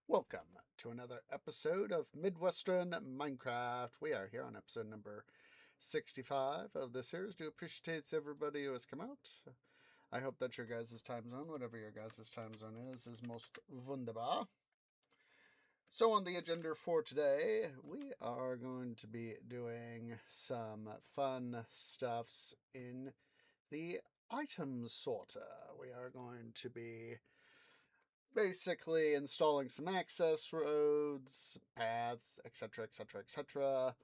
Welcome to another episode of Midwestern Minecraft. We are here on episode number 65 of the series. Do appreciate everybody who has come out. I hope that your guys' time zone, whatever your guys' time zone is most wunderbar. So on the agenda for today, we are going to be doing some fun stuffs in the item sorter. We are going to be basically installing some access roads, paths, etc., etc., etc.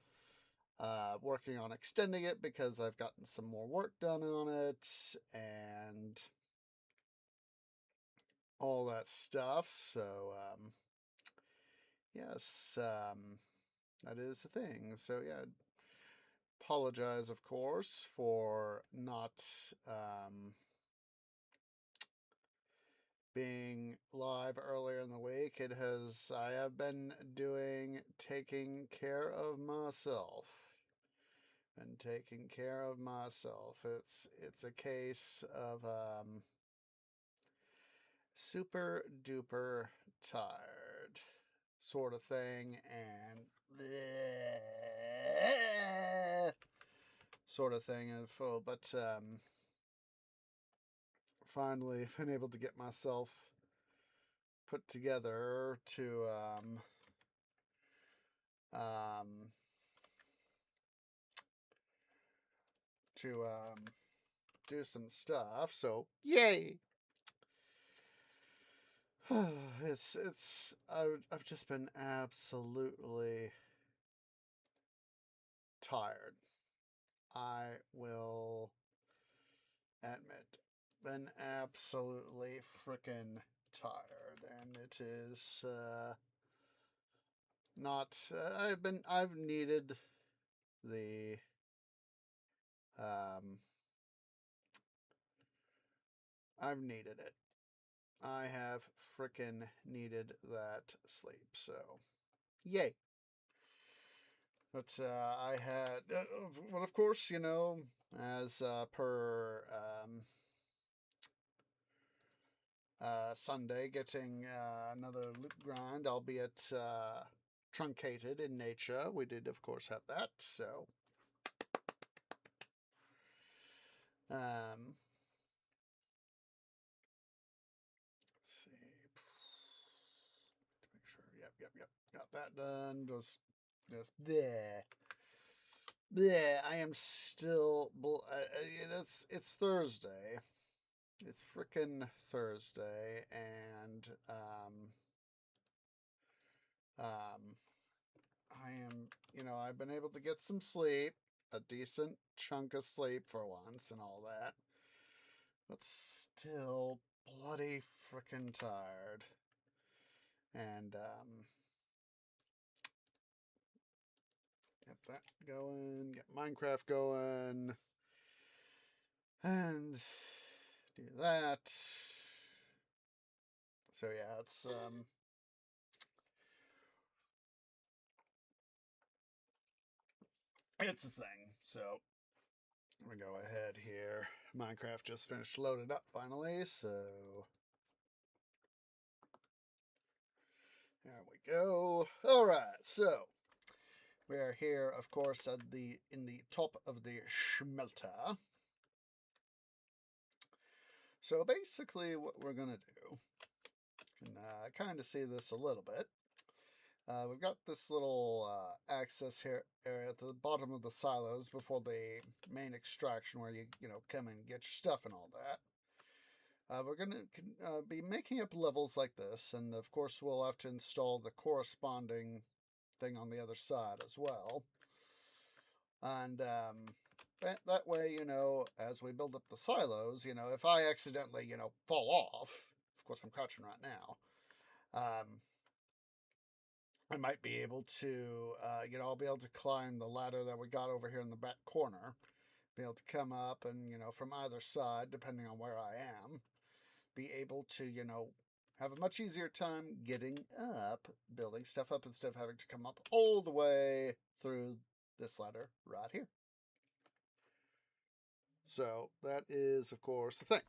Working on extending it because I've gotten some more work done on it and all that stuff. So, yes, that is the thing. So, yeah, apologize, of course, for not being live earlier in the week. I have been taking care of myself. Been taking care of myself. It's a case of super duper tired sort of thing, and sort of thing. But finally been able to get myself put together um, to do some stuff. So yay! I've just been absolutely tired. I will admit, been absolutely freaking tired, and it is not. I've needed the um. I've needed it. I have freaking needed that sleep. So, yay. But I had, well, of course, as per Sunday, getting another loot grind, albeit truncated in nature. We did, of course, have that. So, let's see. Make sure. Yep. Got that done. Just there. Yeah, I am still. It's Thursday. It's frickin' Thursday, and um, I am. I've been able to get some sleep, a decent chunk of sleep for once, and all that, but still bloody frickin' tired. And get that going, get Minecraft going, and do that. So yeah, it's a thing. So I'm gonna go ahead here. Minecraft just finished loaded up finally, so there we go. All right, so we are here, of course, at in the top of the smelter. So basically, what we're gonna do, you can kind of see this a little bit. We've got this little access here area at the bottom of the silos before the main extraction, where you come and get your stuff and all that. We're going to be making up levels like this, and of course we'll have to install the corresponding thing on the other side as well. And that way, as we build up the silos, if I accidentally, fall off, of course I'm crouching right now, I might be able to, I'll be able to climb the ladder that we got over here in the back corner, be able to come up and, from either side, depending on where I am, be able to, have a much easier time getting up, building stuff up instead of having to come up all the way through this ladder right here. So that is, of course, the thing.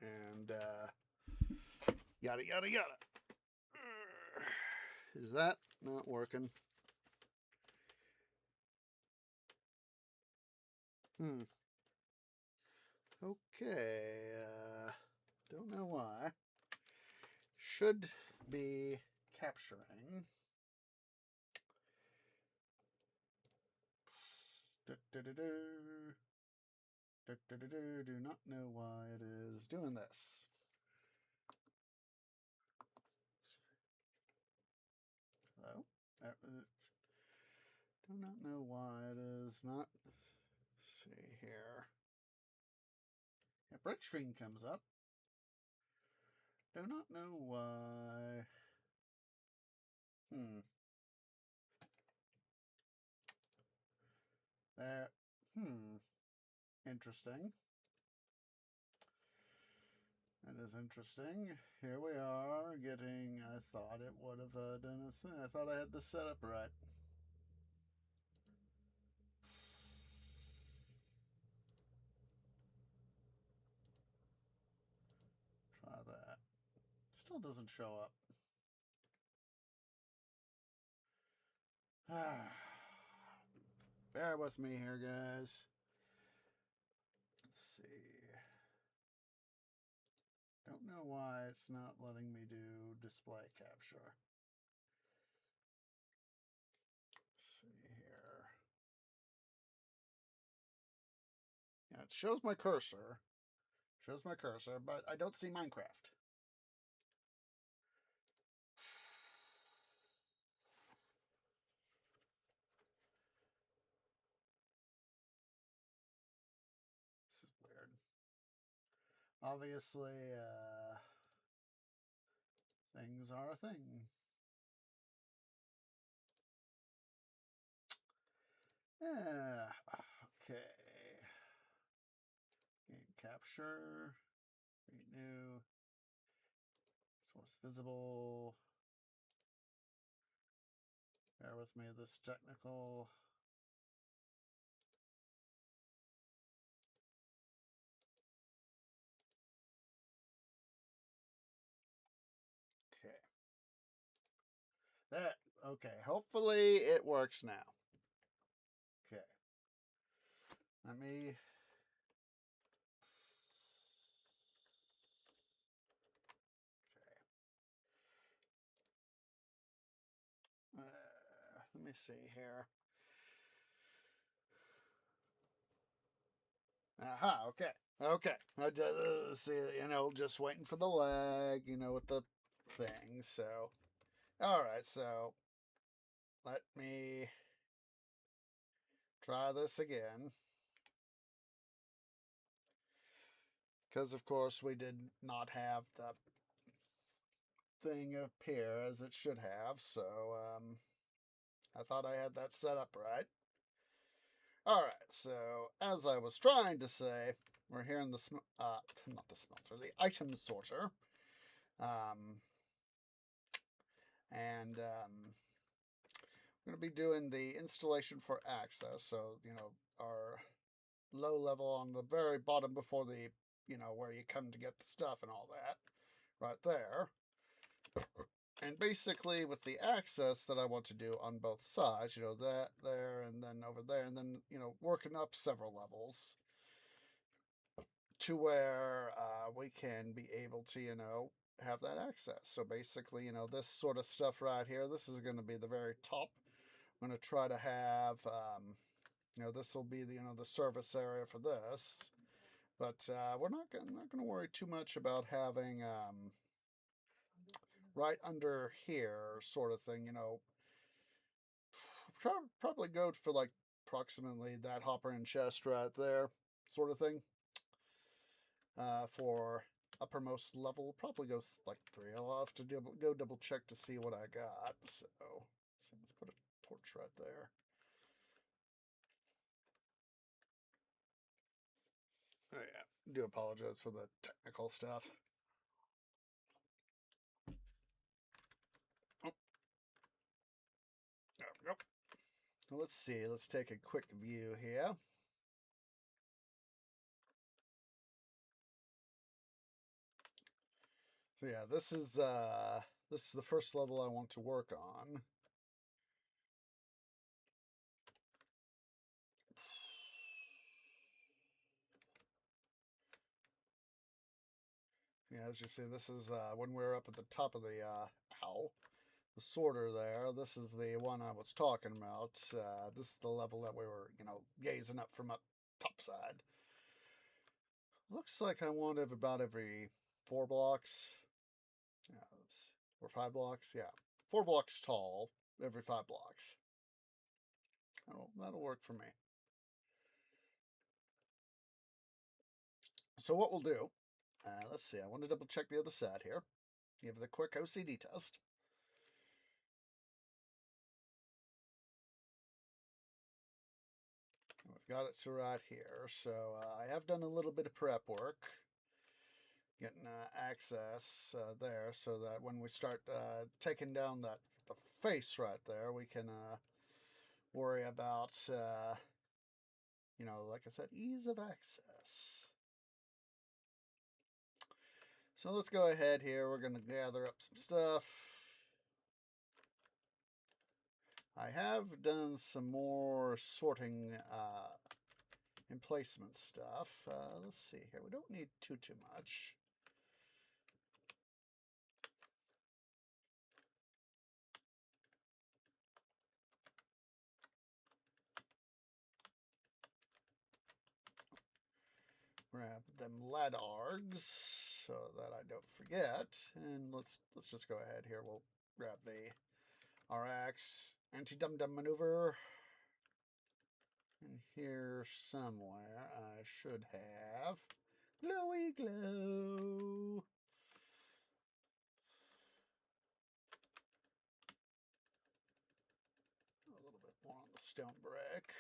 And yada, yada, yada. Is that not working? Okay, don't know why. Should be capturing. Do not know why it is doing this. Hello? Do not know why it is not. Let's see here. Yeah, break screen comes up. Do not know why. There. Interesting. That is interesting. Here we are getting. I thought it would have done its thing. I thought I had this set up right. Try that. Still doesn't show up. Bear with me here, guys. Let's see. Don't know why it's not letting me do display capture. Let's see here. Yeah, it shows my cursor. But I don't see Minecraft. This is weird. Obviously, things are a thing. Yeah. Okay. Game capture. Renew. Source visible. Bear with me, this technical. Okay. That. Okay. Hopefully it works now. Okay. Let me. Okay. Let me see here. Aha, okay. Okay. I see, just waiting for the lag, with the thing. So, all right. So, let me try this again. Because, of course, we did not have the thing appear as it should have. So, I thought I had that set up right. All right, so as I was trying to say, we're here in the not the smelter, the item sorter, and we're going to be doing the installation for access. So our low level on the very bottom before the where you come to get the stuff and all that, right there. And basically with the access that I want to do on both sides, that there and then over there, and then, working up several levels to where we can be able to, have that access. So basically, this sort of stuff right here, this is going to be the very top. I'm going to try to have, this will be the, the service area for this. But we're not going to worry too much about having right under here sort of thing, probably go for like approximately that hopper and chest right there sort of thing. For uppermost level, probably go like 3. I'll have to go double check to see what I got. So let's put a torch right there. Oh yeah, do apologize for the technical stuff. Oh. There we go. Well, let's see. Let's take a quick view here. So yeah, this is This is the first level I want to work on. Yeah, as you see, this is when we were up at the top of the the sorter there. This is the one I was talking about. This is the level that we were, gazing up from up top side. Looks like I want it about every 4 blocks. Yeah, or 5 blocks. Yeah, 4 blocks tall every 5 blocks. That'll work for me. So what we'll do, let's see, I want to double check the other side here. Give the quick OCD test. We've got it to right here. So I have done a little bit of prep work, getting access there, so that when we start taking down the face right there, we can worry about, like I said, ease of access. So let's go ahead here. We're going to gather up some stuff. I have done some more sorting and placement stuff. Let's see here. We don't need too much. Grab them lead args so that I don't forget. And let's just go ahead here. We'll grab the RX anti-dum-dum maneuver. And here somewhere I should have glowy glow. A little bit more on the stone brick.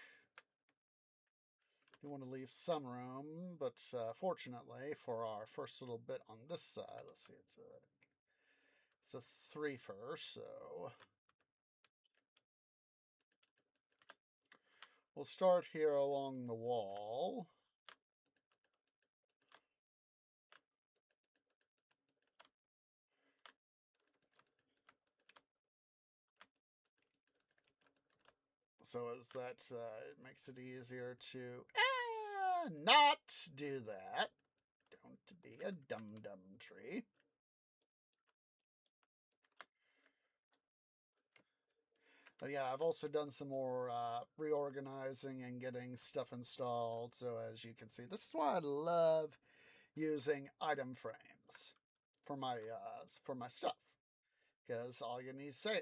You want to leave some room, but fortunately for our first little bit on this side, let's see, it's a 3-fer, so we'll start here along the wall. So as that it makes it easier to not do that. Don't be a dum-dum tree. But yeah, I've also done some more reorganizing and getting stuff installed. So as you can see, this is why I love using item frames for my stuff. Because all you need to say,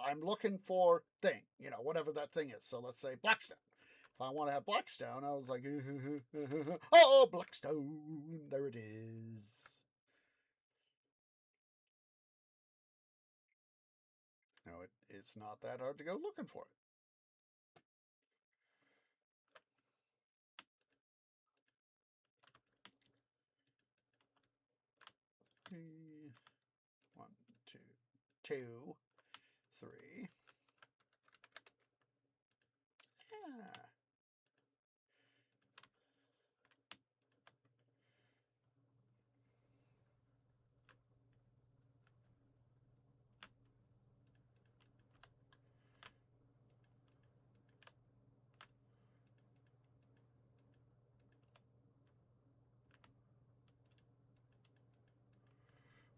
I'm looking for thing, whatever that thing is. So let's say Blackstone. If I want to have Blackstone, I was like, oh, Blackstone, there it is. No, it's not that hard to go looking for it. One, two, three. Yeah.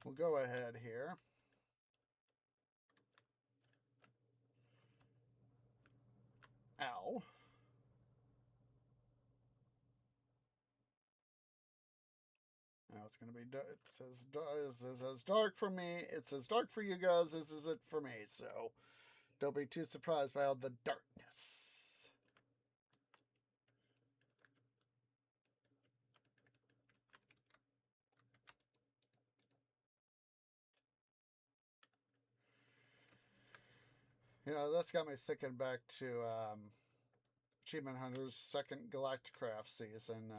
We'll go ahead here. Ow. Now it's going to be, it says as dark for me. It's as dark for you guys as is it for me. So don't be too surprised by all the darkness. That's got me thinking back to Achievement Hunter's second Galactic Craft season,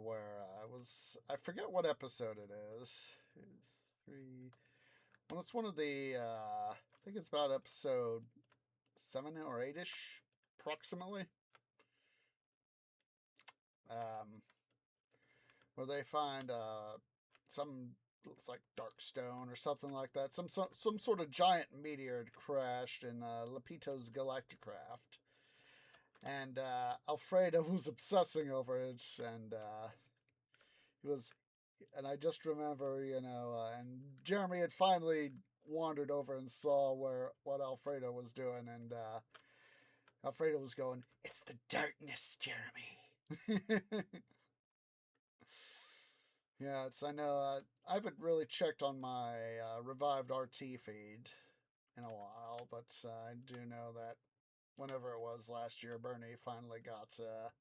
where I forget what episode it is. 3. Well, it's one of the, I think it's about episode 7 or 8-ish, approximately. Where they find some it's like dark stone or something like that. Some sort of giant meteor had crashed in Lapito's Galacticraft, and Alfredo was obsessing over it, and he was, and I just remember, and Jeremy had finally wandered over and saw what Alfredo was doing, and Alfredo was going, "It's the darkness, Jeremy." Yeah, I know. I haven't really checked on my revived RT feed in a while, but I do know that whenever it was last year, Bernie finally got the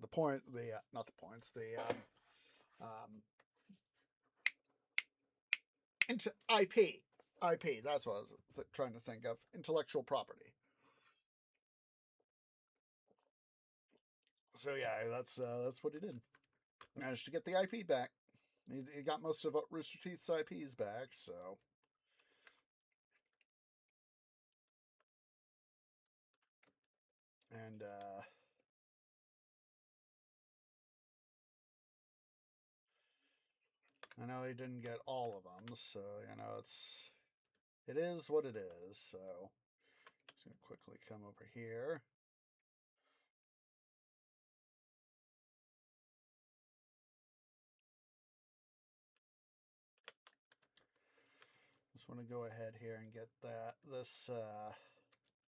the point, the not the points, the into IP. That's what I was trying to think of. Intellectual property. So yeah, that's what he did. Managed to get the IP back. He got most of Rooster Teeth's IPs back. So, and I know he didn't get all of them. So it is what it is. So, just gonna quickly come over here. Just want to go ahead here and get this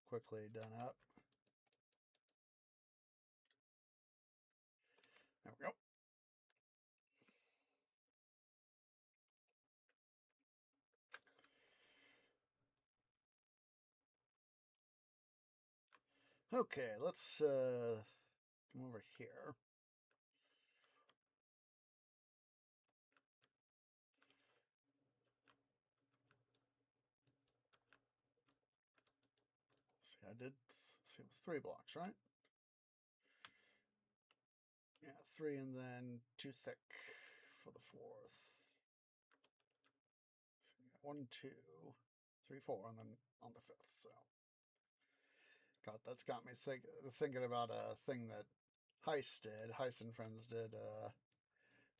quickly done up. There we go. Okay, let's come over here. See, see, it was 3 blocks, right? Yeah, 3 and then 2 thick for the 4th. So 1, 2, 3, 4, and then on the 5th. So, God, that's got me thinking about a thing that Heist and Friends did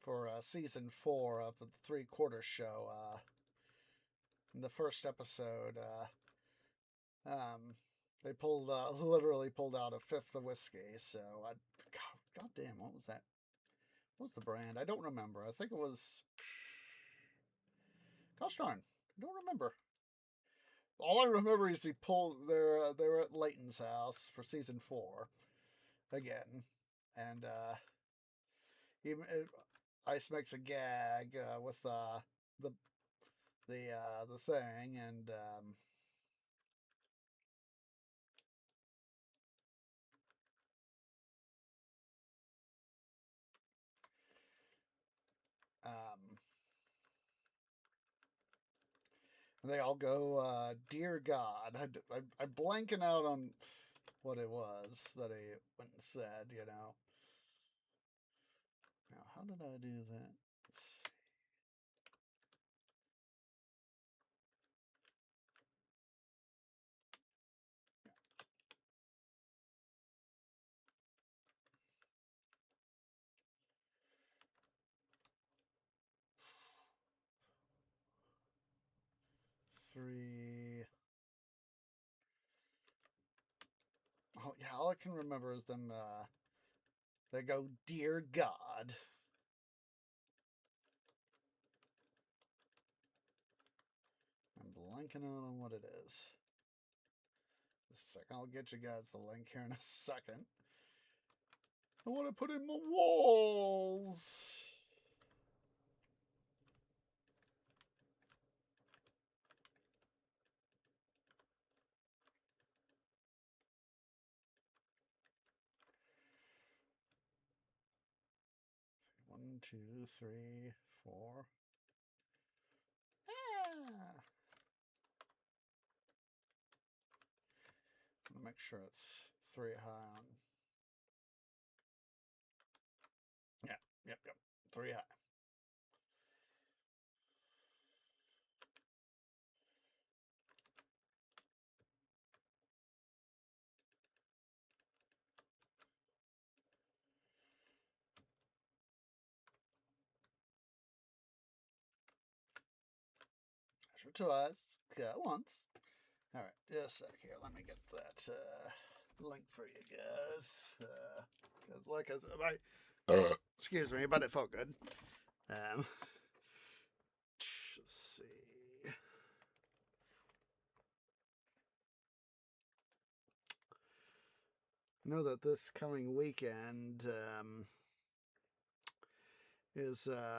for season 4 of the 3/4 show. In the first episode, they literally pulled out a 5th of whiskey. So, God damn, what was that? What was the brand? I don't remember. I think it was. Gosh darn, I don't remember. All I remember is they were at Leighton's house for season 4 again, and Ice makes a gag with the the thing, and um, they all go, "Dear God," I'm blanking out on what it was that he went and said. Now, how did I do that? Three. Oh yeah, all I can remember is them. They go, "Dear God." I'm blanking out on what it is. Just a second, I'll get you guys the link here in a second. I want to put in my walls. One, two, three, four. Ah. I'm gonna make sure it's 3 high on. Yeah, yep. 3 high. twice, cut once. All right, just a sec here. Let me get that link for you guys. Because like I said, excuse me, but it felt good. Let's see. I know that this coming weekend is let's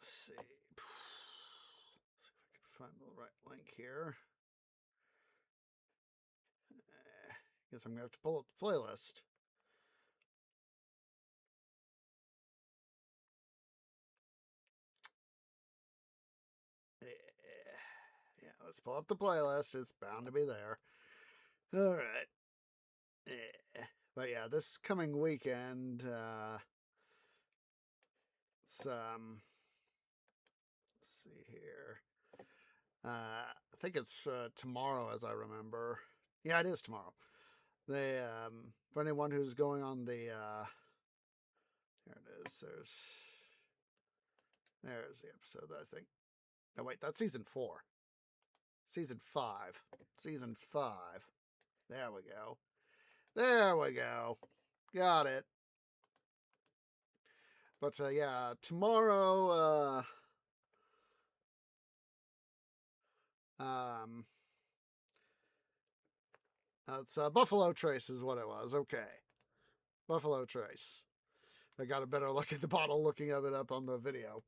see. See if I can find the right link here. Guess I'm gonna have to pull up the playlist. Yeah, let's pull up the playlist. It's bound to be there. All right. But yeah, this coming weekend, it's let's see here. I think it's tomorrow, as I remember. Yeah, it is tomorrow. They for anyone who's going on the here it is. There's the episode that I think. No, wait, that's season 4. Season 5. Season 5. There we go. There we go. Got it. But yeah, tomorrow it's Buffalo Trace is what it was. Okay. Buffalo Trace. I got a better look at the bottle looking of it up on the video.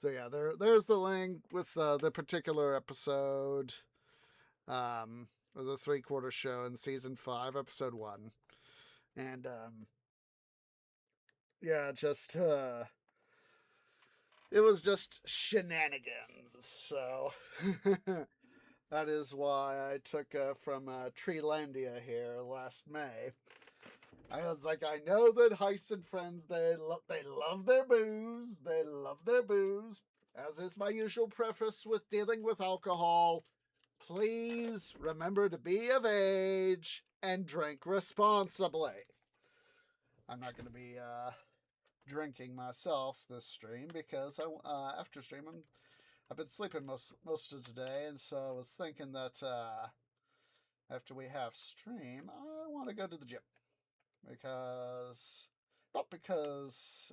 So yeah, there's the link with the particular episode of the 3/4 show in season 5, episode 1. And yeah, just it was just shenanigans. So that is why I took from Treelandia here last May. I was like, I know that Heist and Friends, they love their booze. They love their booze. As is my usual preface with dealing with alcohol, please remember to be of age and drink responsibly. I'm not going to be drinking myself this stream because after stream I've been sleeping most of today, and so I was thinking that after we have stream, I want to go to the gym. Not because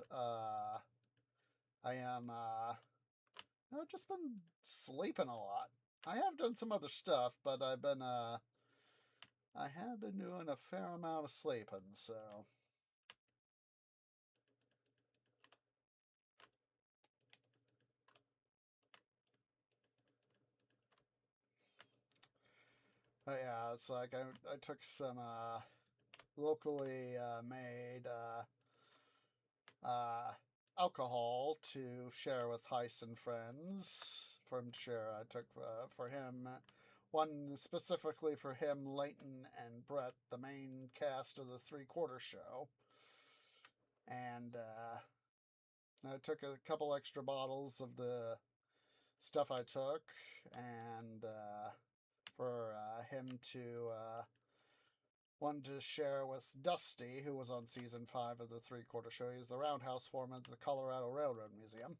I am, I've just been sleeping a lot. I have done some other stuff, but I have been doing a fair amount of sleeping, so. But yeah, it's like I took some locally made alcohol to share with Heist and Friends. For him to share, I took for him one specifically for him, Leighton and Brett, the main cast of the 3/4 show, and I took a couple extra bottles of the stuff I took, and for him to one to share with Dusty, who was on season 5 of the 3/4 show. He's the roundhouse foreman at the Colorado Railroad Museum.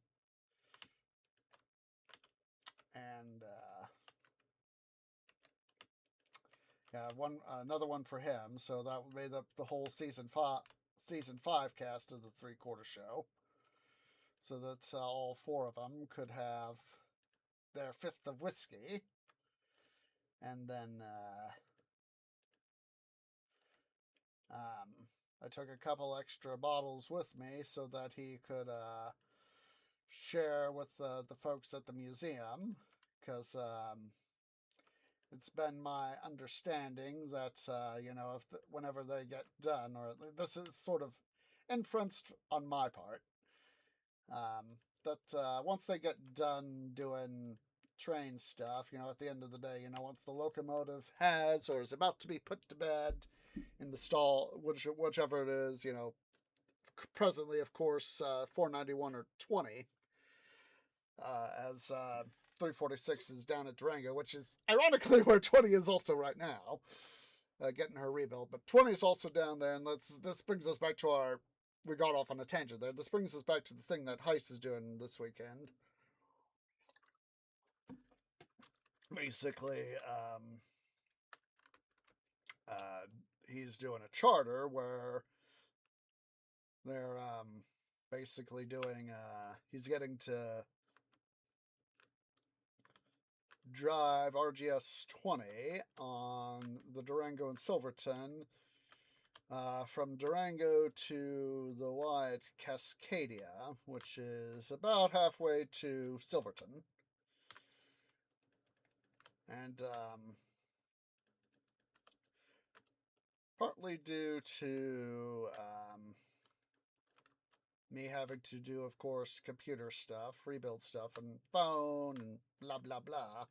And yeah, another one for him. So that made up the whole season 5 cast of the 3/4 show. So that all 4 of them could have their 5th of whiskey. And then I took a couple extra bottles with me so that he could share with the folks at the museum, because it's been my understanding that whenever they get done, or this is sort of inferenced on my part, that once they get done doing train stuff, at the end of the day, once the locomotive has or is about to be put to bed in the stall, whichever it is, presently, of course, 491 or 20, as 346 is down at Durango, which is ironically where 20 is also right now, getting her rebuild. But 20 is also down there, and this brings us back to our. We got off on a tangent there. This brings us back to the thing that Heist is doing this weekend. Basically, he's doing a charter where they're basically doing. He's getting to drive RGS 20 on the Durango and Silverton from Durango to the Y at Cascadia, which is about halfway to Silverton. And partly due to me having to do, of course, computer stuff, rebuild stuff, and phone, and blah, blah, blah.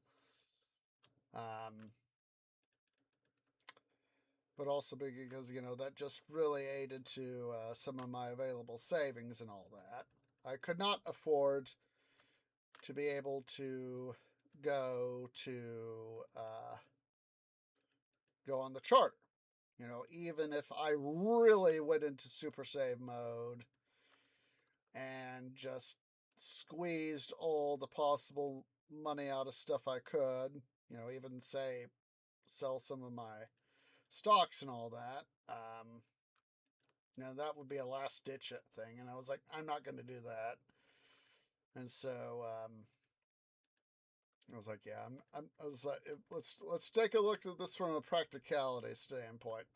But also because, that just really aided to some of my available savings and all that. I could not afford to be able to go on the charter. Even if I really went into super save mode and just squeezed all the possible money out of stuff I could, even say sell some of my stocks and all that, that would be a last ditch thing. And I was like, I'm not going to do that. And so, I was like, yeah, I was like, let's take a look at this from a practicality standpoint.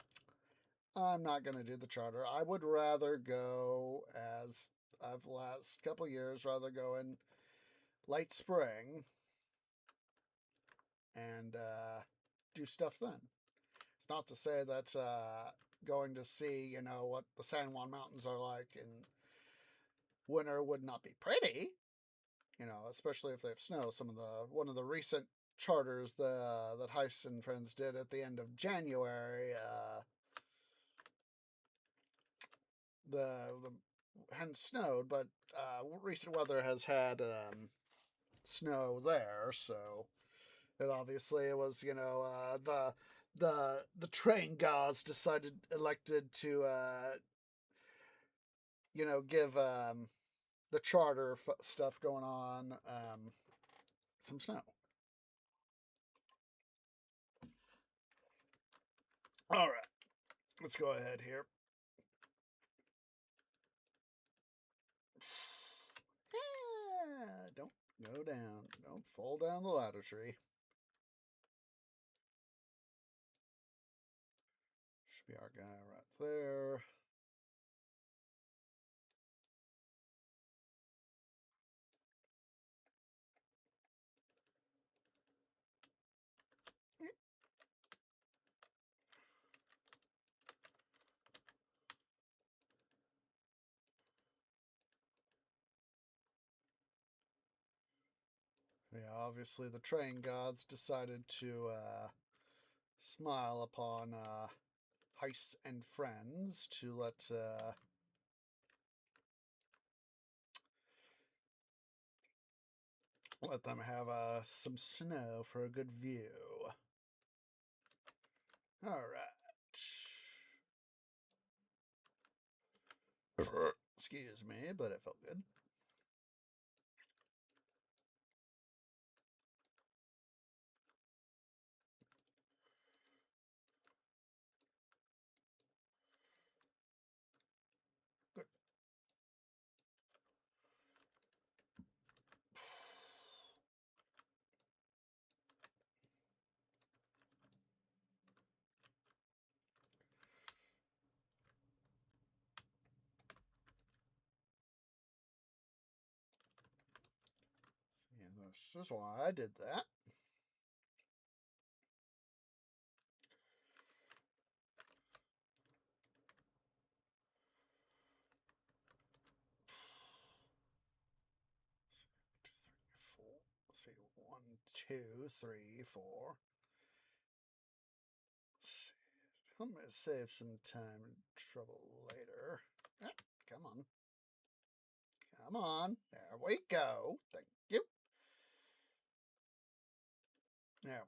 I'm not going to do the charter. I would rather go, as I've last couple of years, rather go in late spring and do stuff then. It's not to say that going to see, what the San Juan Mountains are like in winter would not be pretty. Especially if they have snow. One of the recent charters that Heist and friends did at the end of January, the hadn't snowed, but recent weather has had snow there, so it obviously was, the train gods elected to give the charter stuff going on some snow. All right, let's go ahead here. Don't go down. Don't fall down the ladder tree. Should be our guy right there. Yeah, obviously the train gods decided to smile upon Heist and friends to let them have some snow for a good view. All right. Excuse me, but it felt good. Good. Yeah, this is why I did that. Let's see, 1, 2, 3, 4. Let's see. I'm going to save some time and trouble later. Come on. Come on. There we go. Thank you. There we go.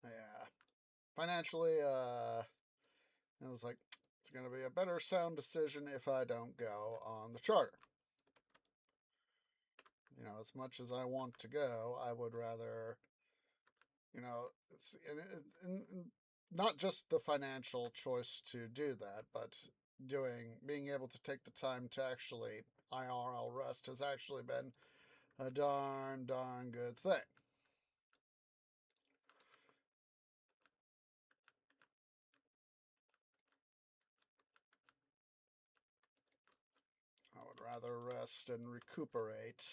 Yeah. Financially, it was like, it's going to be a better sound decision if I don't go on the charter. You know, as much as I want to go, I would rather, you know, it's not just the financial choice to do that, but being able to take the time to actually IRL rest has actually been a darn good thing. I would rather rest and recuperate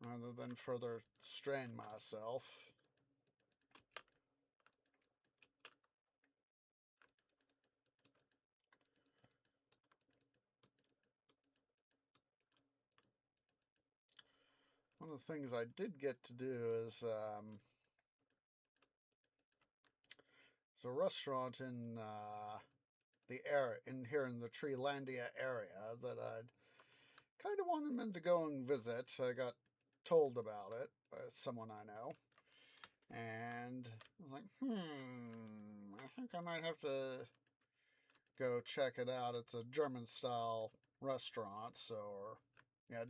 rather than further strain myself. One of the things I did get to do is there's a restaurant in the area here in the Treelandia area that I'd kind of wanted them to go and visit. I got told about it by someone I know, and I was like, I think I might have to go check it out. It's a German style restaurant, so yeah,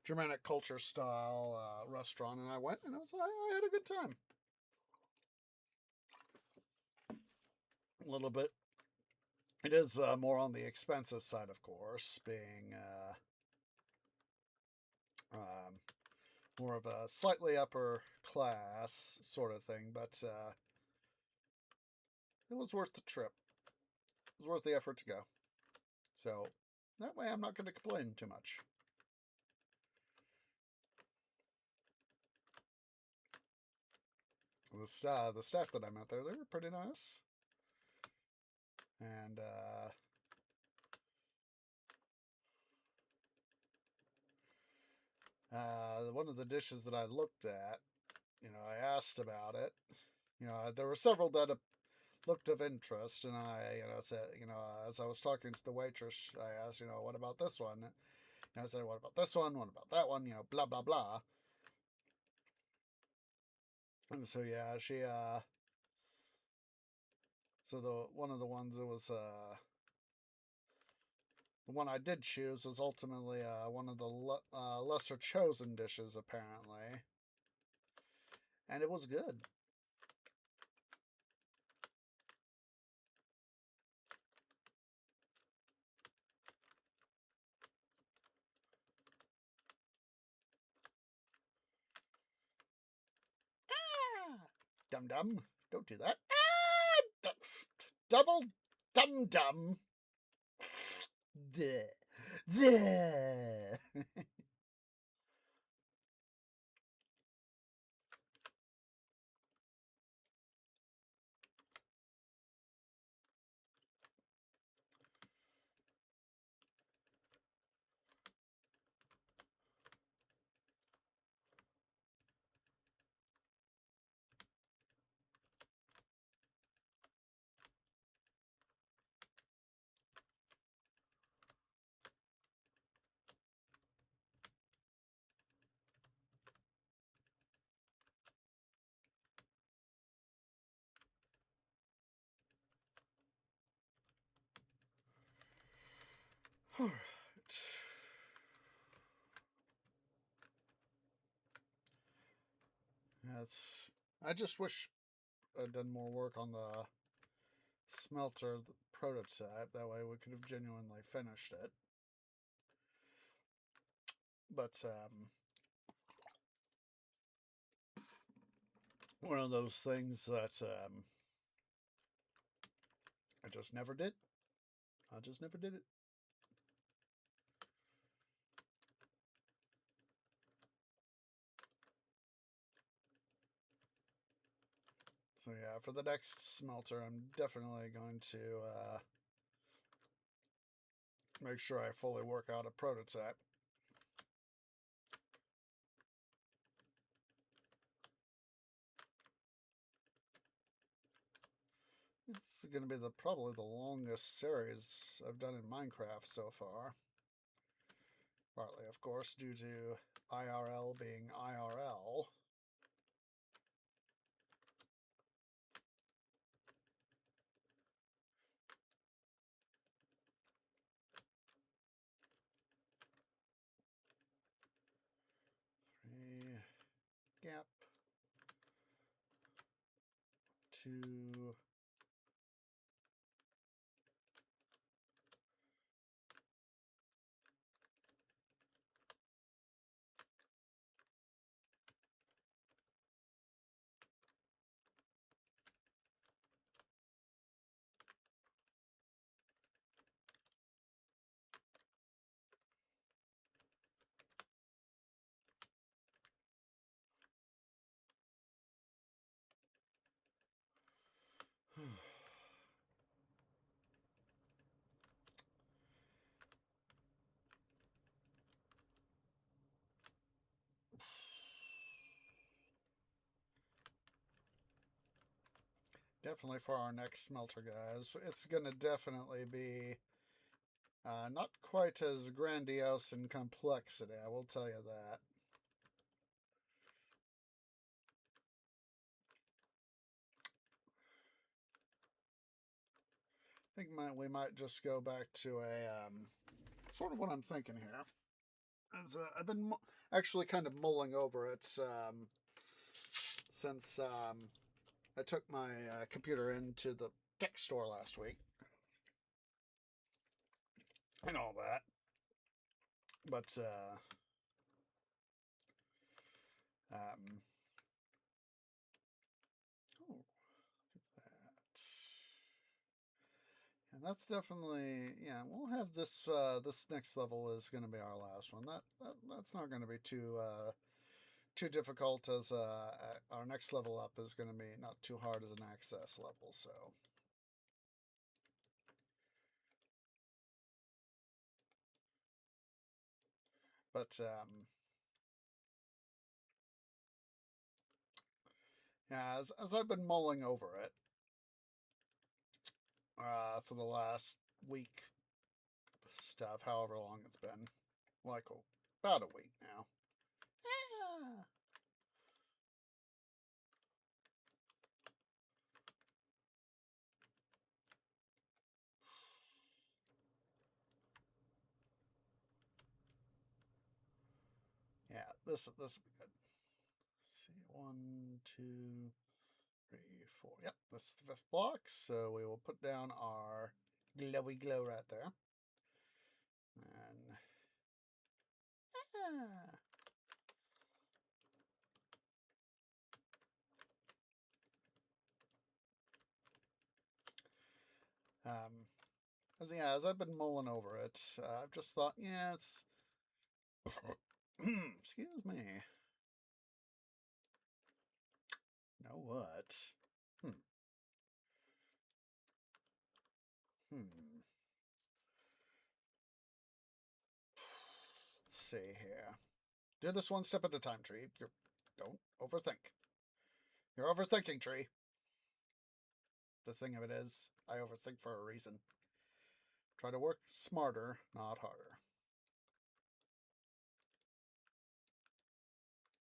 Germanic culture style restaurant, and I went and I had a good time. A little bit. It is more on the expensive side, of course, being more of a slightly upper class sort of thing, but it was worth the trip. It was worth the effort to go. So that way I'm not going to complain too much. The staff that I met there, they were pretty nice. And one of the dishes that I looked at, you know, I asked about it. You know, there were several that looked of interest, and I, you know, said, you know, as I was talking to the waitress, I asked, you know, what about this one? And I said, what about this one? What about that one? You know, blah blah blah. And so yeah, so the one of the ones that was the one I did choose was ultimately one of the lesser chosen dishes apparently, and it was good. Dum dum, don't do that. Double dum dum. The the. All right. That's. I just wish I'd done more work on the smelter prototype. That way we could have genuinely finished it. But one of those things that I just never did. I just never did it. So yeah, for the next smelter, I'm definitely going to make sure I fully work out a prototype. This is going to be probably the longest series I've done in Minecraft so far. Partly, of course, due to IRL being IRL. Gap. 2. Definitely for our next smelter, guys. It's going to definitely be not quite as grandiose in complexity, I will tell you that. I think we might just go back to a sort of what I'm thinking here. As I've been actually kind of mulling over it since I took my computer into the tech store last week and all that. But oh, look at that. And that's definitely, yeah, we'll have this this next level is going to be our last one. That's not going to be too difficult, as our next level up is going to be not too hard as an access level, so. But yeah, as I've been mulling over it for the last week stuff, however long it's been, like about a week now. Yeah, this will be good. Let's see, 1, 2, 3, 4. Yep, this is the 5th block, so we will put down our glowy glow right there. And as I've been mulling over it, I've just thought, yeah, it's excuse me. Know what? Let's see here. Do this one step at a time, tree. Don't overthink. You're overthinking, tree. The thing of it is, I overthink for a reason. Try to work smarter, not harder.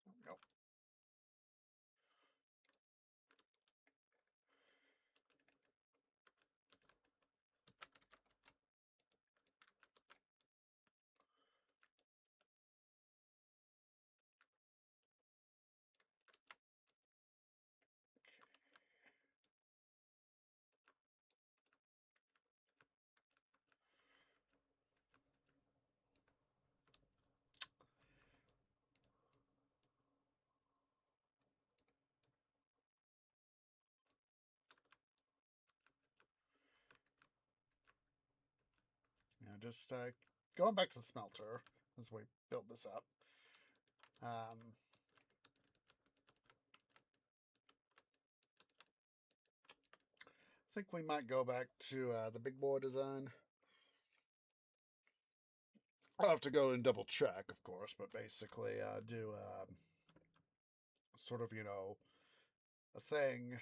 There we go. Just going back to the smelter as we build this up. I think we might go back to the big boy design. I'll have to go and double check, of course, but basically do sort of, a thing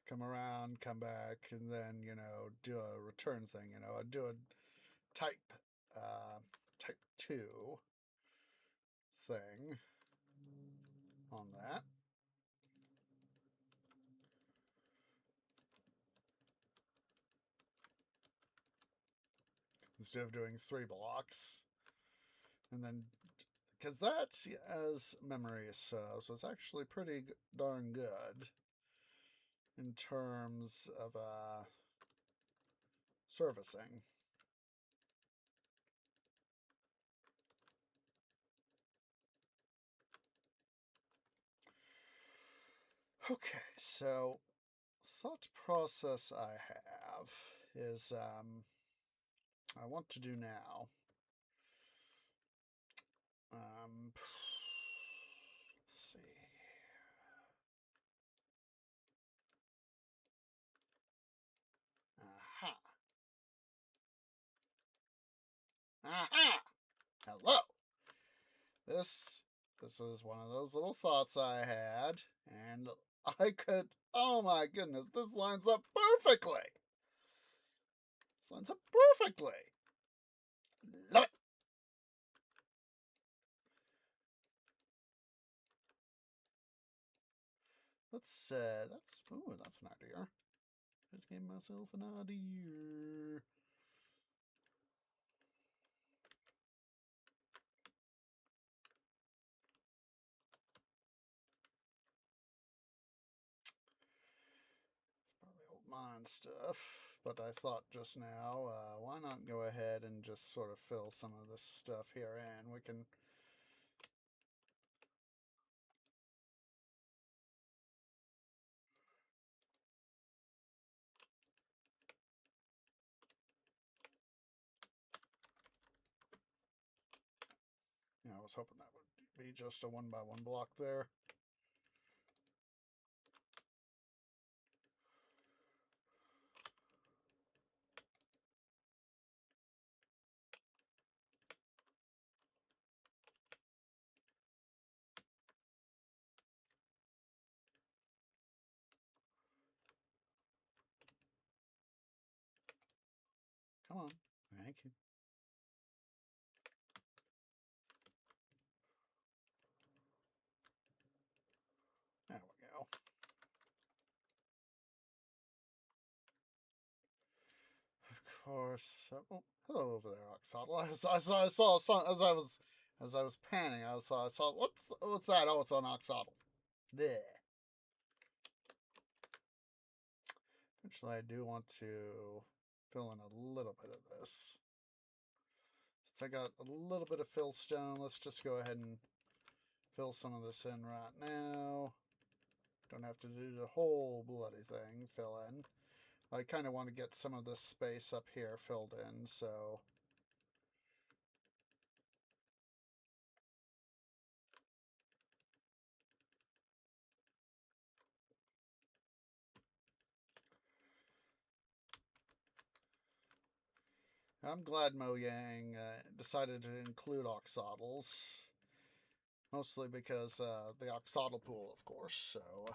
come around, come back, and then, you know, do a return thing, you know, do a type, type 2 thing on that. Instead of doing 3 blocks. And then, because that, as memory serves, was actually pretty darn good in terms of servicing. Okay, so thought process I have is I want to do now. Let's see. Aha. Aha. Hello. This is one of those little thoughts I had, and I could. Oh my goodness, this lines up perfectly. This lines up perfectly. Love it. That's that's an idea. Just gave myself an idea. Mine stuff, but I thought just now, why not go ahead and just sort of fill some of this stuff here in? We can. Yeah, I was hoping that would be just a 1x1 block there. Come on. Thank you. There we go. Of course. Oh, hello over there, Oxodal. I saw as I was panning. I saw what's that? Oh, it's on Oxodal. There. Eventually, I do want to fill in a little bit of this. Since I got a little bit of fill stone, let's just go ahead and fill some of this in right now. Don't have to do the whole bloody thing, fill in. I kind of want to get some of this space up here filled in, so... I'm glad Mojang decided to include oxodals. Mostly because the oxodal pool, of course, so...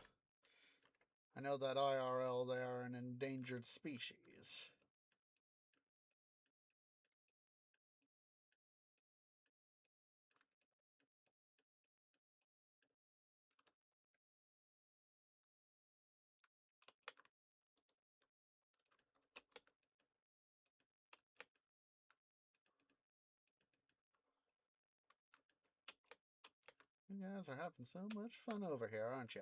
I know that IRL, they are an endangered species. You guys are having so much fun over here, aren't you?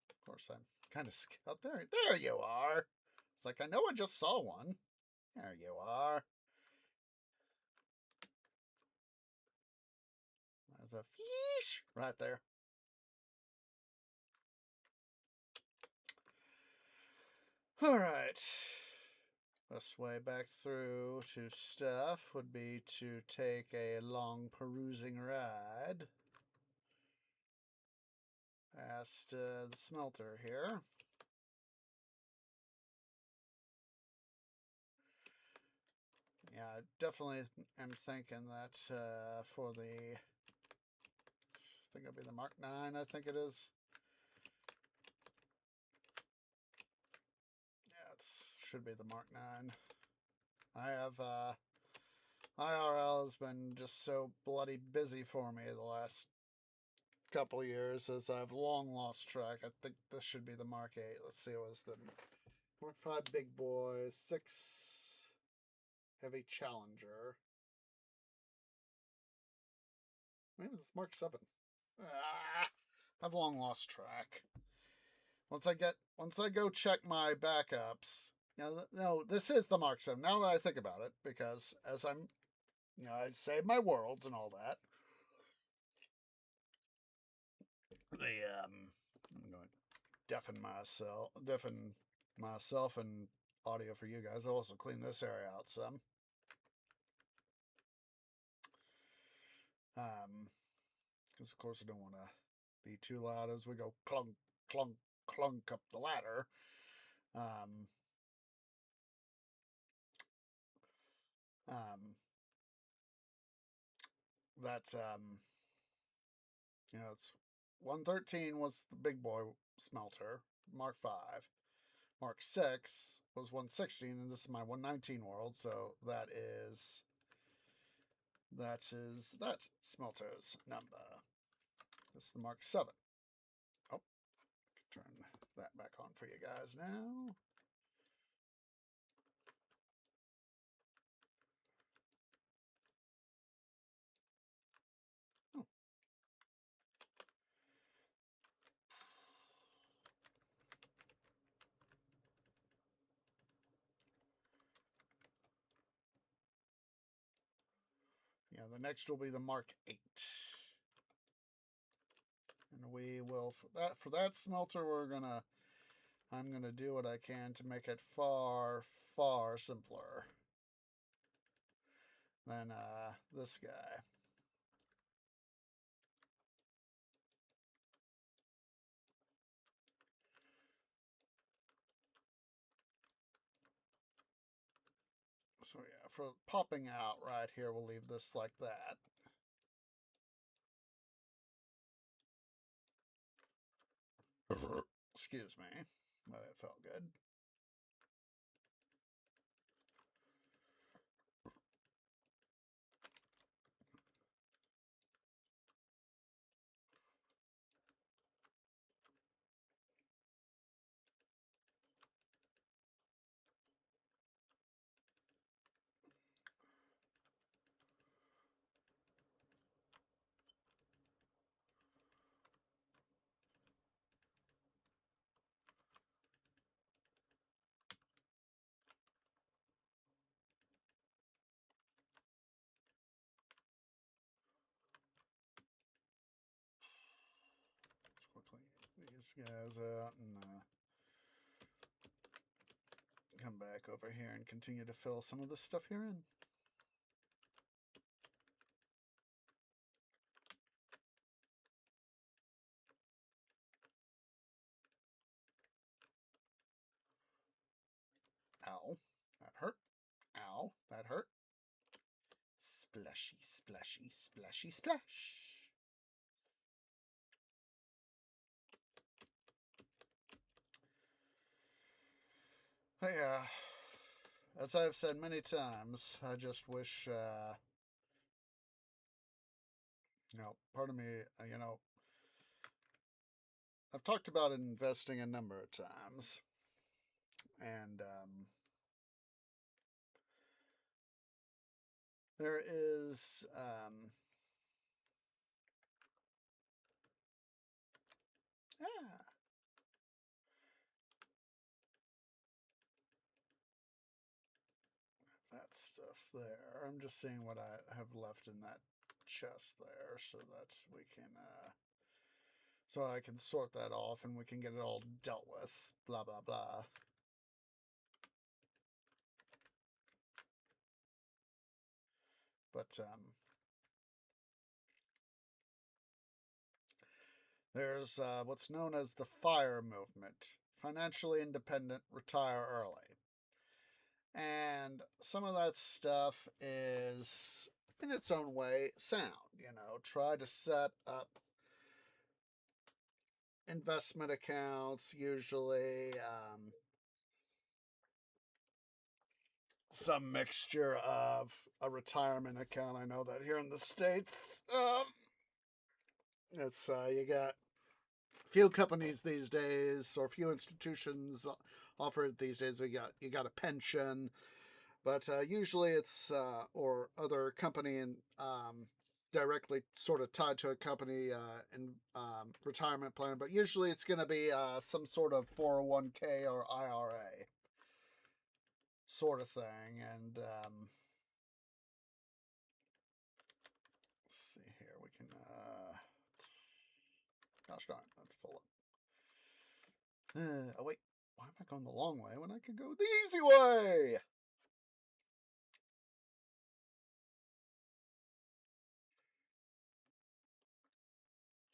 Of course, I'm kind of scared. There you are. It's like, I know I just saw one. There you are. There's a fish right there. All right. Best way back through to stuff would be to take a long perusing ride past the smelter here. Yeah, I definitely am thinking that for the... I think it'll be the Mark 9, I think it is. should be the Mark 9. I have, IRL has been just so bloody busy for me the last couple years as I've long lost track. I think this should be the Mark 8. Let's see, it was the Mark 5 Big Boy, 6 Heavy Challenger. Maybe it's Mark 7. I've long lost track. Once I go check my backups, no, this is the Mark 7. Now that I think about it, because as I'm, I saved my worlds and all that. I'm going to deafen myself and audio for you guys. I'll also clean this area out some. Because of course I don't want to be too loud as we go clunk, clunk, clunk up the ladder. That's it's 113 was the big boy smelter, Mark 5. Mark 6 was 116, and this is my 119 world, so that smelter's number. This is the Mark 7. Oh, turn that back on for you guys now. Yeah, the next will be the Mark 8. And we will, for that smelter, I'm gonna do what I can to make it far, far simpler than this guy. So yeah, for popping out right here, we'll leave this like that. Excuse me, but it felt good. These guys out and come back over here and continue to fill some of this stuff here in. Ow, that hurt. Ow, that hurt. Splashy, splashy, splashy, splash. Yeah, as I've said many times, I just wish, part of me, I've talked about investing a number of times, and there is that stuff there. I'm just seeing what I have left in that chest there so that we can so I can sort that off and we can get it all dealt with. Blah blah blah. But there's what's known as the FIRE movement, financially independent, retire early. And some of that stuff is, in its own way, sound. Try to set up investment accounts, usually some mixture of a retirement account. I know that here in the States, it's you got few companies these days, or few institutions offer it these days. You got a pension, but usually it's or other company and directly sort of tied to a company and retirement plan. But usually it's going to be some sort of 401k or IRA sort of thing. And let's see here, we can. Gosh darn, that's full up. Oh wait, why am I going the long way when I could go the easy way?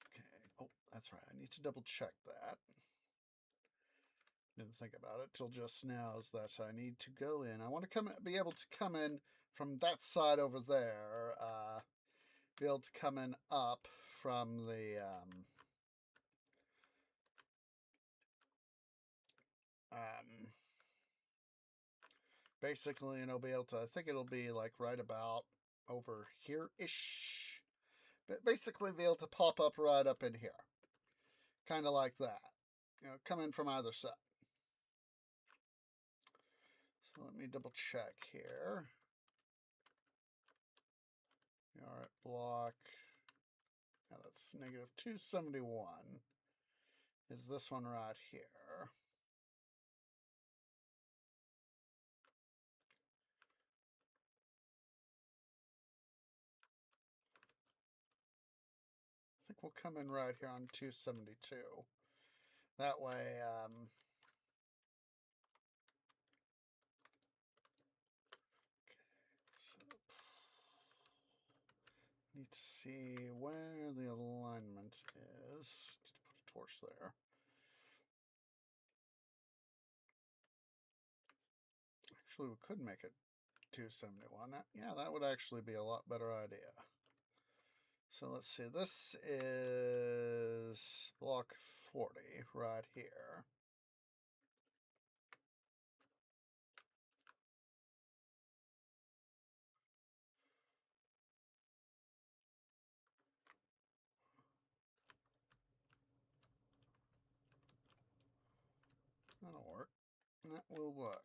Okay. Oh, that's right. I need to double check that. Didn't think about it till just now. Is that I need to go in? I want to be able to come in from that side over there. Be able to come in up from the basically, be able to. I think it'll be like right about over here ish. But basically, be able to pop up right up in here, kind of like that. Come in from either side. So let me double check here. All right, block. Now that's negative 271. Is this one right here? I think we'll come in right here on 272. That way, so need to see where the alignment is. Need to put a torch there. Actually, we could make it 271. Yeah, that would actually be a lot better idea. So let's see. This is block 40 right here. That'll work. That will work.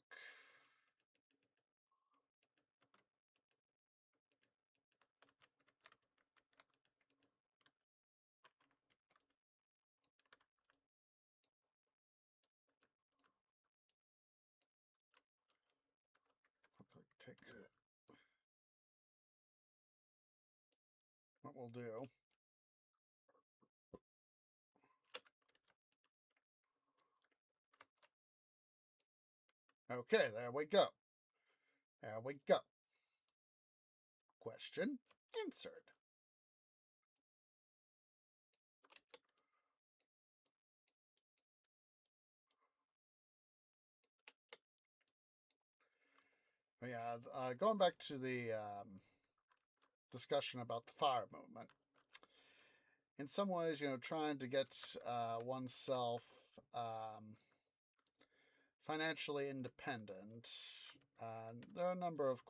Quickly take what we'll do. Okay, there we go. There we go. Question answered. Yeah, going back to the discussion about the fire movement. In some ways, trying to get oneself financially independent. There are a number of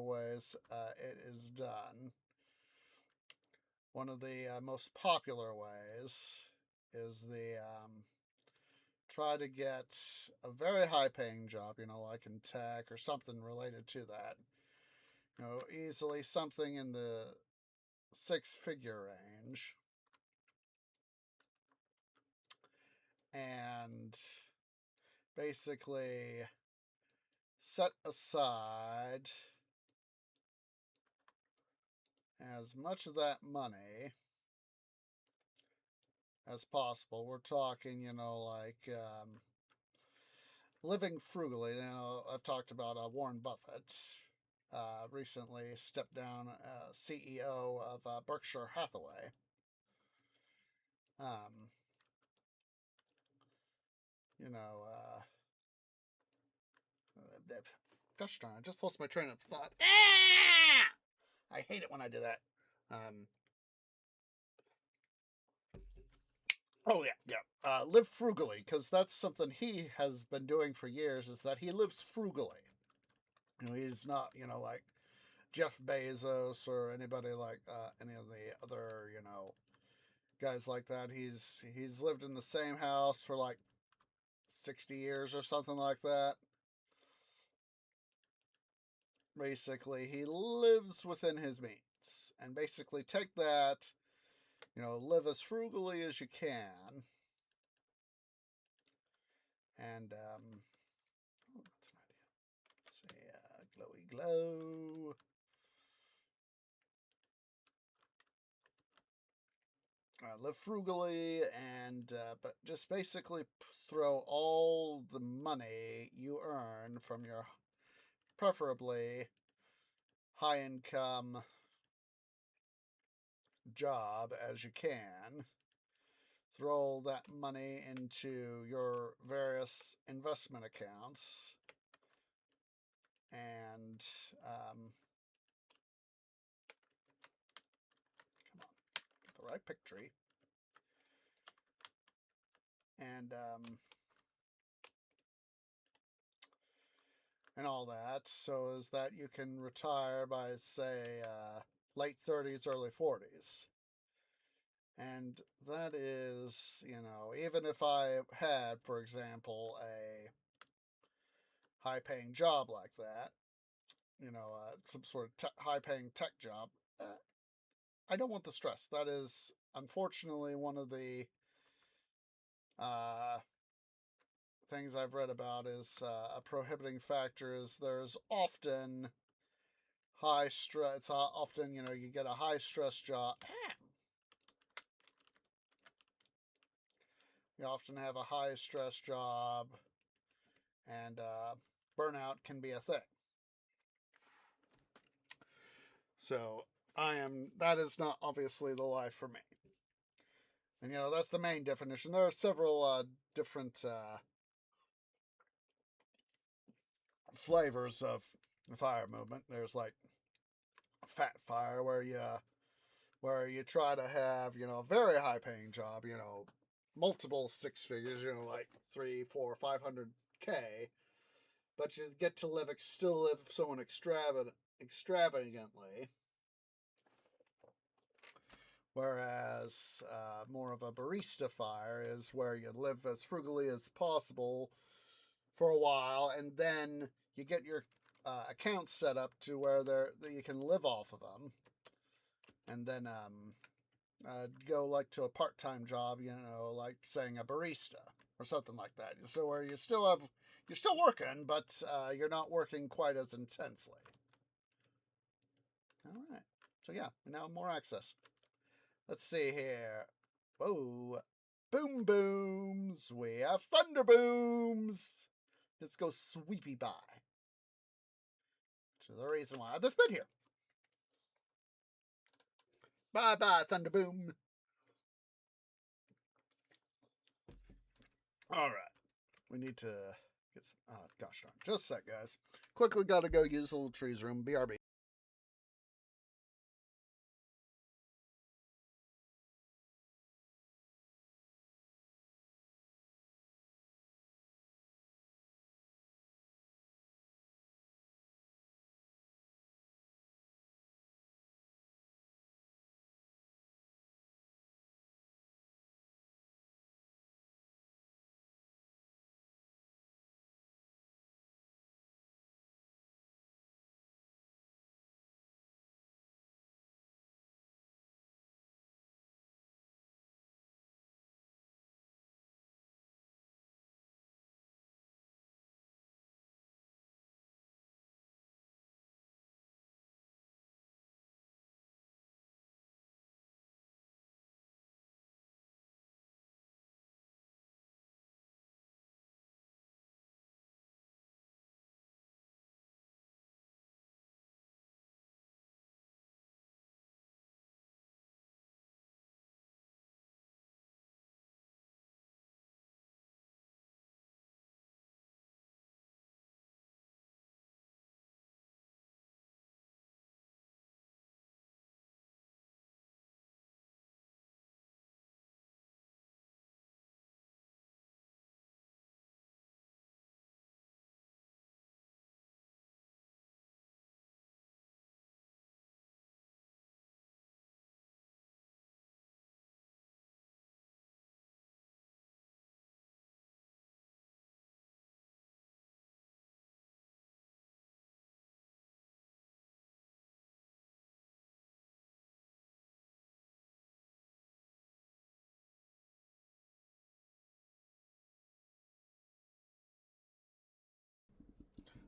ways it is done. One of the most popular ways is the try to get a very high paying job, like in tech or something related to that. Easily something in the 6-figure range. And basically set aside as much of that money as possible. We're talking, like living frugally. I've talked about Warren Buffett. Recently stepped down CEO of Berkshire Hathaway. Gosh darn, I just lost my train of thought. I hate it when I do that. Oh yeah. Live frugally, because that's something he has been doing for years. Is that he lives frugally. He's not, like Jeff Bezos or anybody like any of the other, guys like that. He's lived in the same house for like 60 years or something like that. Basically, he lives within his means. And basically, take that, live as frugally as you can. And, oh, that's an idea. Say, glowy glow. Live frugally and but just basically throw all the money you earn from your preferably high income job as you can. Throw that money into your various investment accounts and come on, get the right pick tree. And all that, so as that you can retire by, say, late 30s, early 40s. And that is, even if I had, for example, a high paying job like that, some sort of high paying tech job, I don't want the stress. That is, unfortunately, one of the uh, things I've read about is a prohibiting factor is there's often high stress. It's often, you get a high stress job. You often have a high stress job, and burnout can be a thing. So that is not obviously the life for me. And, that's the main definition. There are several different flavors of the fire movement. There's like fat fire where you try to have, a very high paying job, multiple six figures, like 3, 4, 500K, but you get to still live someone extravagantly. Whereas more of a barista fire is where you live as frugally as possible for a while, and then you get your accounts set up to where you can live off of them, and then go like to a part-time job, like saying a barista or something like that. So where you're still working, but you're not working quite as intensely. All right. So yeah, we now have more access. Let's see here. Whoa. Boom booms. We have thunder booms. Let's go sweepy by. Which is the reason why I have this bit here. Bye bye, thunder boom. All right. We need to get some. Oh, gosh darn. Just a sec, guys. Quickly gotta go use the little trees room. BRB.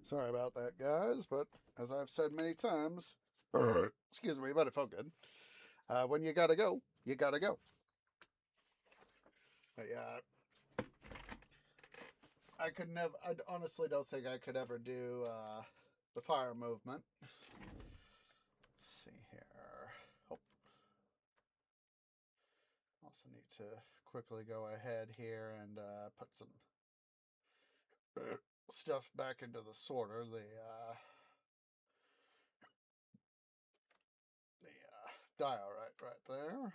Sorry about that, guys, but as I've said many times, excuse me, but it felt good. When you gotta go, you gotta go. But yeah, I could never. I honestly don't think I could ever do the fire movement. Let's see here. Oh, also need to quickly go ahead here and put some stuff back into the sorter. The diorite right there.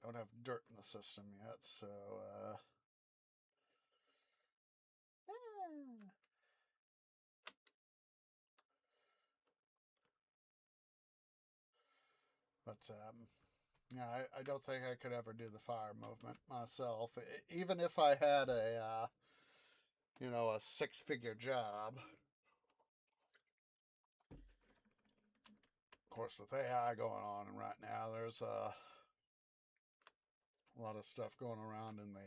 Don't have dirt in the system yet, so but yeah, I don't think I could ever do the fire movement myself, even if I had a a six-figure job. Of course, with AI going on right now, there's a lot of stuff going around in the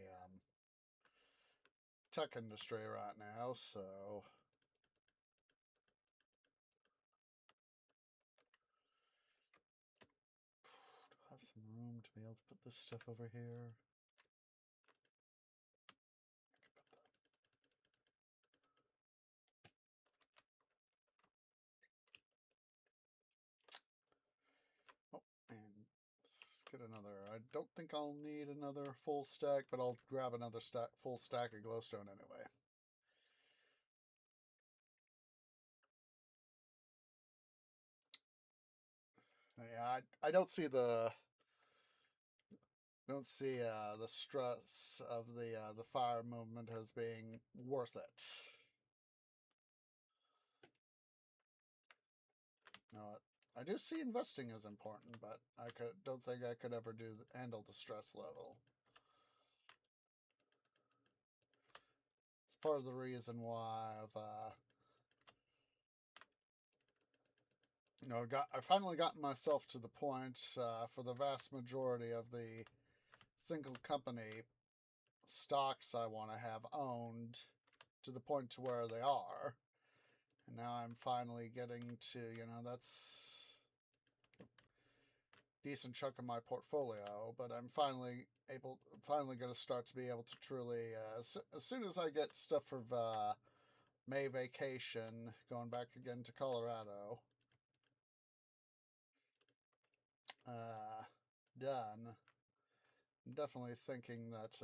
tech industry right now, so do I have some room to be able to put this stuff over here? Oh, and let's get another. I don't think I'll need another full stack, but I'll grab another full stack of glowstone anyway. Yeah, I don't see the the stress of the fire movement as being worth it. No, I do see investing as important, but don't think I could ever handle the stress level. It's part of the reason why I've I finally gotten myself to the point for the vast majority of the single company stocks I want to have owned to the point to where they are. And now I'm finally getting to, that's a decent chunk of my portfolio, but I'm finally going to start to be able to truly, as soon as I get stuff for May vacation, going back again to Colorado, done. I'm definitely thinking that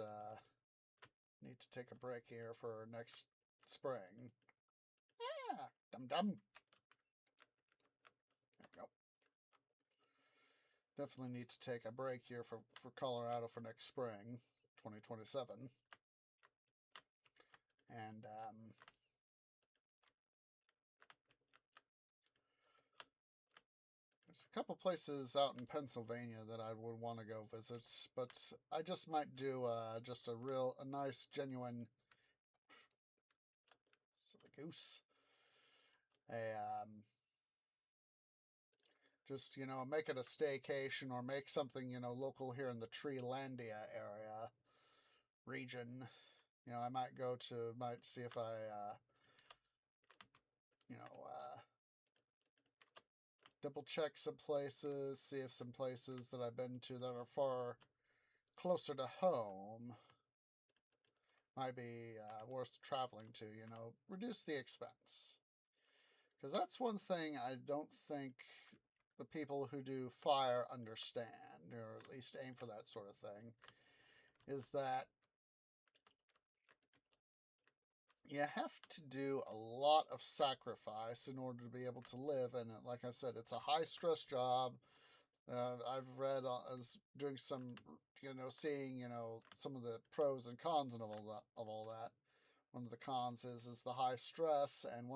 need to take a break here for next spring. Ah, dum-dum. There we go. Definitely need to take a break here for Colorado for next spring, 2027. And there's a couple places out in Pennsylvania that I would want to go visit, but I just might do just a nice, genuine silly goose. Just make it a staycation or make something local here in the Treelandia area region. I might see if I double check some places, see if some places that I've been to that are far closer to home might be worth traveling to, reduce the expense. Because that's one thing I don't think the people who do fire understand, or at least aim for that sort of thing, is that you have to do a lot of sacrifice in order to be able to live. And like I said, it's a high stress job. I've read as doing some, seeing, some of the pros and cons and all that. One of the cons is the high stress, and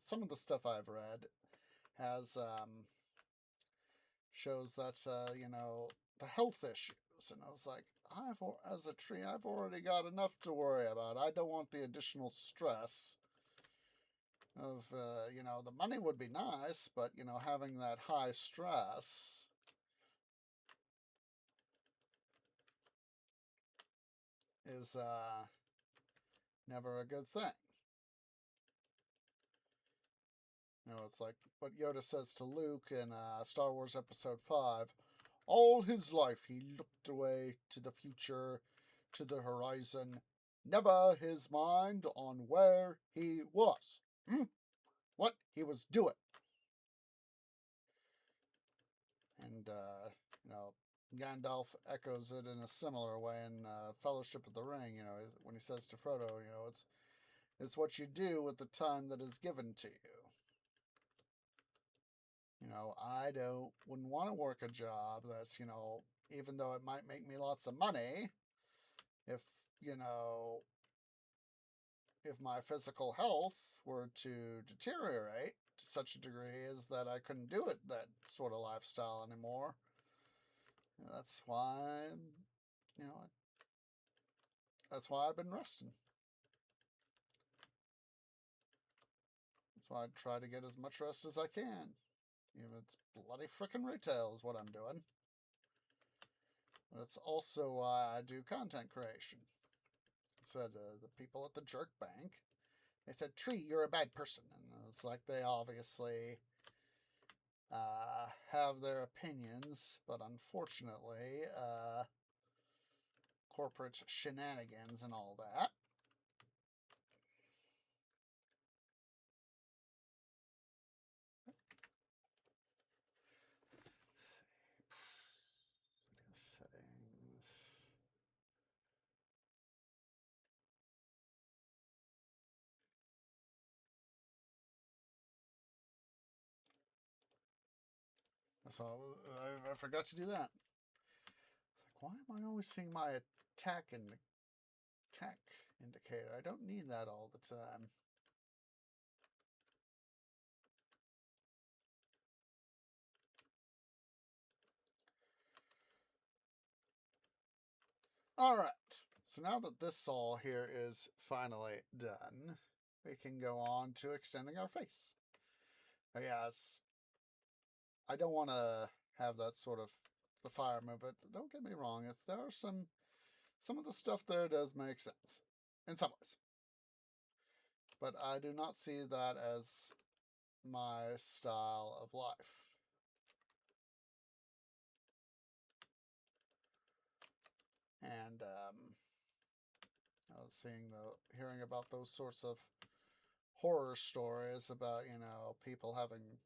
some of the stuff I've read has shows that the health issues, and I was like, as a tree, I've already got enough to worry about. I don't want the additional stress of the money would be nice, but having that high stress is never a good thing. You know, it's like what Yoda says to Luke in Star Wars Episode 5. All his life he looked away to the future, to the horizon, never his mind on where he was. What he was doing. And, you know, Gandalf echoes it in a similar way in Fellowship of the Ring, you know, when he says to Frodo, you know, it's what you do with the time that is given to you. You know, wouldn't want to work a job that's, you know, even though it might make me lots of money, if, you know, if my physical health were to deteriorate to such a degree as that I couldn't do it, that sort of lifestyle anymore. That's why, you know, that's why I've been resting. That's why I try to get as much rest as I can. Even if it's bloody frickin' retail is what I'm doing. But it's also why I do content creation. It said the people at the jerk bank, they said, Tree, you're a bad person. And it's like they obviously have their opinions, but unfortunately, corporate shenanigans and all that. Settings. So I forgot to do that. It's like, why am I always seeing my attack indicator? I don't need that all the time. Alright, so now that this all here is finally done, we can go on to extending our face. Yes, I don't want to have that sort of the fire move, but don't get me wrong, there are some of the stuff there does make sense in some ways. But I do not see that as my style of life. And I was hearing about those sorts of horror stories about, you know, people having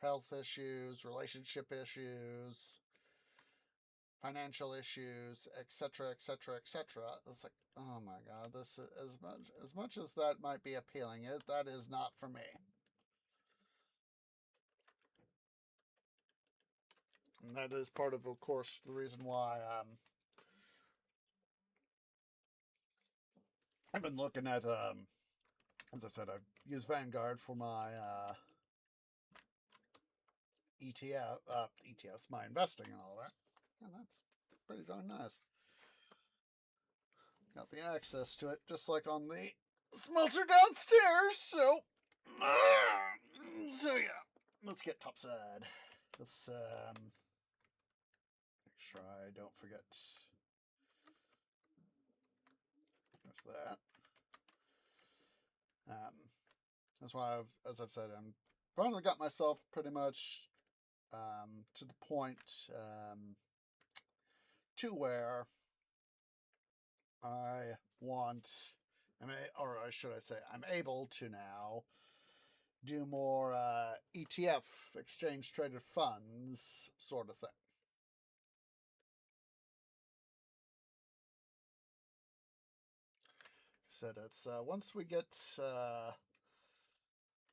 health issues, relationship issues, financial issues, etc., etc., etc. It's like, oh my god, this is, as much as that might be appealing, that is not for me. And that is part of course, the reason why I've been looking at, as I said, I've used Vanguard for my ETFs, my investing and all that. And that's pretty darn nice. Got the access to it, just like on the smelter downstairs, so yeah. Let's get topside. Let's make sure I don't forget. There's that. That's why as I've said, I'm finally got myself pretty much to the point to where I want, or should I say, I'm able to now do more ETF, exchange traded funds sort of thing. Said it's once we get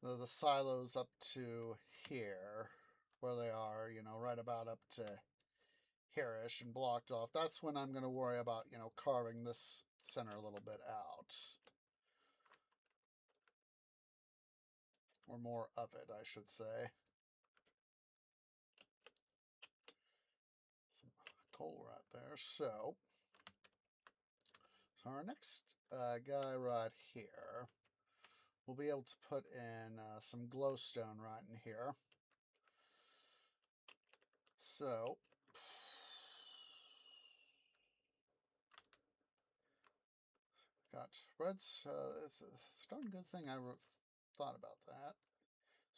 the silos up to here, where they are, you know, right about up to here-ish and blocked off, that's when I'm going to worry about, you know, carving this center a little bit out. Or more of it, I should say. Some coal right there. So our next guy right here, we'll be able to put in some glowstone right in here. So got reds. It's a darn good thing I thought about that.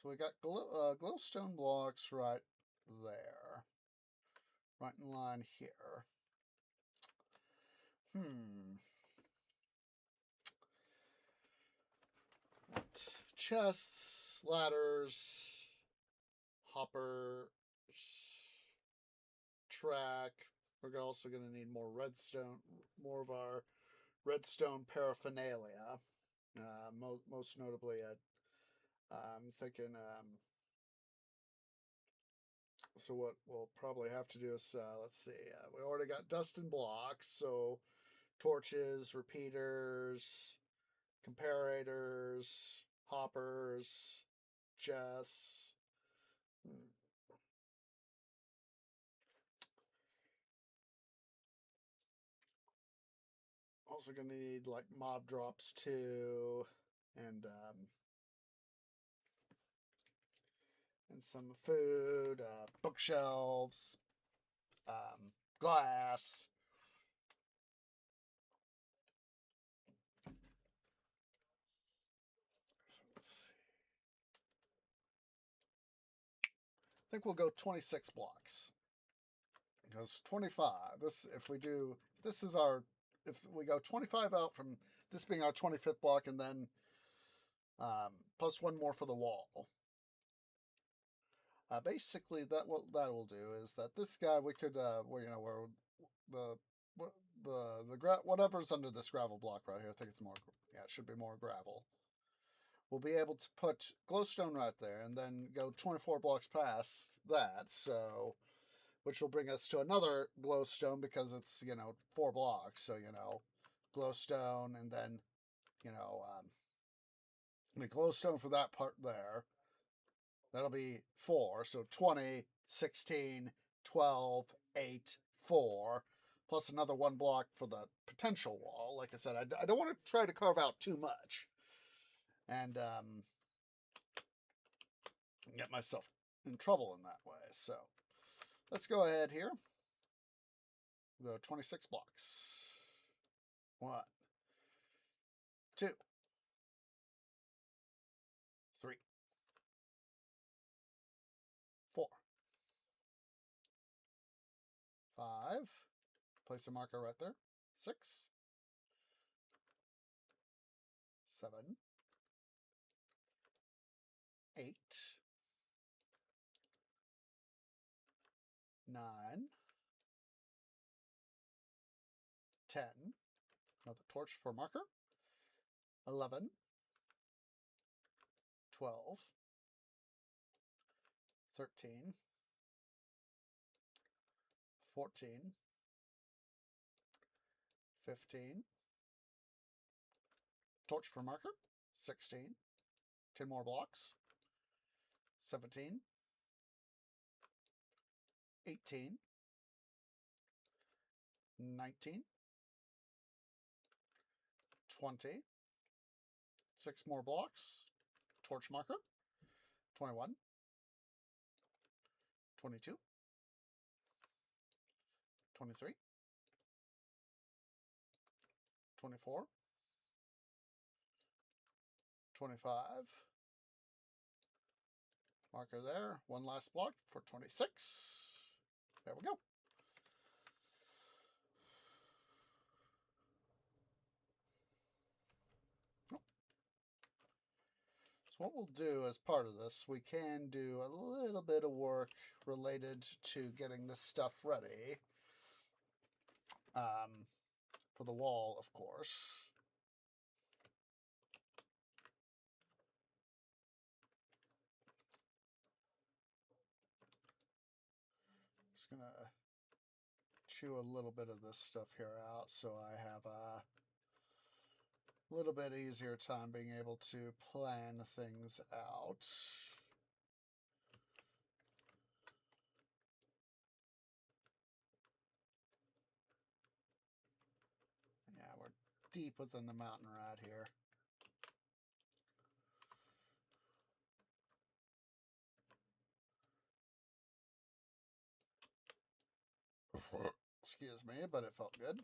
So we got glowstone blocks right there, right in line here. What? Chests, ladders, hoppers, track. We're also going to need more redstone, more of our redstone paraphernalia. Most notably, I'm thinking. So what we'll probably have to do is, let's see. We already got dust and blocks, so torches, repeaters, comparators, hoppers, chests. Also gonna need like mob drops too, and some food, bookshelves, glass. So let's see. I think we'll go 26 blocks. Because 25. This if we do this is our if we go 25 out from this being our 25th block, and then plus one more for the wall. Basically, what that will do is that this guy we could where the whatever's under this gravel block right here. I think it's more. Yeah, it should be more gravel. We'll be able to put glowstone right there, and then go 24 blocks past that. So, which will bring us to another glowstone because it's 4 blocks. So glowstone, and then the glowstone for that part there. That'll be 4. So 20, 16, 12, 8, 4, plus another 1 block for the potential wall. Like I said, I don't want to try to carve out too much and get myself in trouble in that way. So let's go ahead here. The 26 blocks. 1, 2, 3, 4, 5. Place a marker right there. 6, 7, 8, 9, 10. Another torch for marker. 11, 12, 13, 14, 15, torch for marker. 16, 10 more blocks. 17, 18, 19, 20, 6 more blocks. Torch marker. 21, 22, 23, 24, 25. Marker there. 1 last block for 26. There we go. So what we'll do as part of this, we can do a little bit of work related to getting this stuff ready for the wall, of course. Just gonna chew a little bit of this stuff here out so I have a little bit easier time being able to plan things out. Yeah, we're deep within the mountain right here. Excuse me, but it felt good.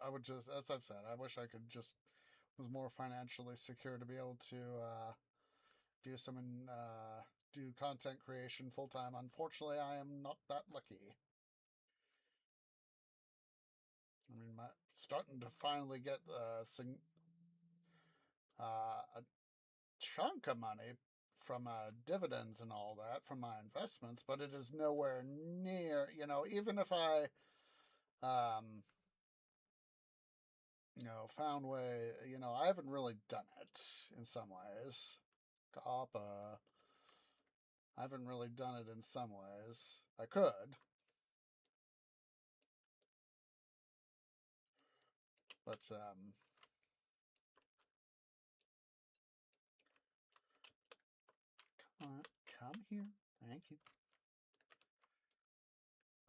I would just, as I've said, I wish I could just was more financially secure to be able to do some do content creation full time. Unfortunately, I am not that lucky. I mean, starting to finally get a chunk of money from dividends and all that from my investments, but it is nowhere near. Even if I, um, found way. I haven't really done it in some ways. Coppa. I haven't really done it in some ways. I could, but come on, come here. Thank you.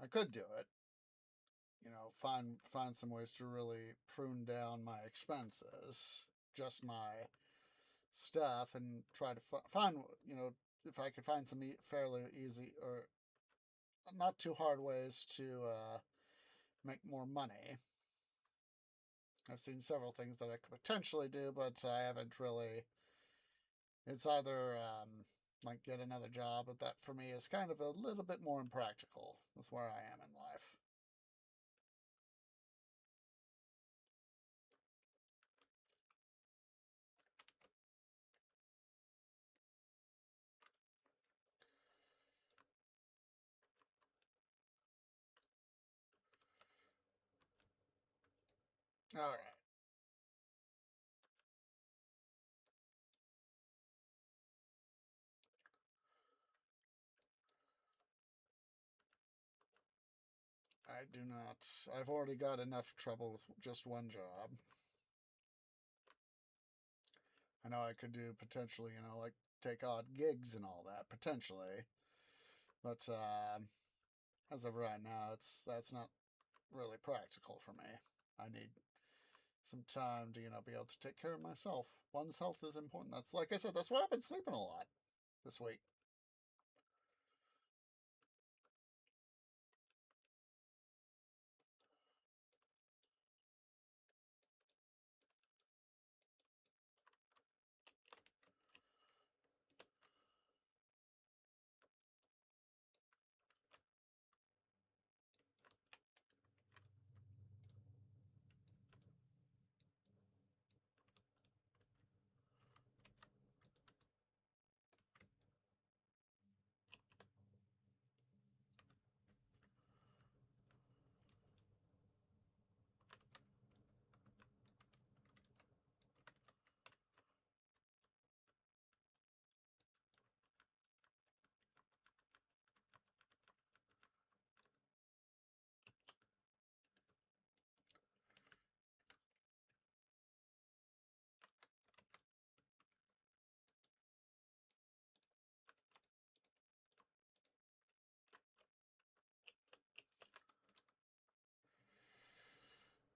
I could do it. Find some ways to really prune down my expenses, just my stuff, and try to find if I could find some fairly easy or not too hard ways to make more money. I've seen several things that I could potentially do, but I haven't really. It's either like get another job, but that for me is kind of a little bit more impractical with where I am in life. All right. I do not. I've already got enough trouble with just one job. I know I could do potentially, like take odd gigs and all that potentially, but as of right now, that's not really practical for me. I need some time to be able to take care of myself. One's health is important. That's like I said. That's why I've been sleeping a lot this week.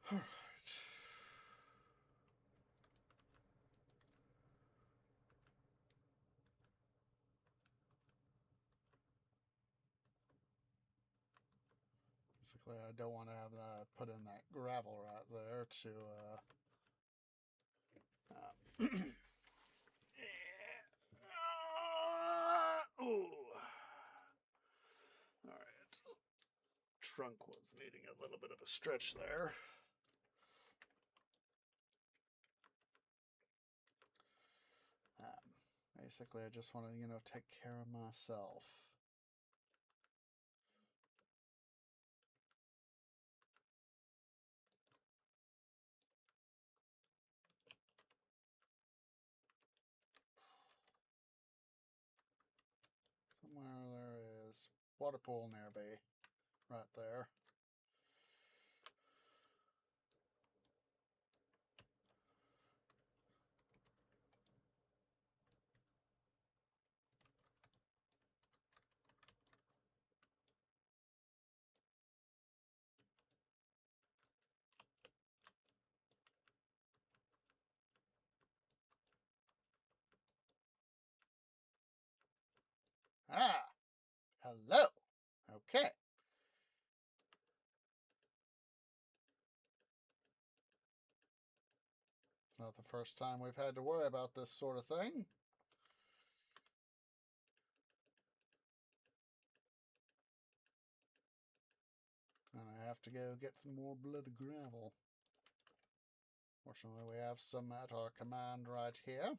All right. Basically, I don't want to have that put in that gravel right there to. Ooh. All right. Trunk was needing a little bit of a stretch there. Basically, I just want to, take care of myself. Somewhere there is water pool nearby, right there. Ah, hello. Okay. Not the first time we've had to worry about this sort of thing. And I have to go get some more bloody gravel. Fortunately, we have some at our command right here.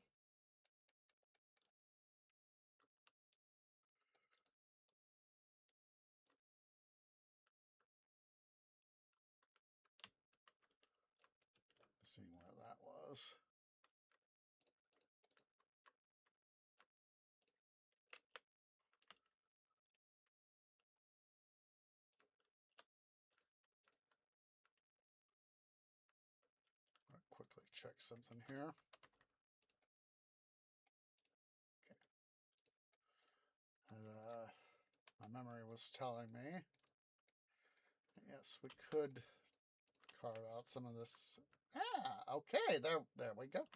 Seeing where that was. I'll quickly check something here. Okay. And, my memory was telling me, yes, we could carve out some of this. Ah, okay, there we go.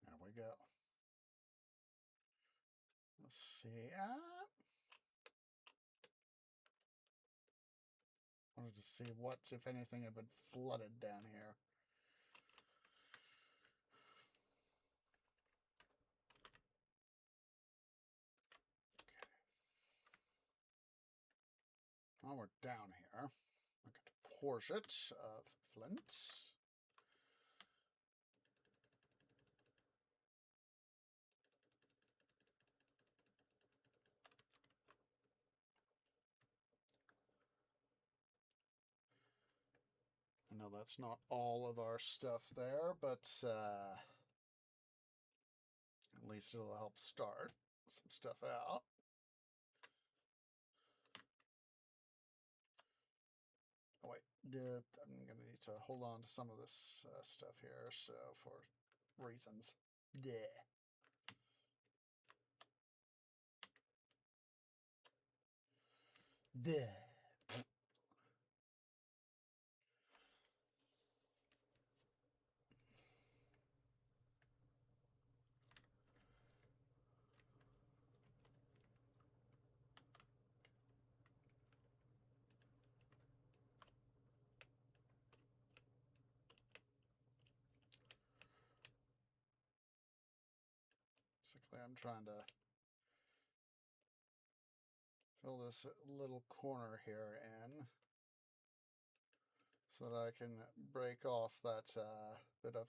There we go. Let's see. Wanted to see what, if anything, had been flooded down here. Okay. Well, we're down here. I got a portion of flint. I know that's not all of our stuff there, but at least it'll help start some stuff out. Oh, wait. I'm going to need to hold on to some of this stuff here, so for reasons. Yeah. Yeah. Basically, I'm trying to fill this little corner here in so that I can break off that bit of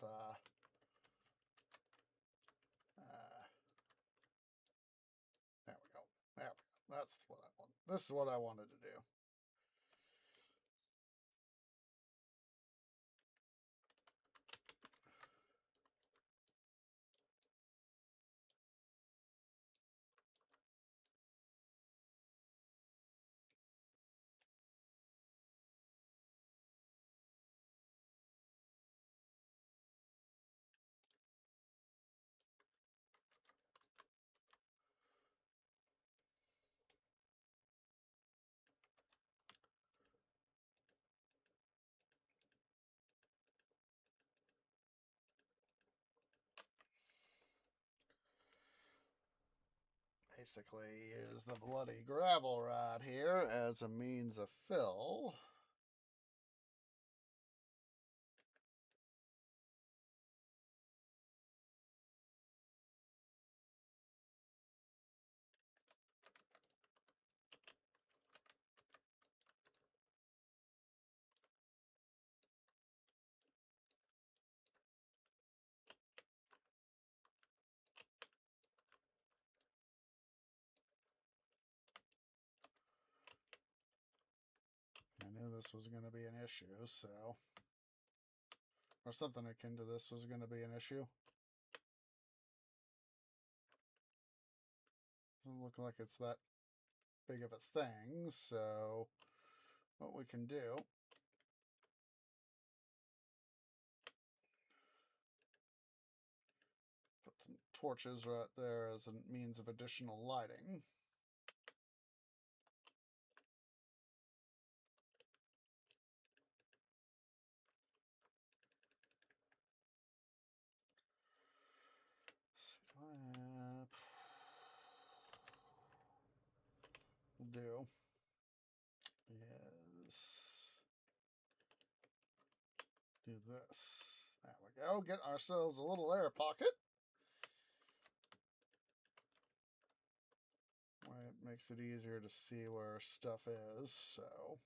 there we go. There we go. That's what I want. This is what I wanted to do. Basically use the bloody gravel right here as a means of fill. I knew this was going to be an issue, so... Or something akin to this was going to be an issue. Doesn't look like it's that big of a thing, so... What we can do... Put some torches right there as a means of additional lighting. do is do this. There we go. Get ourselves a little air pocket. It makes it easier to see where our stuff is, so.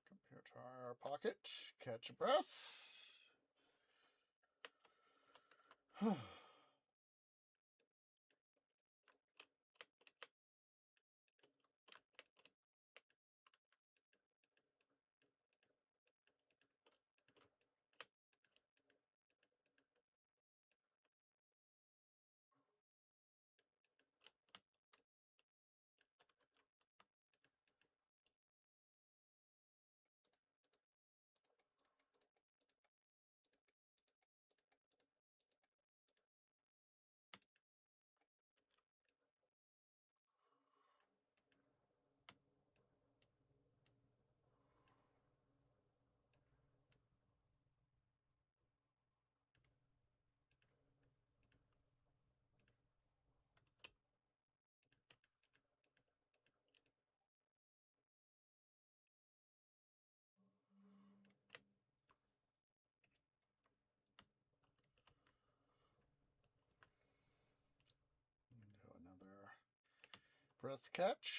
Come here to our pocket, catch a breath. Do another breath catch.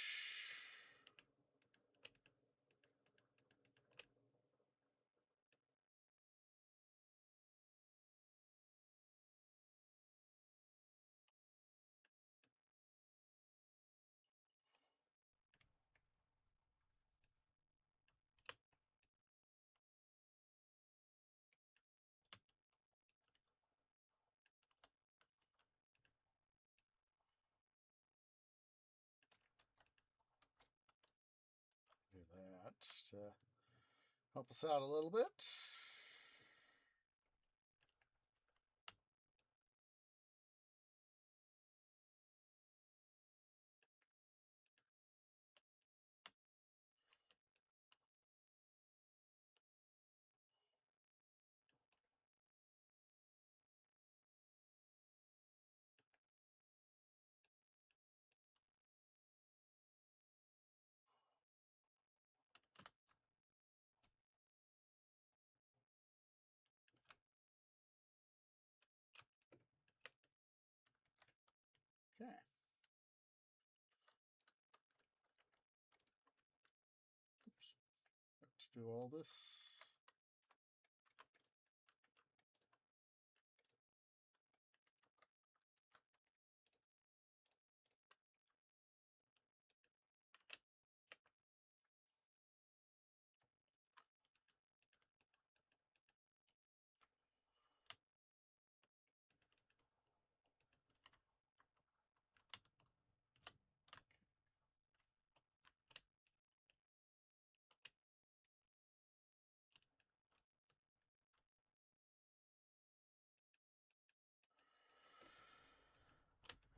Do that to help us out a little bit. Okay. Oops. Got to do all this.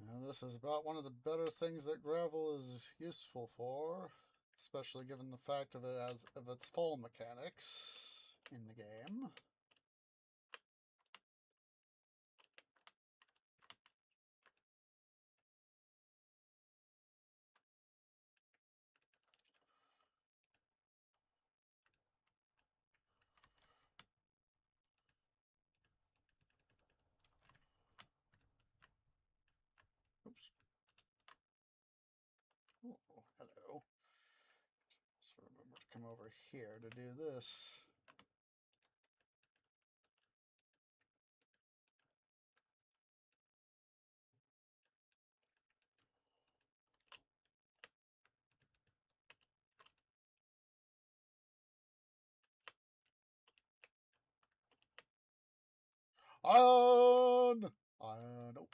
Now, this is about one of the better things that gravel is useful for, especially given the fact of it as of its fall mechanics in the game. Oops. Oh, hello. So remember to come over here to do this. Iron! Iron. Oh.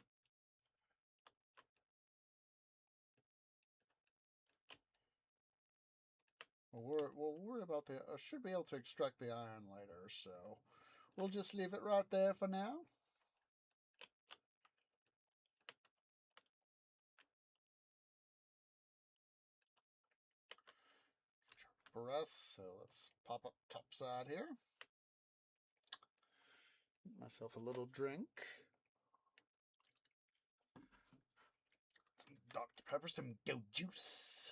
We'll worry about the... I should be able to extract the iron later, so we'll just leave it right there for now. Breath, so let's pop up top side here. Get myself a little drink. Some Dr. Pepper, some goat juice.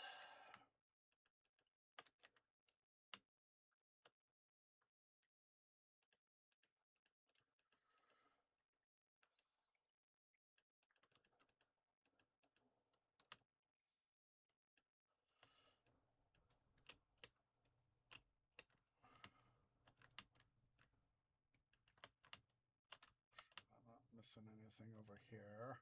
I'm not missing anything over here.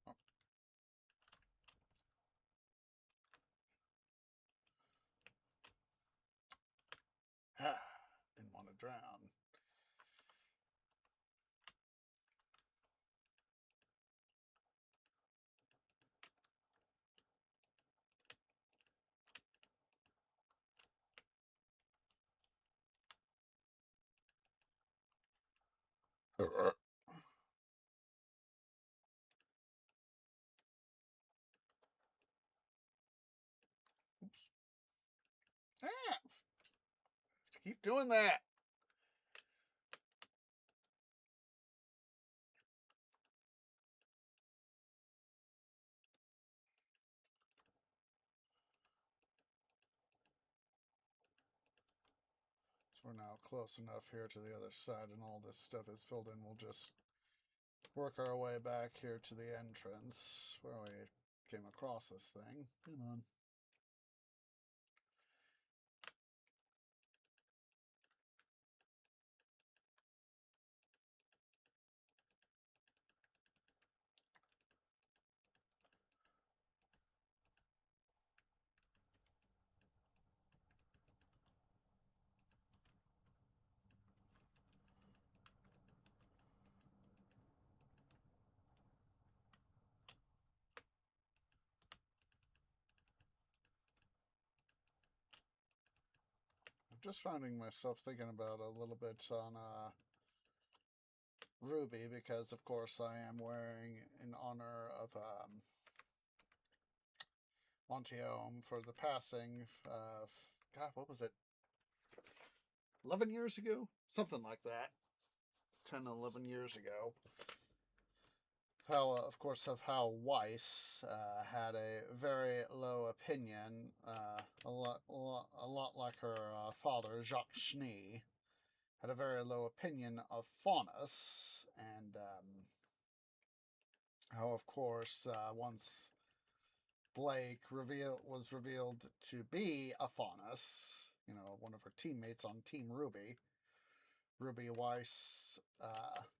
Oh. Didn't want to drown. Oops. Ah, keep doing that. So we're now close enough here to the other side, and all this stuff is filled in. We'll just work our way back here to the entrance where we came across this thing. Come on. I'm just finding myself thinking about a little bit on Ruby, because of course I am wearing in honor of Montiome for the passing of, God, what was it? 11 years ago? Something like that. 10, 11 years ago. How, of course, of how Weiss had a very low opinion, a lot like her father, Jacques Schnee, had a very low opinion of Faunus, and how, of course, once Blake was revealed to be a Faunus, one of her teammates on Team Ruby, Ruby, Weiss,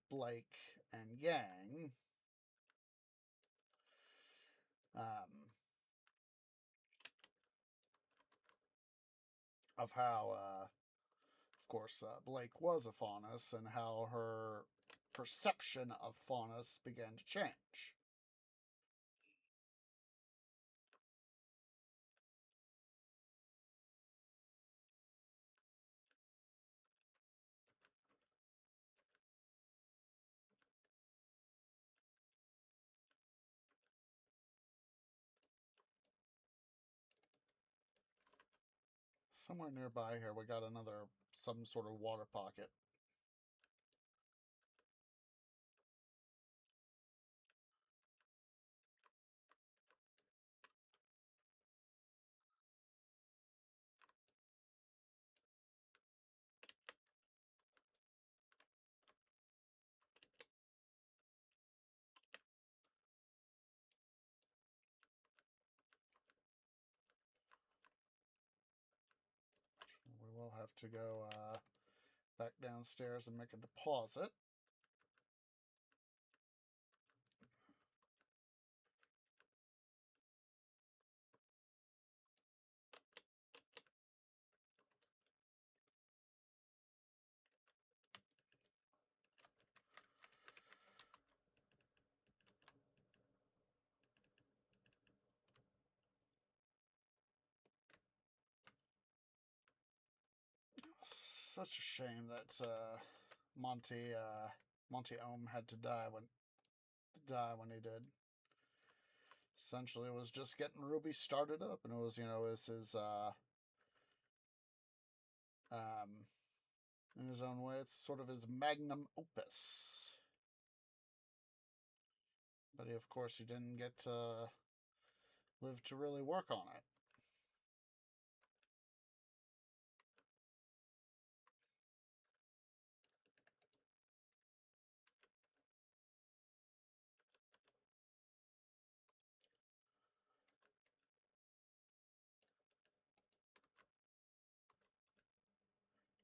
Blake, and Yang. Of how, of course, Blake was a Faunus, and how her perception of Faunus began to change. Somewhere nearby here, we got some sort of water pocket. have to go back downstairs and make a deposit. Such a shame that Monty Ohm had to die when he did. Essentially, it was just getting Ruby started up, and it was his in his own way, it's sort of his magnum opus. But of course, he didn't get to live to really work on it.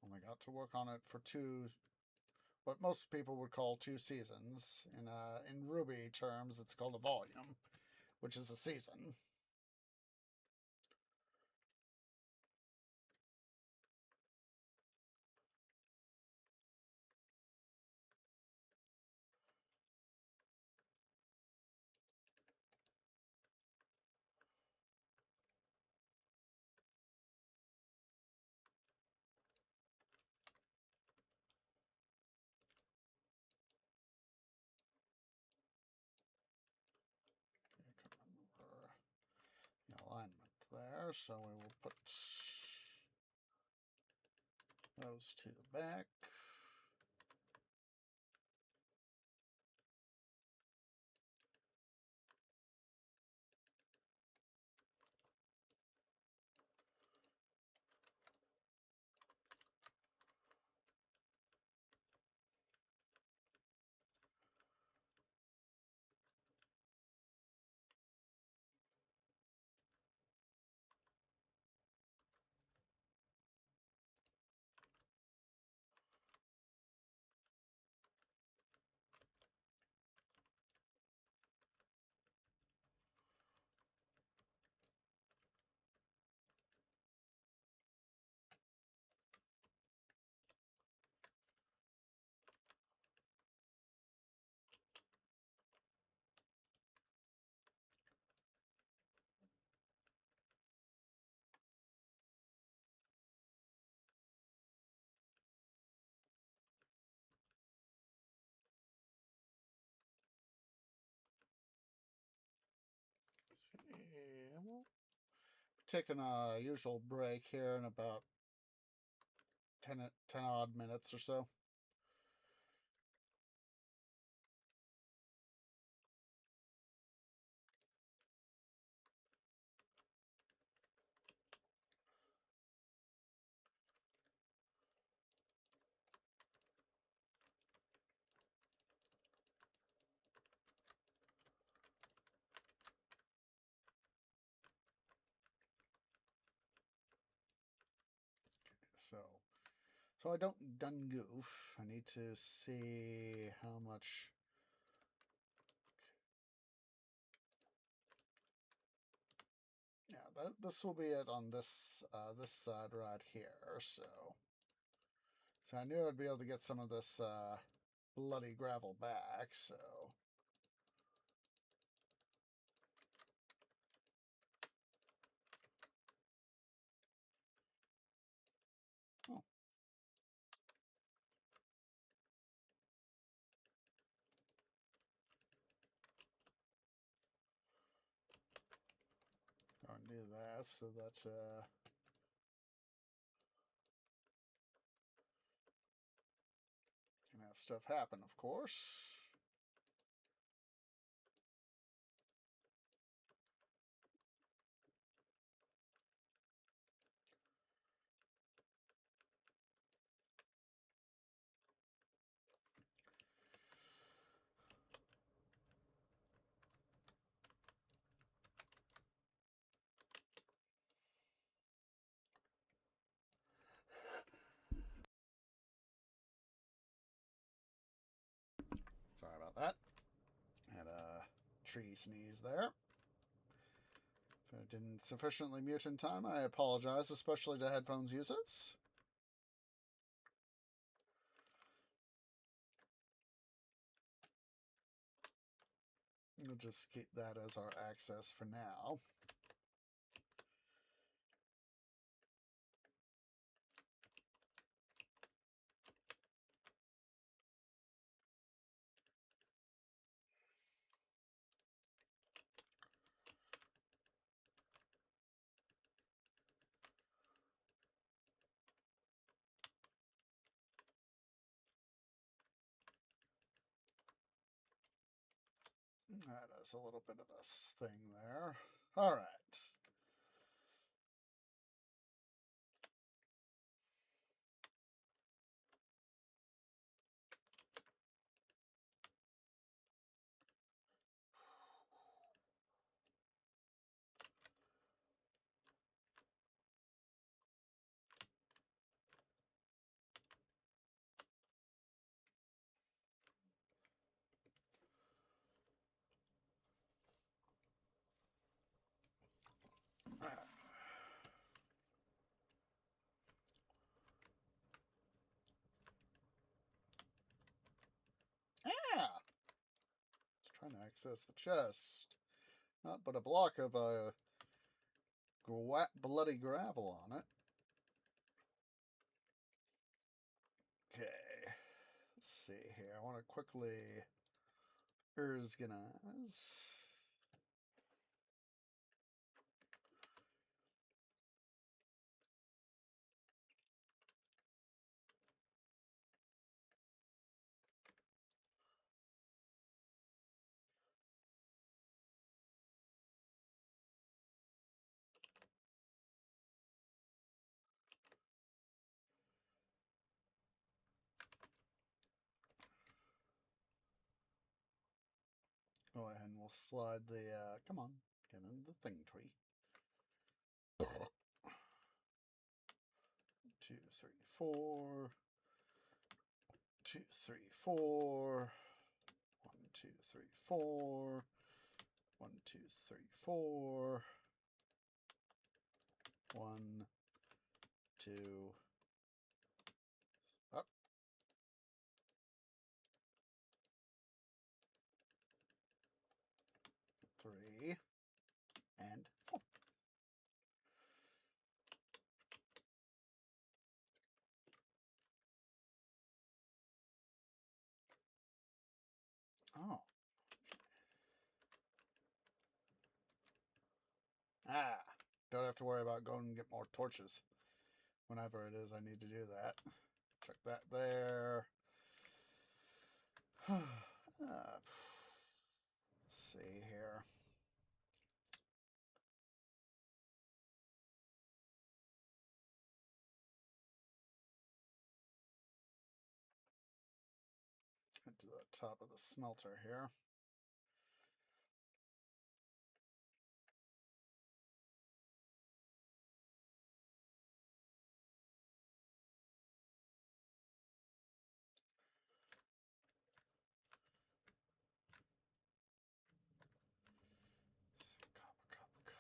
Only got to work on it for what most people would call 2 seasons. In Ruby terms, it's called a volume, which is a season. The alignment there, so we will put those to the back. We'll taking a usual break here in about 10 odd minutes or so. So I don't done goof. I need to see how much. Yeah, this will be it on this side right here. So I knew I'd be able to get some of this bloody gravel back. So. Oh. I'll do that so that can have stuff happen, of course. tree sneeze there. If I didn't sufficiently mute in time, I apologize, especially to headphones users. We'll just keep that as our access for now. That is a little bit of a thing there. All right. Yeah! Let's try to access the chest. Not but a block of bloody gravel on it. Okay. Let's see here. I want to quickly organize. Go ahead and we'll slide the, come on, get in the thing tree. 2, 3, 4. 2, 3, 4. 1, 2, 3, 4. 1, 2, 3, 4. 1, 2. Up. 3 and 4. Oh. Ah. Don't have to worry about going and get more torches. Whenever it is I need to do that. Check that there. Let's see here. Get to the top of the smelter here. Copper.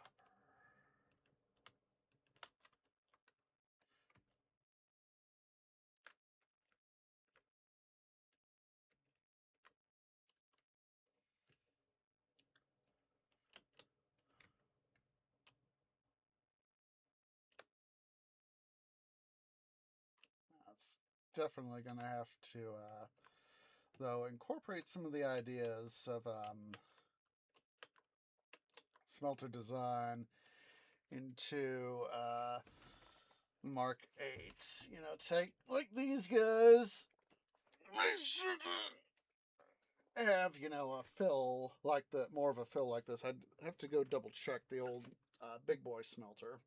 That's definitely going to have to, though, incorporate some of the ideas of smelter design into Mark 8. You know, take like these guys. I should have, you know, a fill like the more of a fill like this. I'd have to go double check the old big boy smelter,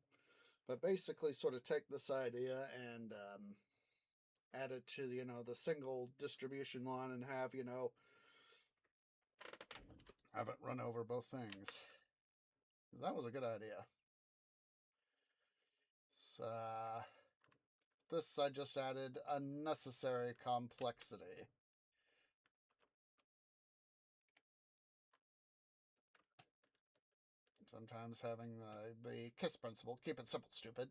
but basically sort of take this idea and add it to, you know, the single distribution line and have, you know, have it run over both things. That was a good idea. So, this I just added unnecessary complexity. Sometimes having the KISS principle, keep it simple, stupid,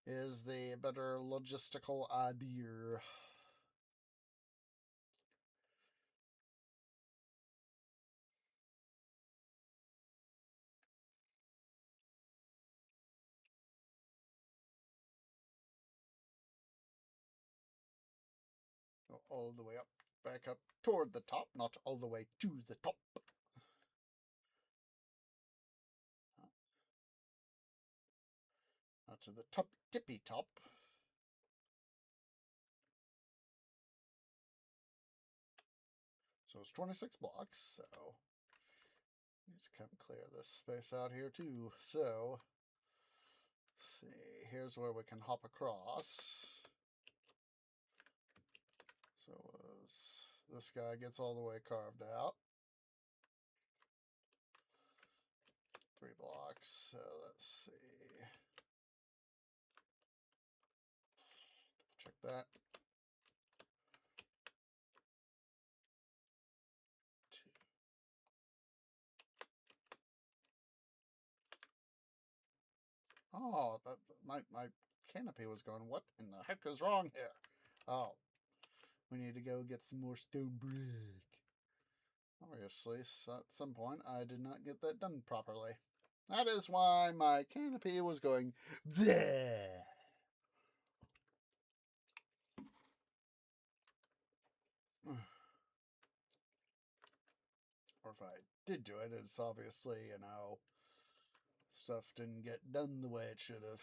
is the better logistical idea. Go all the way up, back up toward the top, not all the way to the top. Not to the top, tippy top. So it's 26 blocks, so need to come clear this space out here too. So, let's see, here's where we can hop across. So this guy gets all the way carved out. 3 blocks, so let's see. Check that. 2. Oh, my canopy was going, what in the heck is wrong here? Oh, we need to go get some more stone brick. Obviously, at some point, I did not get that done properly. That is why my canopy was going there. Or if I did do it, it's obviously, stuff didn't get done the way it should have.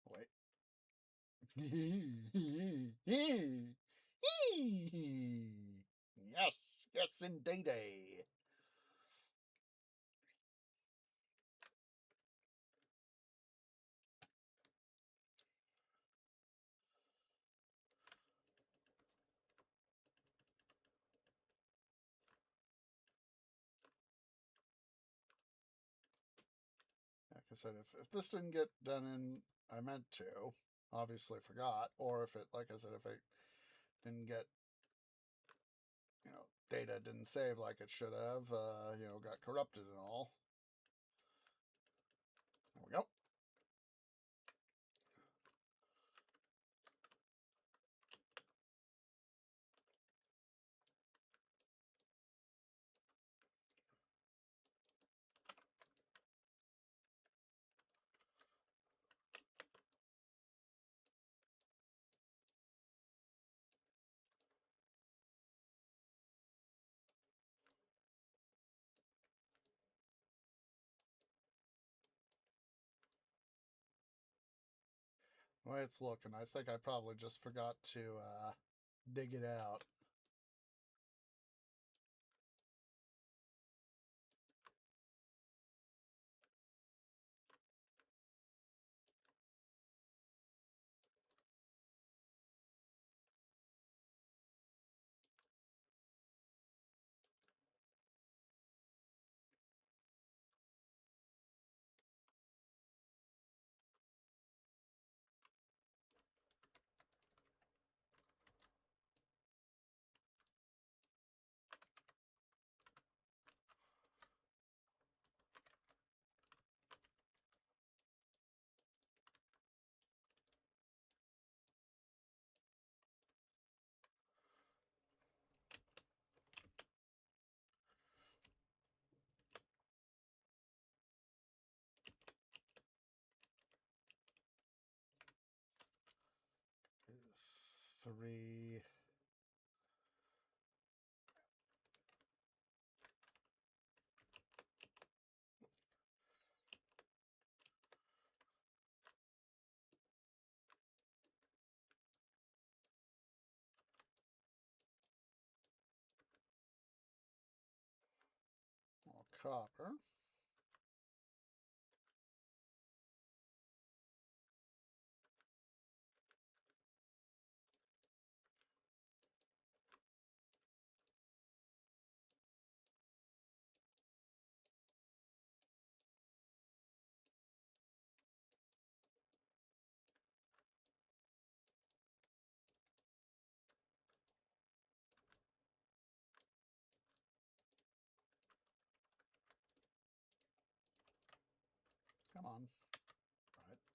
Wait. Yes, indeed. Like I said, if this didn't get done in, I meant to, obviously forgot, or if it, like I said, if it didn't get, data didn't save like it should have, got corrupted and all. There we go. The way it's looking, I think I probably just forgot to dig it out. Three. More copper.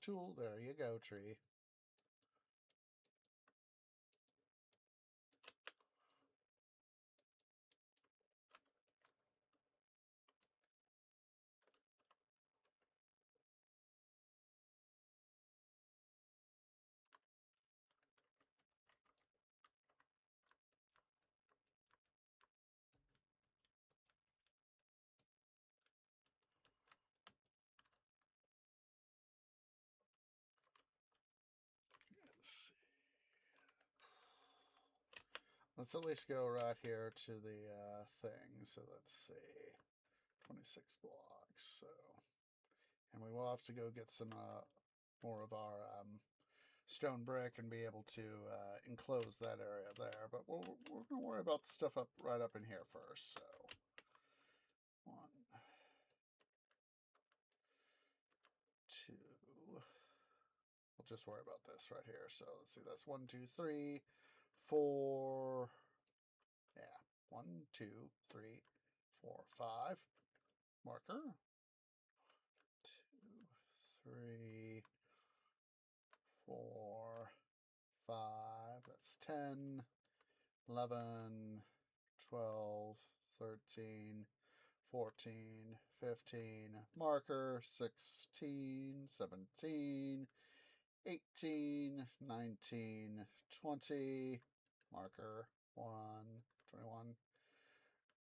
tool. There you go, tree. Let's at least go right here to the thing. So let's see. 26 blocks. So, and we will have to go get some more of our stone brick and be able to enclose that area there. But we're going to worry about the stuff right up in here first. So, 1, 2. We'll just worry about this right here. So let's see. That's 1, 2, 3, 4. Yeah, 1, 2, 3, 4, 5. Marker. 2, 3, 4, 5. That's 10, 11, 12, 13, 14, 15. Marker. 16, 17, 18, 19, 20. Marker. 1, 21,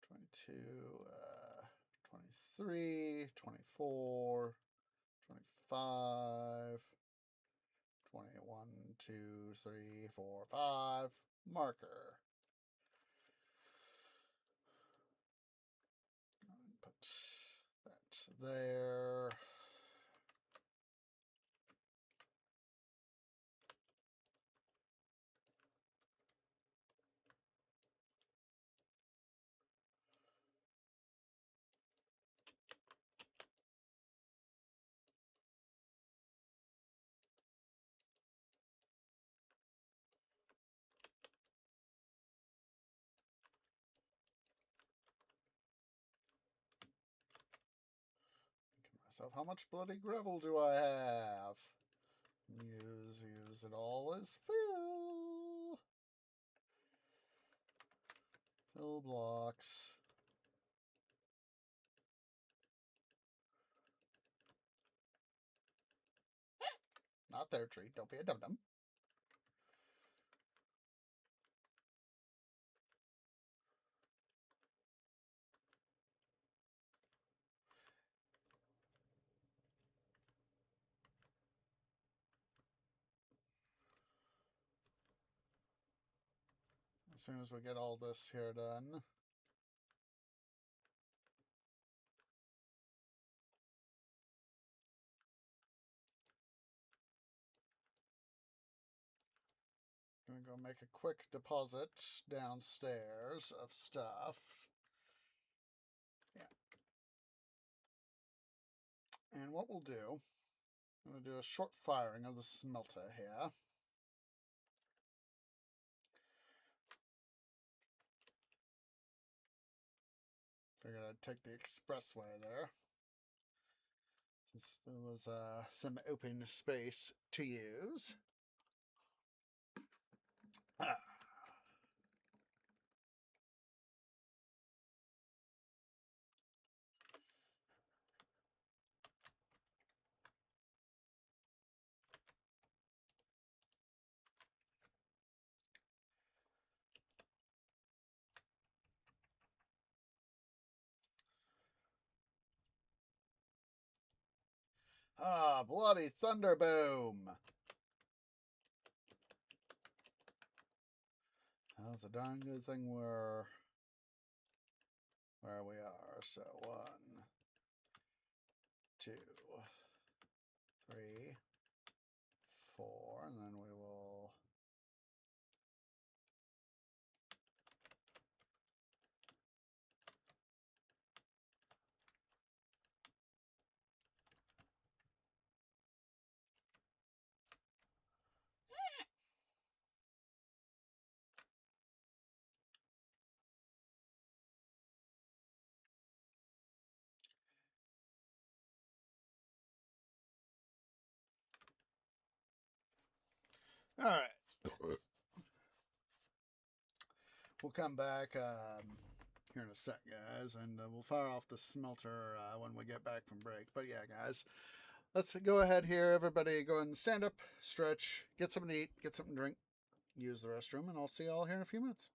22, 23, 24, 25, 21, 2, 3, 4, 5. Marker. Put that there. Myself, how much bloody gravel do I have? Use it all as fill. Fill blocks. Not there, tree. Don't be a dum-dum. As soon as we get all this here done. Gonna go make a quick deposit downstairs of stuff. Yeah. And what we'll do, I'm gonna do a short firing of the smelter here. Figured I'd take the expressway there. Since there was some open space to use. Bloody thunderboom! That's a darn good thing we're where we are. So 1, 2, 3, 4, and then we will All right. We'll come back here in a sec, guys, and we'll fire off the smelter when we get back from break. But yeah, guys, let's go ahead here. Everybody go and stand up, stretch, get something to eat, get something to drink, use the restroom, and I'll see you all here in a few minutes.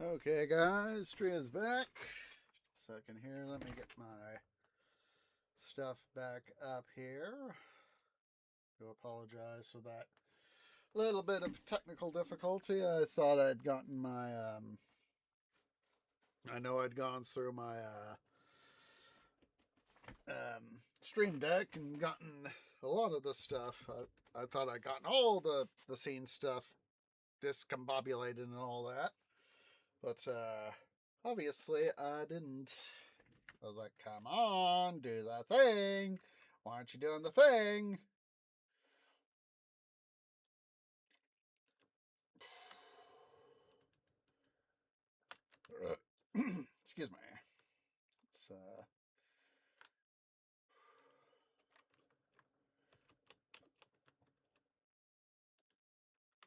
Okay, guys, Tria's back. Second here, let me get my stuff back up here. Do apologize for that little bit of technical difficulty. I thought I'd gotten my, I know I'd gone through my Stream Deck and gotten a lot of the stuff. I thought I'd gotten all the scene stuff discombobulated and all that. But obviously I didn't. I was like, come on, do that thing. Why aren't you doing the thing? Excuse me. It's,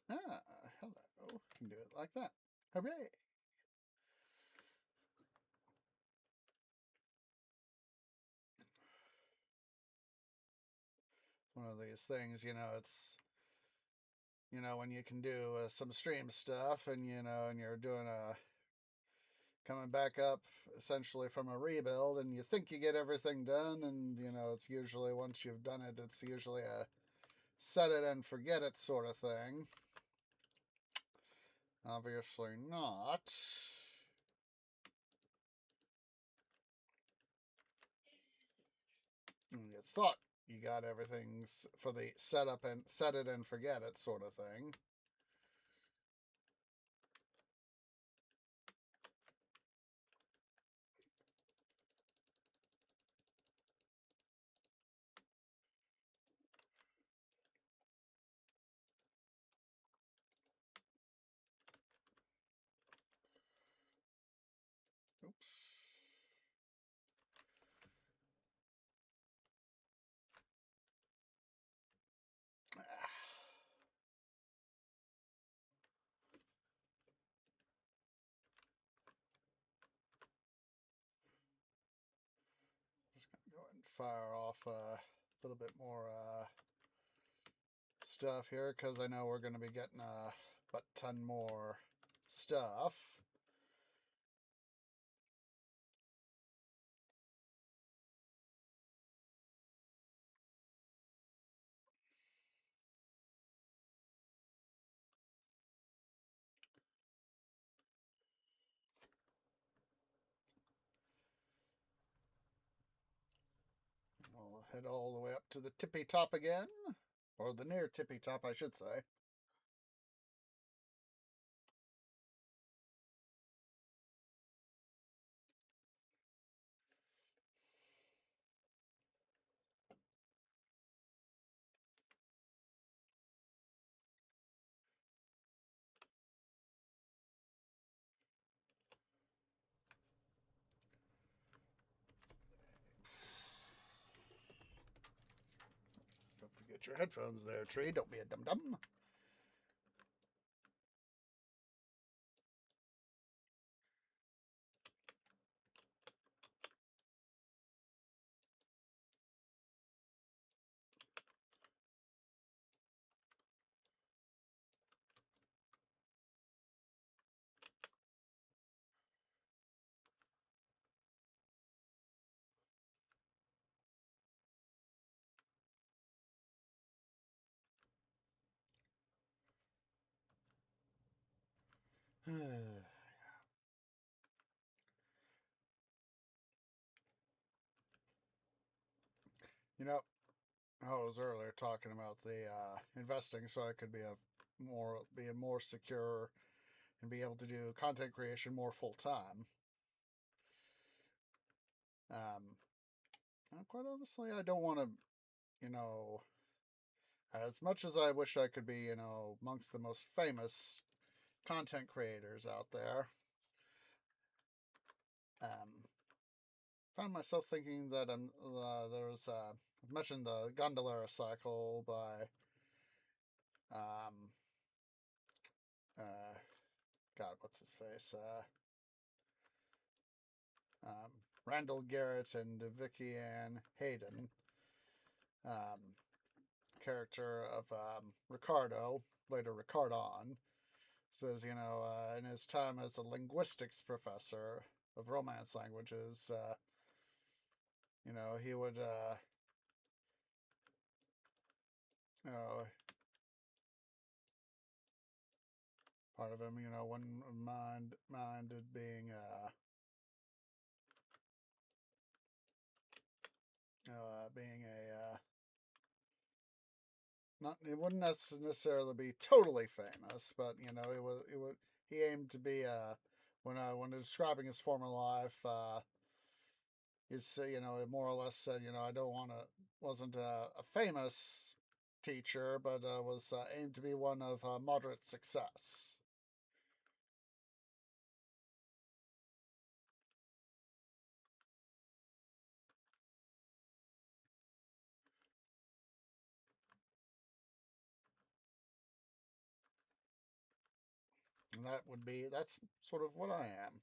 hello. Can do it like that. Hooray. One of these things, it's, when you can do some stream stuff and, and you're doing coming back up essentially from a rebuild and you think you get everything done and, it's usually once you've done it, it's usually a set it and forget it sort of thing. Obviously not. You thought you got everything for the setup and set it and forget it sort of thing. Oops. Just gonna go ahead and fire off a little bit more stuff here because I know we're going to be getting a ton more stuff. We'll head all the way up to the tippy top again, or the near tippy top, I should say. Don't forget your headphones there, Tree. Don't be a dum-dum. You know, I was earlier talking about the investing, so I could be a more secure and be able to do content creation more full time. Quite honestly, I don't want to, as much as I wish I could be, amongst the most famous content creators out there. Found myself thinking that there was mentioned the Gondolera cycle by God, what's his face? Randall Garrett and Vicky Ann Hayden. Character of Ricardo, later Ricardon. Says, in his time as a linguistics professor of Romance languages, he would, you know, part of him, one minded being, being a, not, it wouldn't necessarily be totally famous, but he aimed to be, when describing his former life, he's, more or less said, I don't want to, wasn't a famous teacher, but was aimed to be one of moderate success. And that's sort of what I am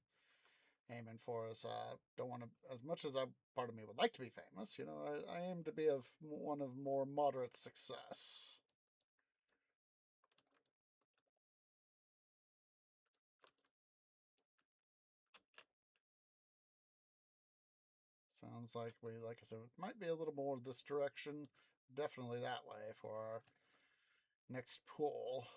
aiming for. Is don't want to, as much as part of me would like to be famous, I aim to be of one of more moderate success. Sounds like I said, it might be a little more this direction. Definitely that way for our next pool.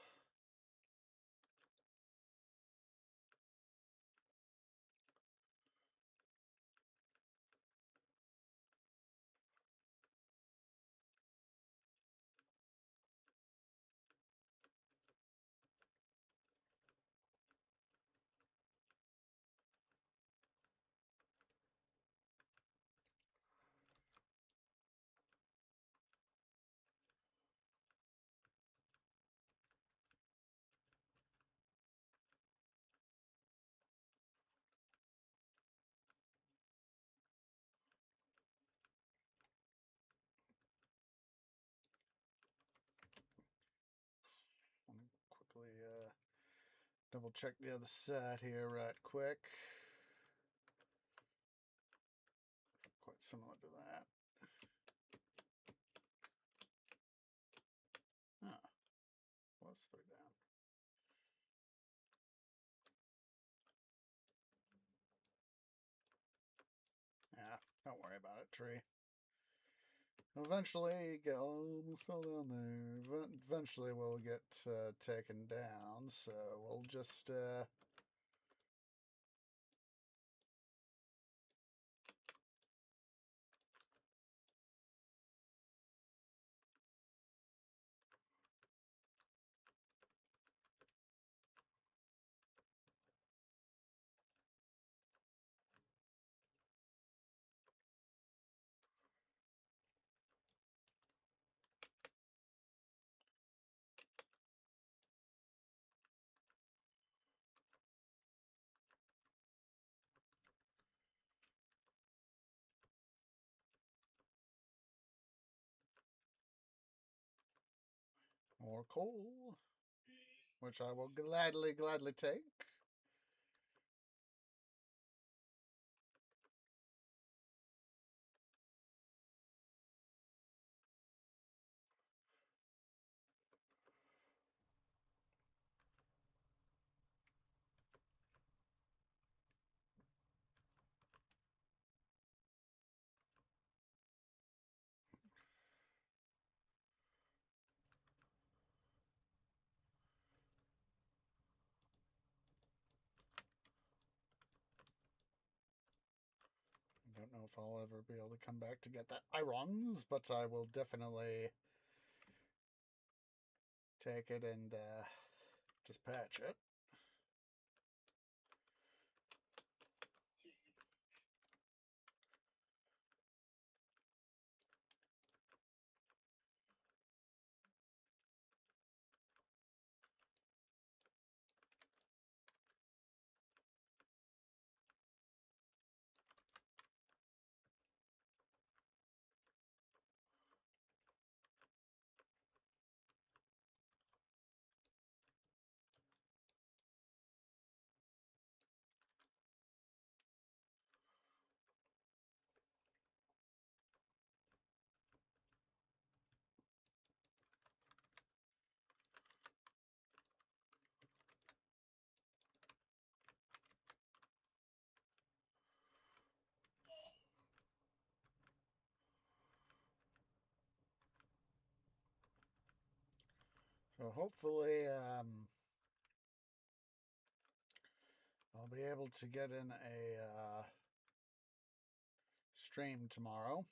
Let me quickly double check the other side here right quick. Quite similar to that. Ah, was 3 down. Yeah, don't worry about it, tree. Eventually, almost fell down there. Eventually, we'll get taken down. So we'll just more coal, which I will gladly take. I don't know if I'll ever be able to come back to get that irons, but I will definitely take it and just patch it. So hopefully I'll be able to get in a stream tomorrow,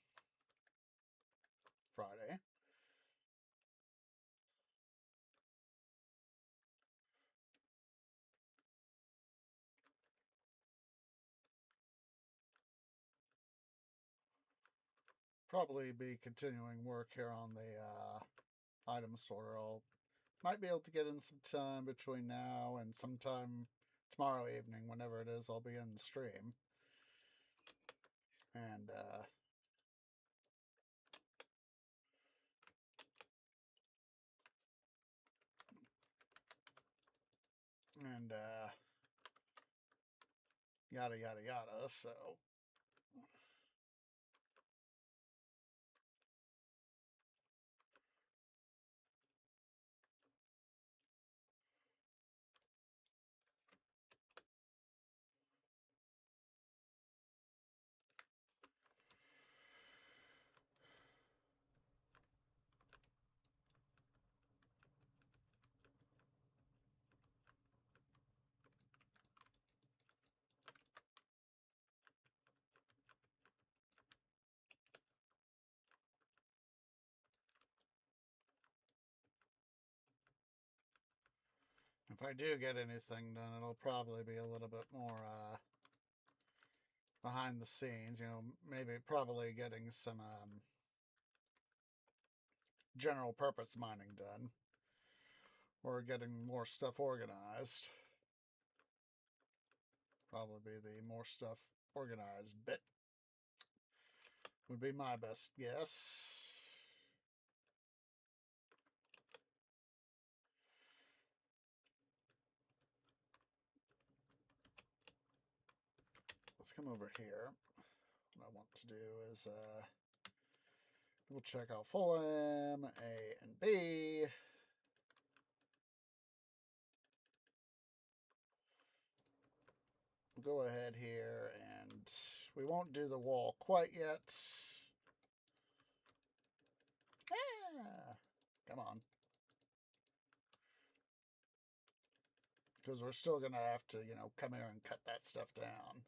Friday. Probably be continuing work here on the item sorter. Might be able to get in some time between now and sometime tomorrow evening, whenever it is, I'll be in the stream. And yada yada yada. So if I do get anything done, it'll probably be a little bit more behind the scenes. You know, maybe probably getting some general purpose mining done, or getting more stuff organized. Probably be the more stuff organized bit would be my best guess. Let's come over here. What I want to do is we'll check out full M, A, and B. We'll go ahead here and we won't do the wall quite yet. Ah, come on. Because we're still going to have to, you know, come here and cut that stuff down.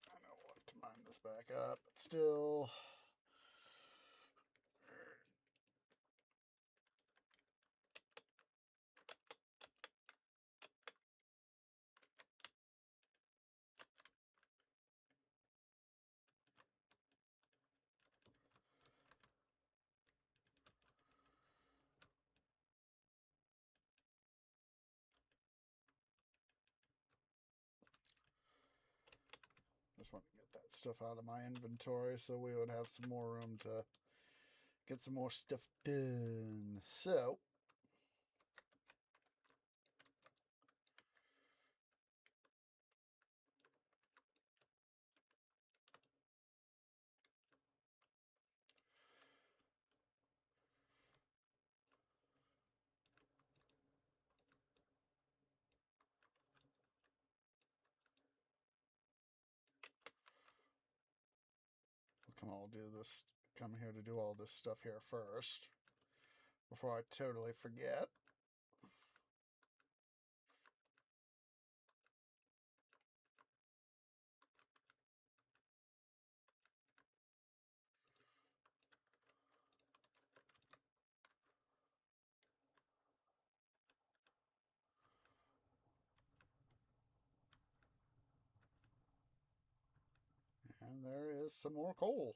I know we'll have to mine this back up, but still. Just want to get that stuff out of my inventory so we would have some more room to get some more stuff done. So, I'll do this, come here to do all this stuff here first before I totally forget. And there is some more coal.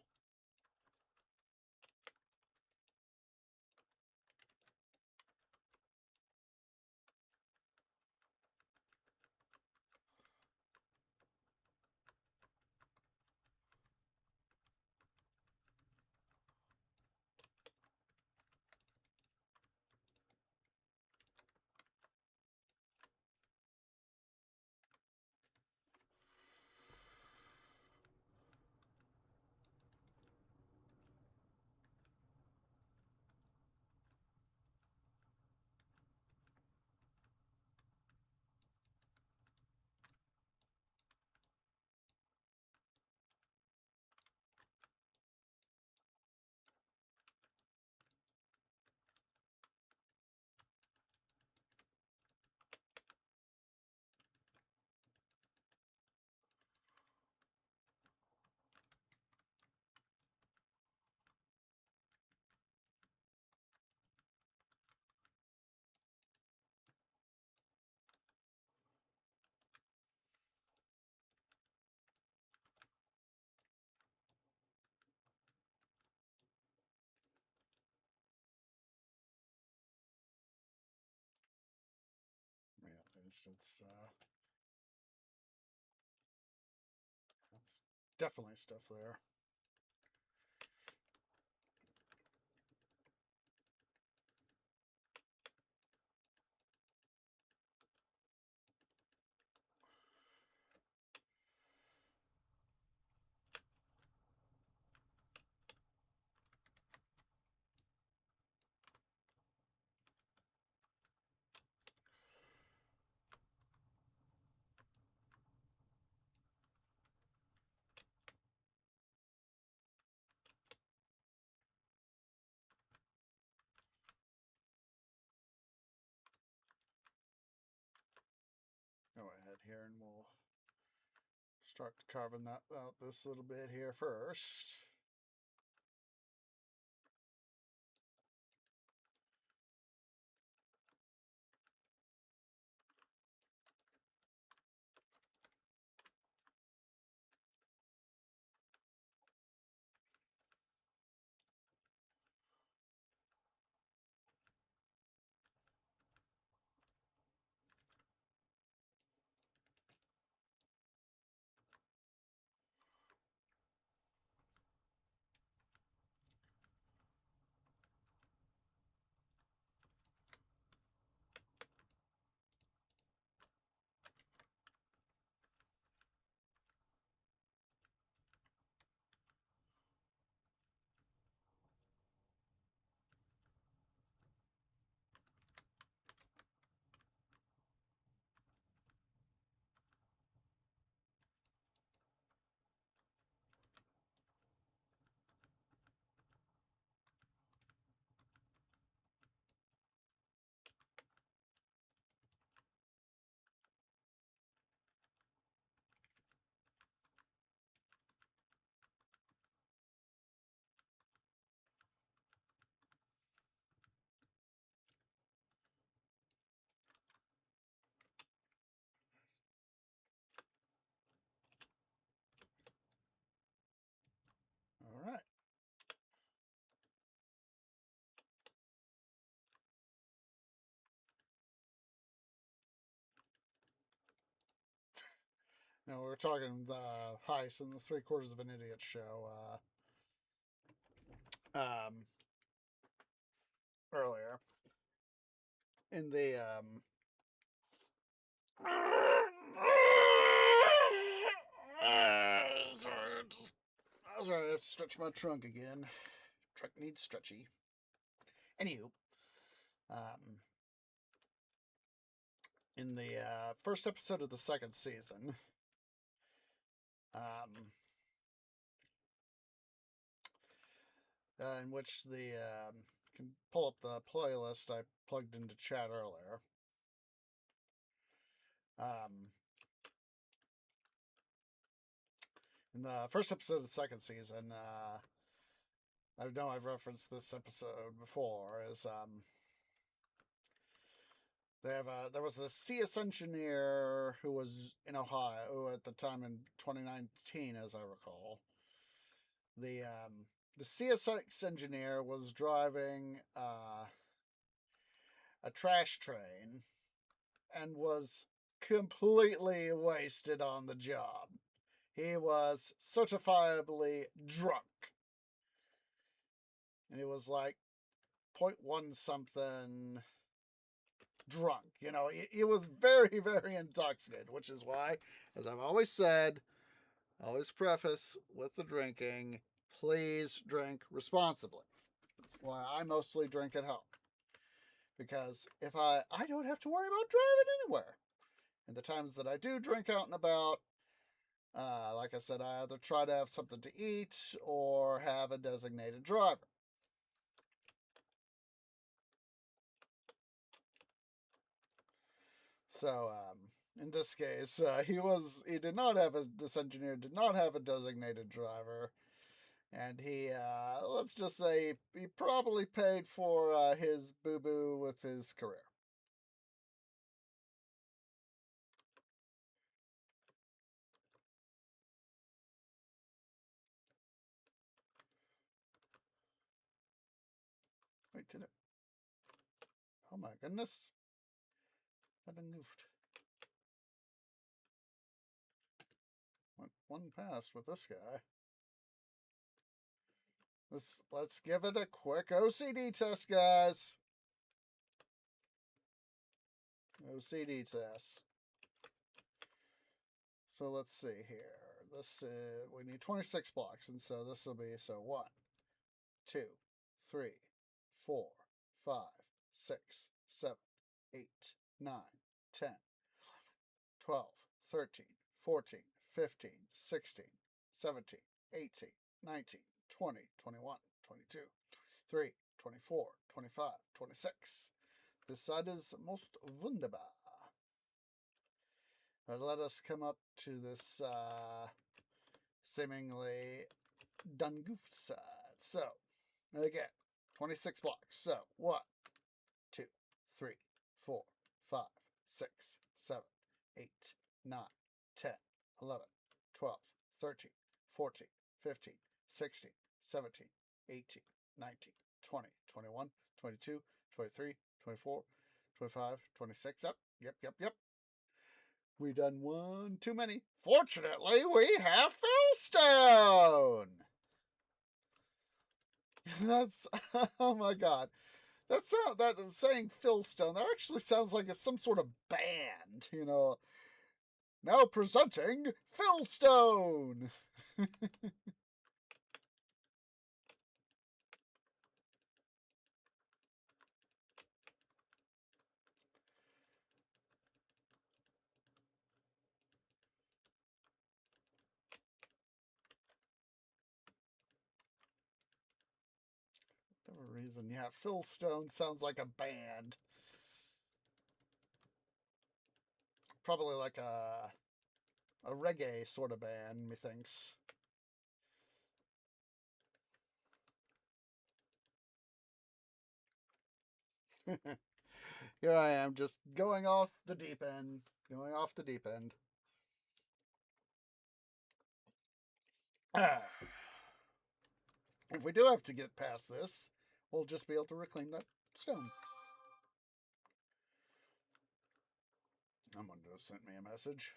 It's definitely stuff there. Go ahead here and we'll start carving that out this little bit here first. All right. Now we're talking the heist and the 3/4 of an Idiot show earlier in the sorry, I have to stretch my trunk again. Trunk needs stretchy. Anywho, in the first episode of the second season, in which the can pull up the playlist I plugged into chat earlier. In the first episode of the second season, I know I've referenced this episode before, is there was a CS engineer who was in Ohio at the time in 2019, as I recall. The CSX engineer was driving a trash train and was completely wasted on the job. He was certifiably drunk. And he was like 0.1 something drunk. You know, he was very, very intoxicated, which is why, as I've always said, always preface with the drinking, please drink responsibly. That's why I mostly drink at home. Because if I don't have to worry about driving anywhere. And the times that I do drink out and about, like I said, I either try to have something to eat or have a designated driver. So, in this case, this engineer did not have a designated driver. And he, let's just say, he probably paid for his boo-boo with his career. Wait, did it? Oh my goodness. That moved. one pass with this guy. Let's give it a quick OCD test, guys. OCD test. So let's see here. We need 26 blocks, and so this will be 1, 2, 3, 4, 5, 6, 7, 8, 9, 10, 12, 13, 14, 15, 16, 17, 18, 19, 20, 21, 22, 23, 24, 25, 26. This side is most wunderbar. But let us come up to this seemingly done goof side. So, again, 26 blocks. So, 1, 2, 3, 4, 5, 6, 7, 8, 9, 10, 11, 12, 13, 14, 15, 16, 17, 18, 19, 20, 21, 22, 23, 24, 25, 26. Yep. We done one too many. Fortunately, we have Fillstone. That's oh my god. That saying Fillstone, that actually sounds like it's some sort of band, Now presenting Fillstone. For whatever reason, yeah, Fillstone sounds like a band. Probably like a reggae sort of band, methinks. Here I am, just going off the deep end. If we do have to get past this, we'll just be able to reclaim that stone. Amundo sent me a message.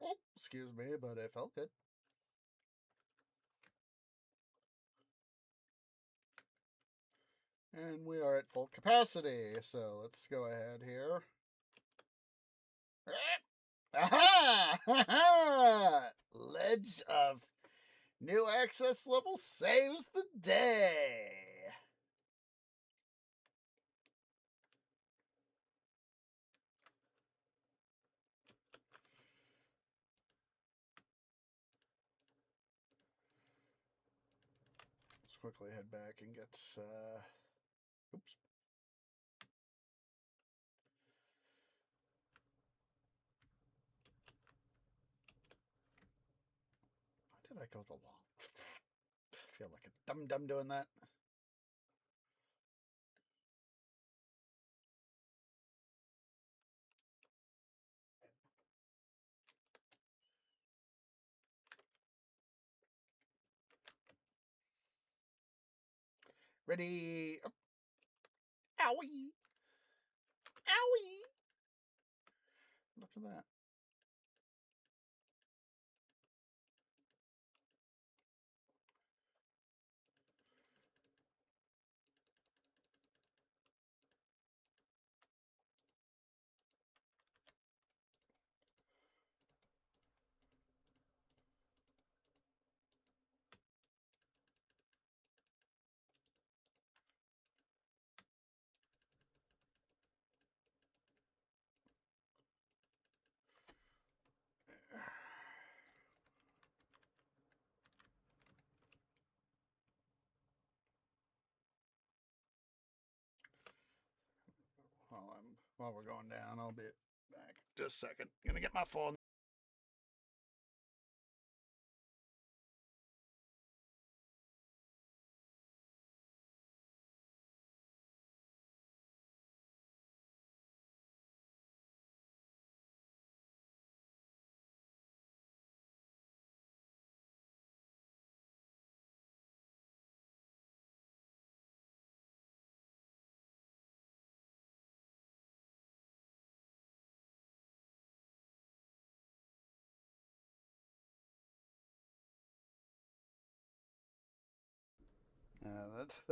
Oh, excuse me, but it felt good. And we are at full capacity, so let's go ahead here. Aha! Ledge of new access level saves the day. Let's quickly head back and get, oops. Why did I go the long? I feel like a dum-dum doing that. Ready. Oh. Owie. Owie. Look at that. while we're going down. I'll be back just a second. Gonna get my phone.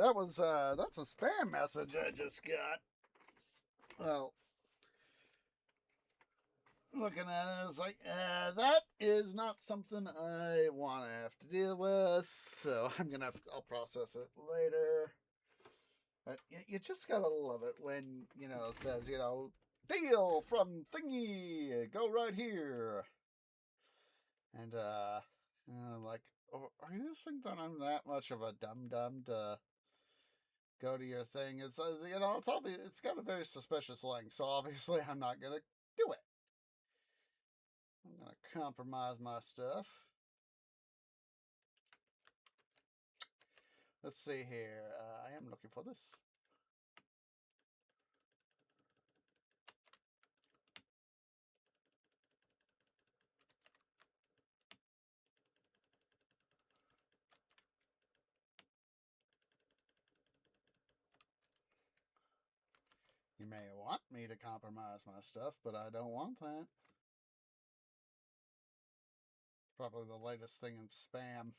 That's a spam message I just got. Well, looking at it, it's like, that is not something I want to have to deal with. So I'll process it later. But you just gotta love it when, it says, deal from thingy, go right here. And, I'm like, oh, are you think that I'm that much of a dum-dum to go to your thing? It's, it's obvious, it's got a very suspicious link, so obviously I'm not gonna do it. I'm gonna compromise my stuff. Let's see here. I am looking for this. You may want me to compromise my stuff, but I don't want that. Probably the latest thing in spam.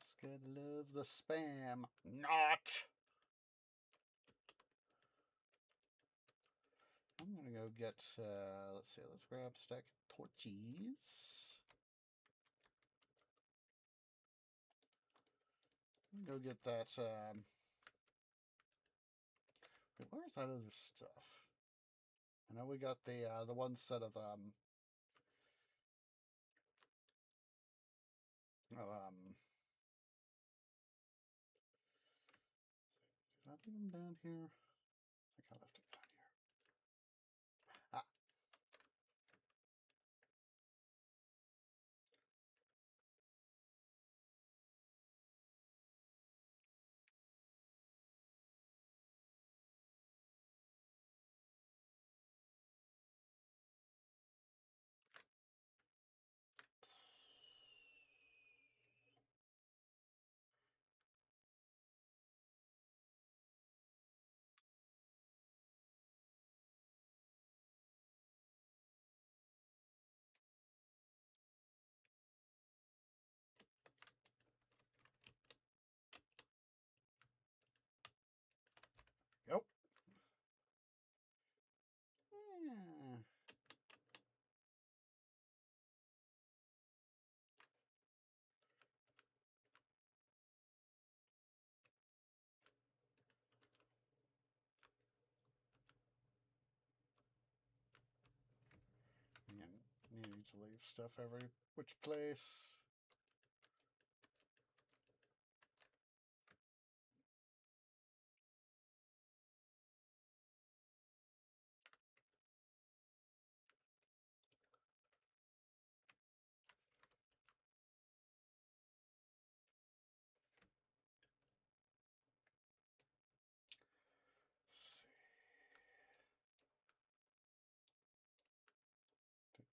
Just gotta love the spam. Not! I'm gonna go get, let's see, let's grab a stack of torches. Go get that, where's that other stuff? I know we got the one set of, did I leave them down here? I think I left it down here. Ah. Yep. Yeah. And need to leave stuff every which place.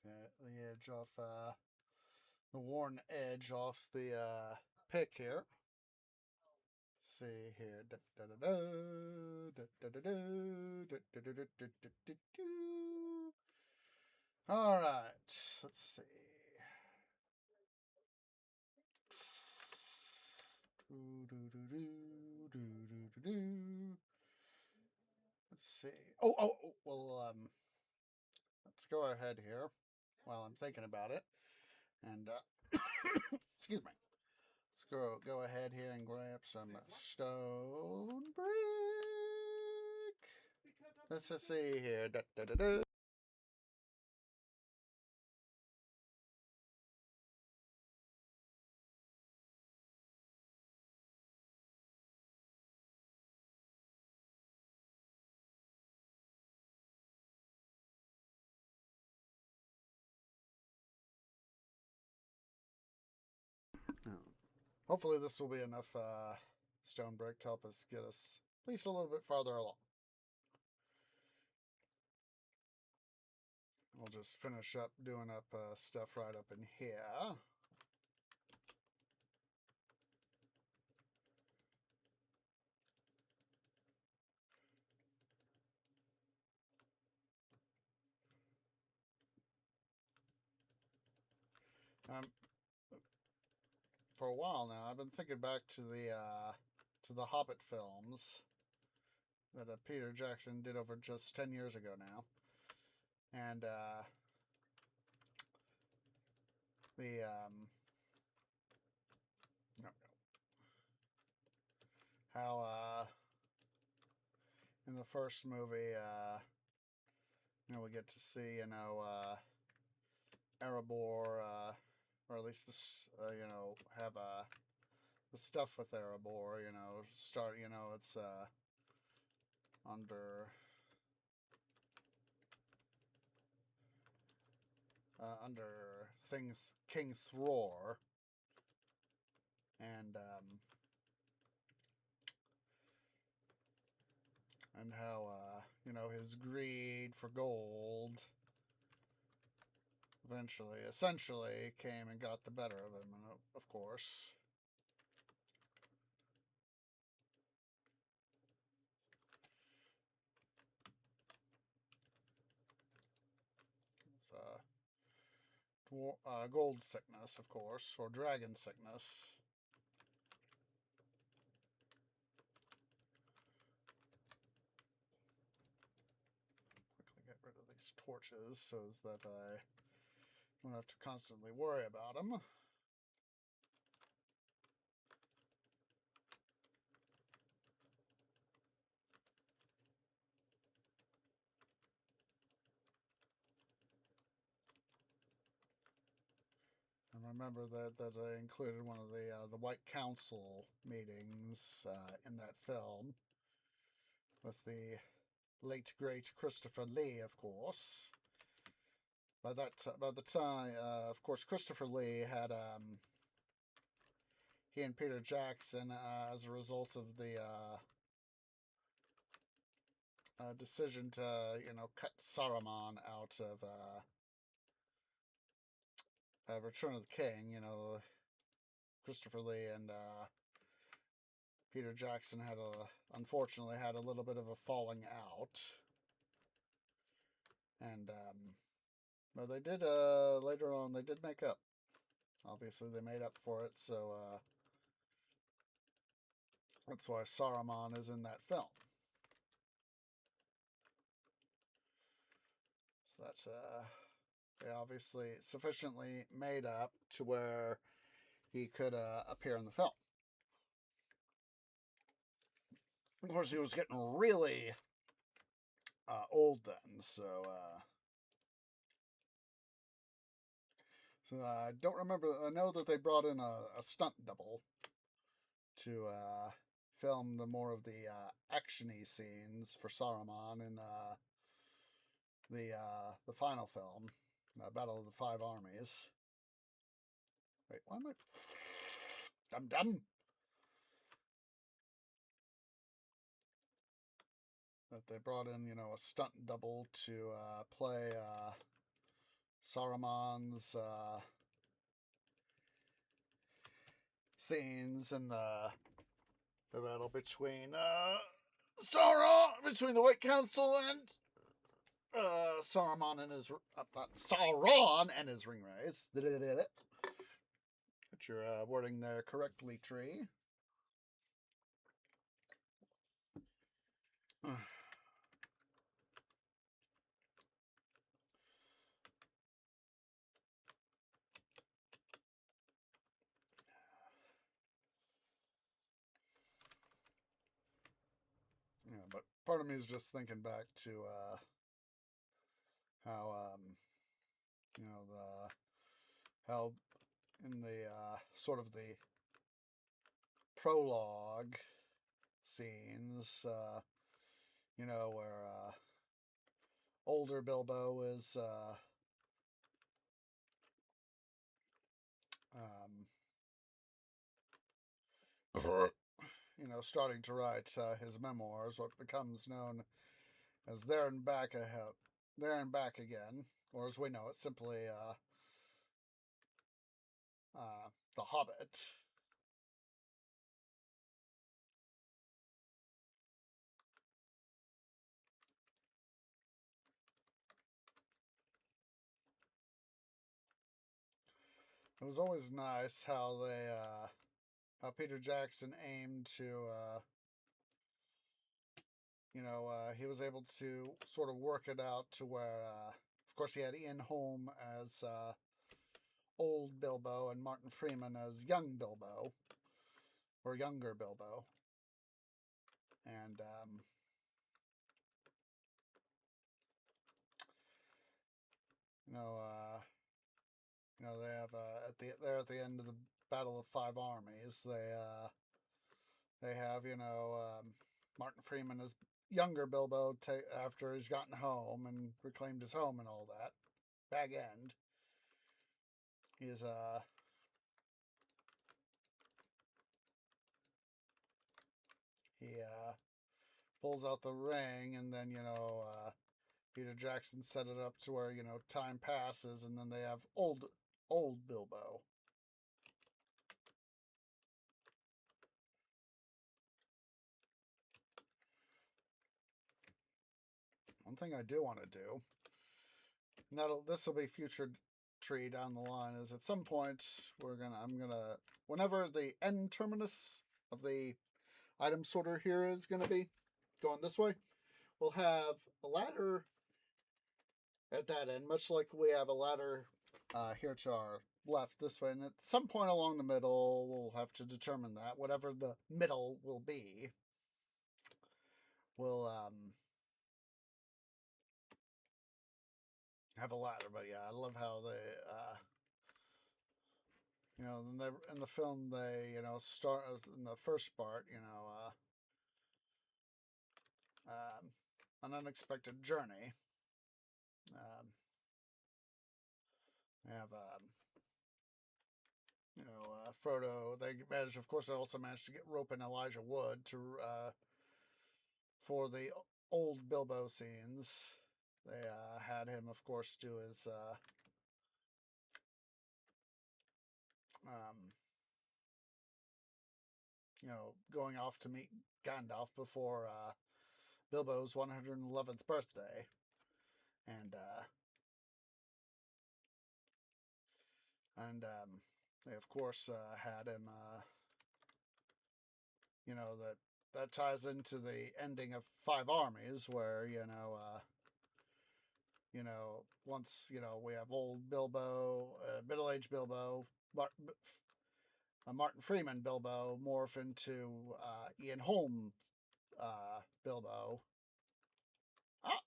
Take the edge off, the worn edge off the pick here. Let's see here. All right, let's see. Let's see. Well, let's go ahead here while I'm thinking about it. And, excuse me. Let's go ahead here and grab some stone brick. Let's just see here. Hopefully this will be enough stone brick to help us get us at least a little bit farther along. We'll just finish up doing up stuff right up in here. For a while now, I've been thinking back to the Hobbit films that Peter Jackson did over just 10 years ago now, and the no, how in the first movie, we get to see Erebor, or at least this have the stuff with Erebor, start, it's under King Thror, and how his greed for gold essentially came and got the better of him, of course. It's gold sickness, of course, or dragon sickness. Quickly get rid of these torches so that I don't have to constantly worry about them. And remember that I included one of the White Council meetings in that film with the late great Christopher Lee, of course. By the time, of course, Christopher Lee had he and Peter Jackson, as a result of the decision to cut Saruman out of Return of the King. Christopher Lee and Peter Jackson unfortunately had a little bit of a falling out, and but they did later on they did make up. Obviously, they made up for it, so that's why Saruman is in that film. So that's they obviously sufficiently made up to where he could appear in the film. Of course, he was getting really old then, so I don't remember. I know that they brought in a stunt double to film more of the actiony scenes for Saruman in the final film, Battle of the Five Armies. Wait, why am I dum? That they brought in, a stunt double to play Saruman's scenes in the battle between between the White Council and Saruman and his Sauron and his ringwraiths. Get your wording there correctly, Tree. Yeah, but part of me is just thinking back to how how in the sort of the prologue scenes, where older Bilbo is starting to write his memoirs, what becomes known as There and Back Ahead, There and Back Again, or as we know it, simply The Hobbit. It was always nice how how Peter Jackson aimed to, he was able to sort of work it out to where, of course, he had Ian Holm as old Bilbo and Martin Freeman as young Bilbo, or younger Bilbo. And, you know, uh, they have they're at the end of the Battle of Five Armies. They have Martin Freeman as younger Bilbo after he's gotten home and reclaimed his home and all that. Bag End. He's he pulls out the ring, and then Peter Jackson set it up to where time passes, and then they have old Bilbo. One thing I do want to do, and this will be future tree down the line, is at some point I'm gonna whenever the end terminus of the item sorter here is gonna be going this way, we'll have a ladder at that end, much like we have a ladder here to our left this way, and at some point along the middle we'll have to determine that whatever the middle will be, we'll have a ladder. But yeah, I love how they in the film they start in the first part, an unexpected journey. They have Frodo. They managed, of course, they also managed to get rope and Elijah Wood to for the old Bilbo scenes. They had him, of course, do his going off to meet Gandalf before Bilbo's 111th birthday, and they of course had him. That ties into the ending of Five Armies, where once we have old Bilbo, middle-aged Bilbo, Martin Freeman Bilbo morph into Ian Holm Bilbo. Ah,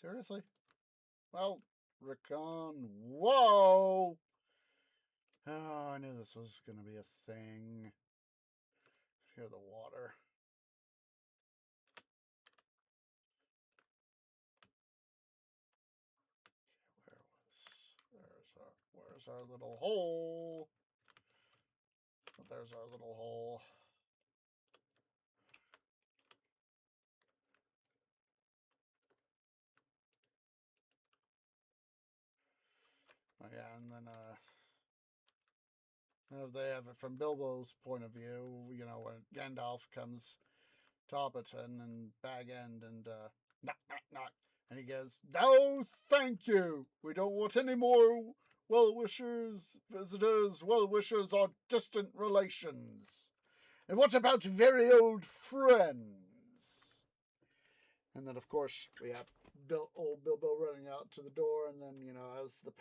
seriously? Well, Rickon. Whoa! Oh, I knew this was going to be a thing. Hear the water. Where's our little hole? Oh, there's our little hole. Oh, yeah, and then they have it from Bilbo's point of view, when Gandalf comes to Hobbiton and Bag End and knock, knock, knock. And he goes, "No, thank you. We don't want any more well-wishers, visitors, well-wishers, or distant relations. And what about very old friends?" And then, of course, we have old Bilbo running out to the door, and then, as the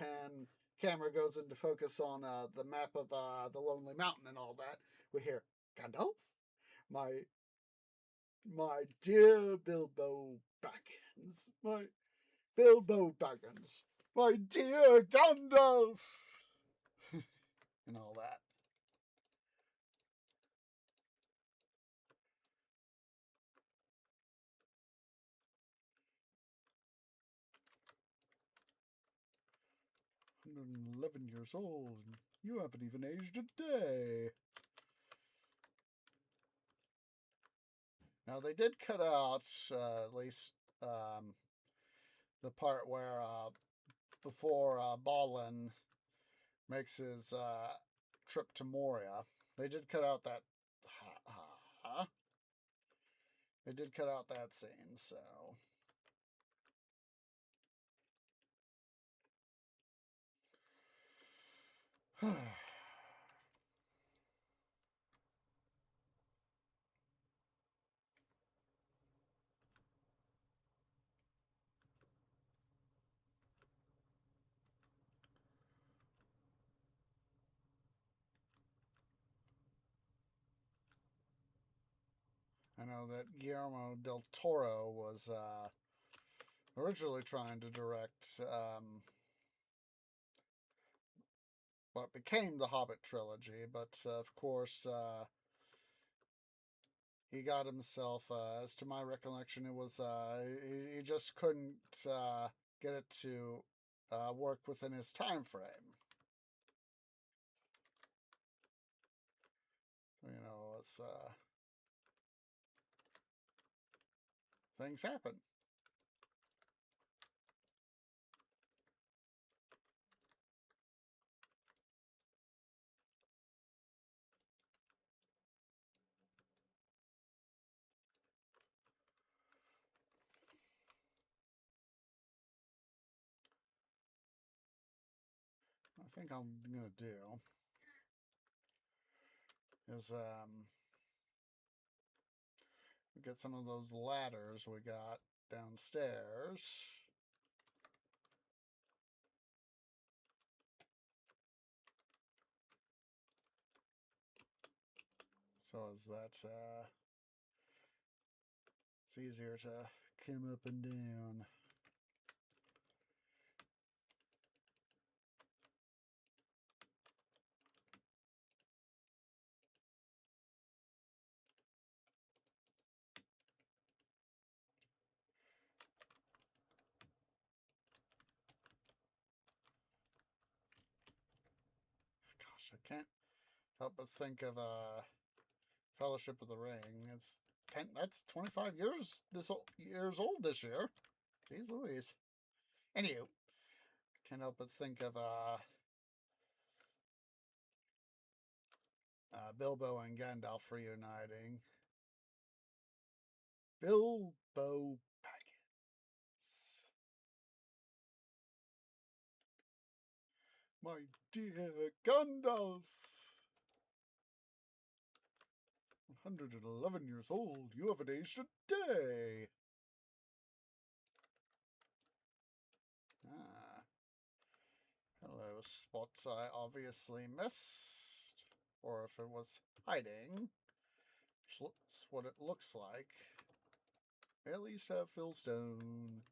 camera goes into focus on the map of the Lonely Mountain and all that, we hear, "Gandalf, my dear Bilbo Baggins, my Bilbo Baggins, my dear Gandalf," and all that. 111 years old, and you haven't even aged a day. Now, they did cut out, at least, the part where, before Balin makes his trip to Moria. They did cut out that. They did cut out that scene, so. I know that Guillermo del Toro was originally trying to direct what became the Hobbit trilogy, but of course he got himself, as to my recollection, it was he just couldn't get it to work within his time frame. You know, it's things happen. I think I'm gonna do is get some of those ladders we got downstairs. So is that it's easier to come up and down. Gosh, I can't help but think of Fellowship of the Ring. It's 10. That's 25 years years old this year. Jeez Louise. Anywho, can't help but think of Bilbo and Gandalf reuniting. Bilbo Baggins. My dear Gandalf. 111 years old. You haven't aged a day. Ah. Hello, spots I obviously missed. Or if it was hiding. That's what it looks like. I at least have Philstone.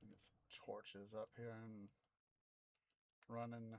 Get some torches up here and running.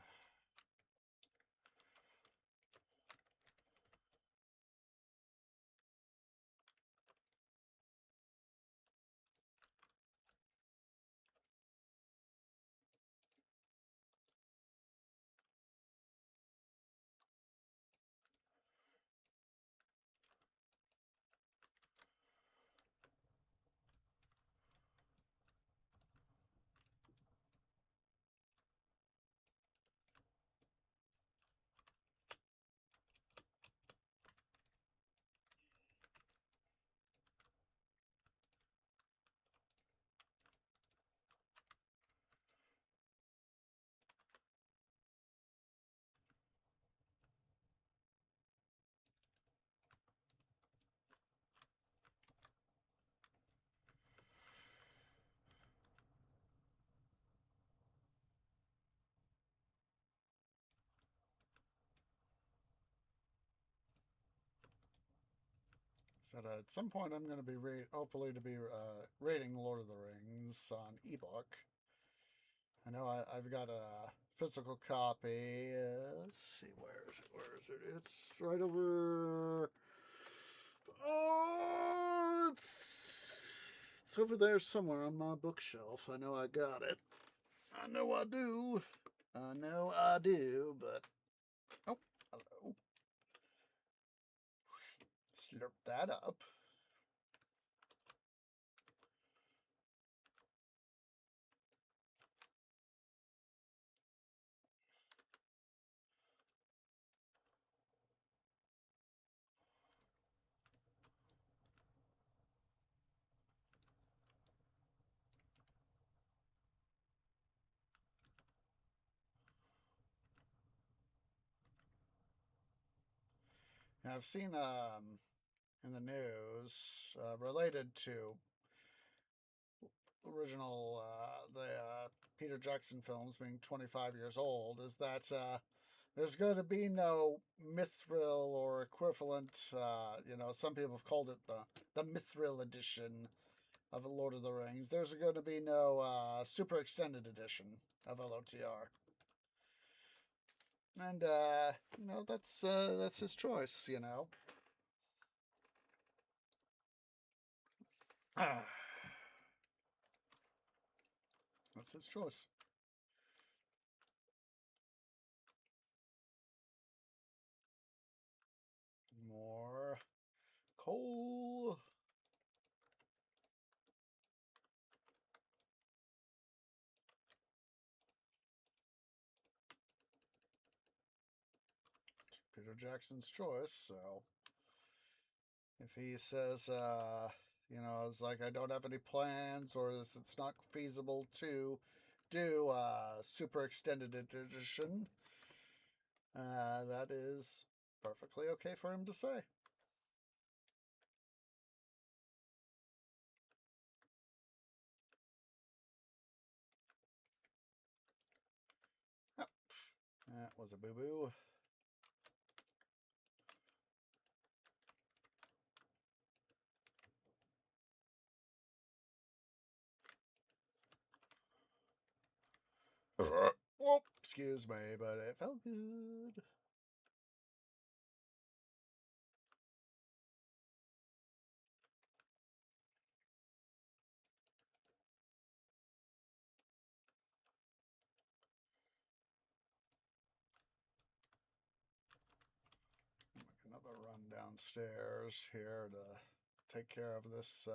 So at some point, I'm going to be hopefully to be rating Lord of the Rings on ebook. I know I've got a physical copy. Let's see, where is it? Where is it? It's right over. Oh, it's over there somewhere on my bookshelf. I know I got it. I know I do. I know I do, but oh, hello. Slurp that up. I've seen in the news related to original the Peter Jackson films being 25 years old is that there's going to be no mithril or equivalent. Some people have called it the mithril edition of Lord of the Rings. There's going to be no super extended edition of LOTR. And that's his choice. That's his choice. More coal. Peter Jackson's choice. So if he says, it's like I don't have any plans or it's not feasible to do a super extended edition, that is perfectly okay for him to say. Yep. That was a boo-boo. Whoop, excuse me, but it felt good. Make another run downstairs here to take care of this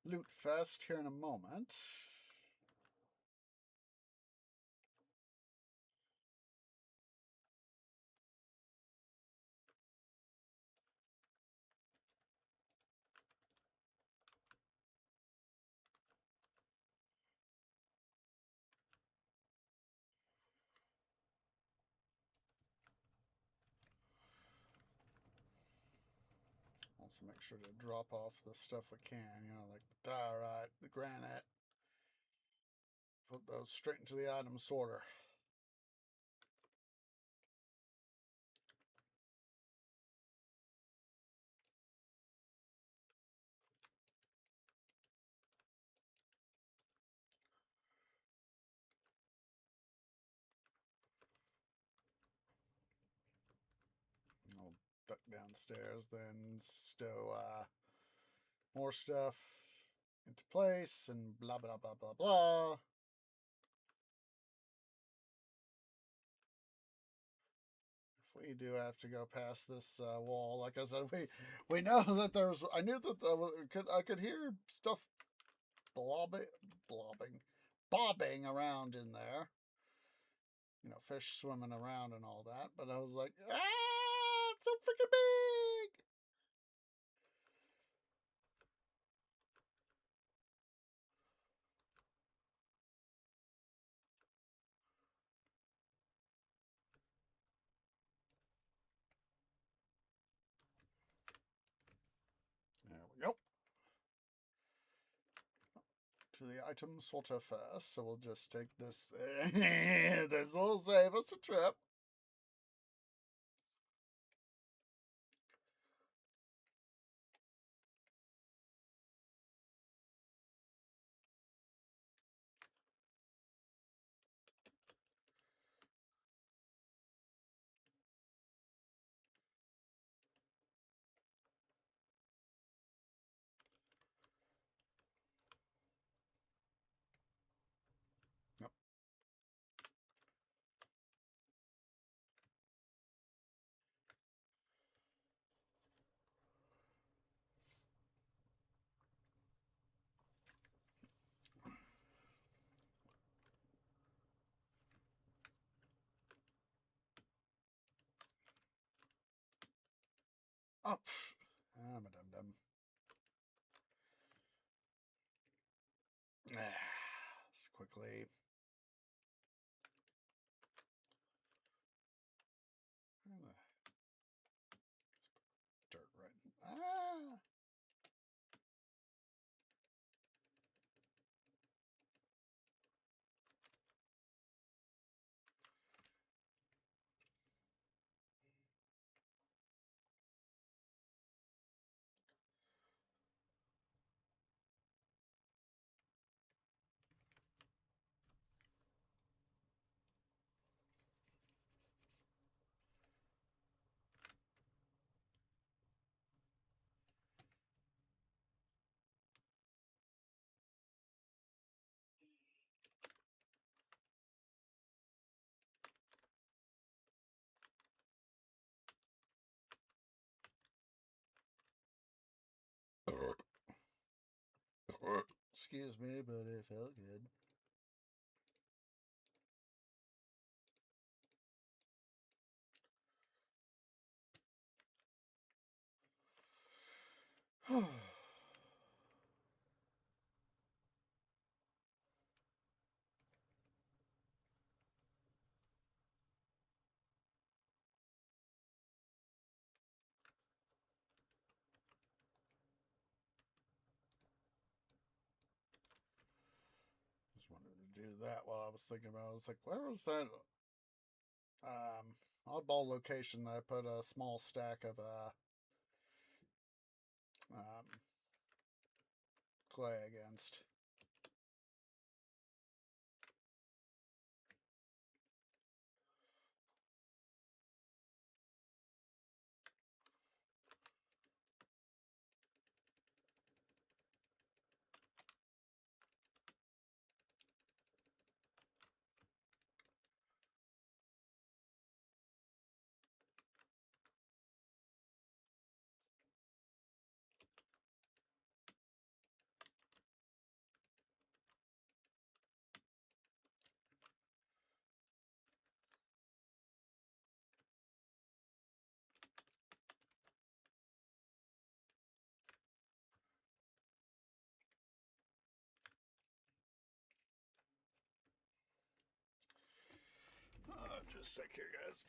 loot fest here in a moment. Also make sure to drop off the stuff we can, like the diorite, the granite. Put those straight into the item sorter. I'll duck downstairs, then stow more stuff into place and blah, blah, blah, blah, blah. If we do have to go past this wall, like I said, we know that there's. I knew that I could hear stuff bobbing around in there. Fish swimming around and all that. But I was like, it's so freaking big. There we go. To the item sorter first, so we'll just take this. This will save us a trip. Oh, I'm a dum-dum. Let's quickly. Dirt right. Ah. Excuse me, but it felt good. Just wanted to do that while I was thinking about it. I was like, where was that oddball location that I put a small stack of clay against? Just a sec here, guys.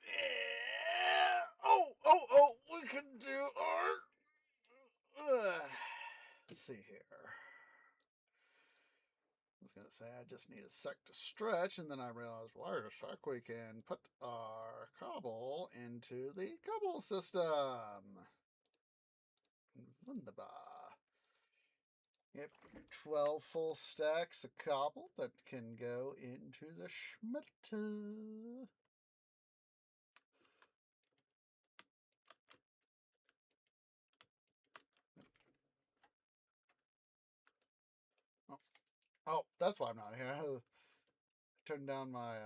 Yeah. Oh, we can do our. Let's see here. I was gonna say I just need a sec to stretch, and then I realized, wait a sec, we can put our cobble into the cobble system. Wunderbar. Yep, 12 full stacks of cobble that can go into the schmelter. Oh, that's why I'm not here. I turned down my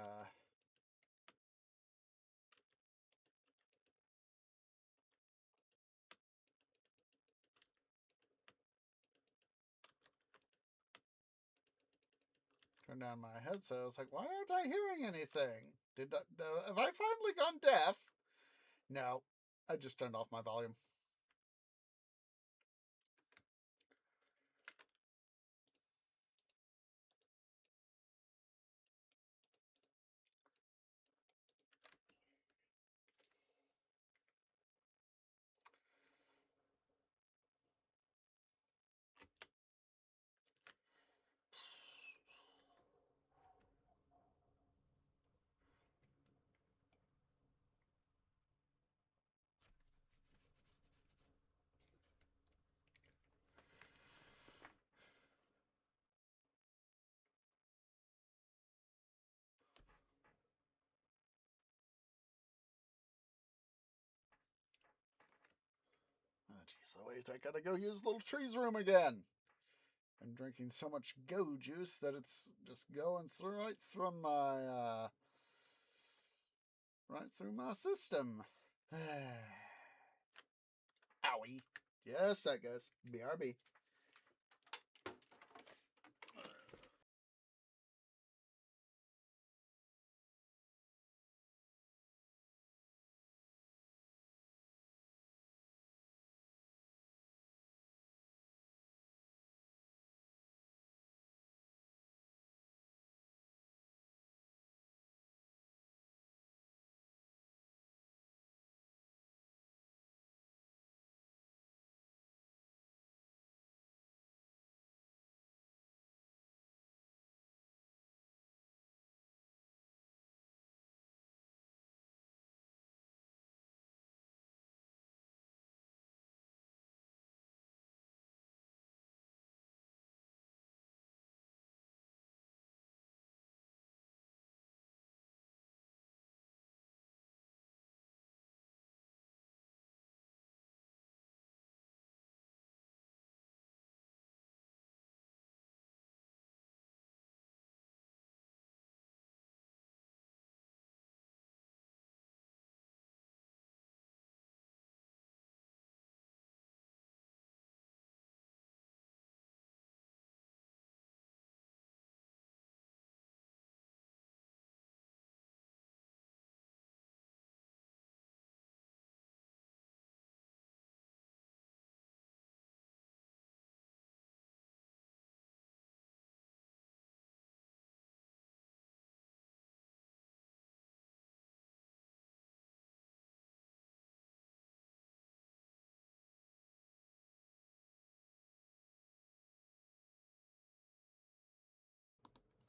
headset. I was like, why aren't I hearing anything? Have I finally gone deaf? No, I just turned off my volume. Oh, jeez Louise, I gotta go use little tree's room again. I'm drinking so much go juice that it's just going through right through my system. Owie. Yes, that goes. BRB.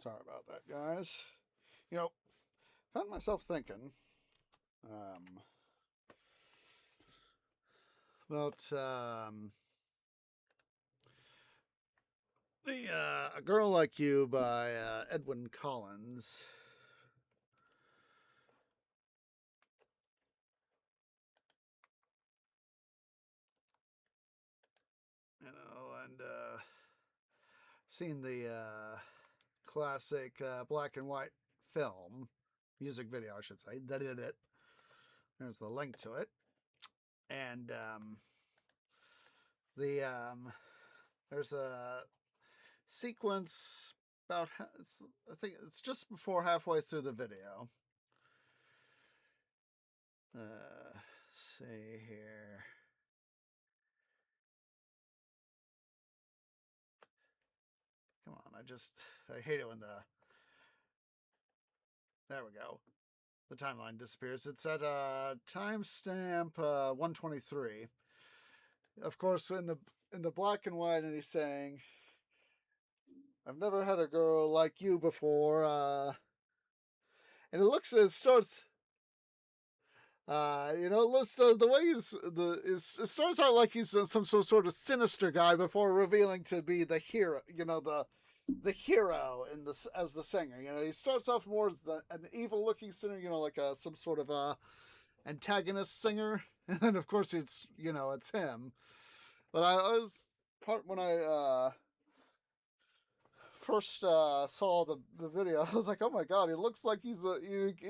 Sorry about that, guys. You know, found myself thinking um, about the A Girl Like You by Edwin Collins. You know, and seen the classic black and white film, music video, I should say. That did it. There's the link to it. And there's a sequence about, I think it's just before halfway through the video. Let's see here. Come on, I hate it when there we go. The timeline disappears. It's at timestamp 123. Of course, in the black and white, and he's saying, "I've never had a girl like you before," and it starts. It looks the way it starts out like he's some sort of sinister guy before revealing to be the hero. The hero in this as the singer. He starts off more as an evil looking singer. Like some sort of antagonist singer, and then of course it's him. But I was part when I first saw the video, I was like, oh my god, he looks like he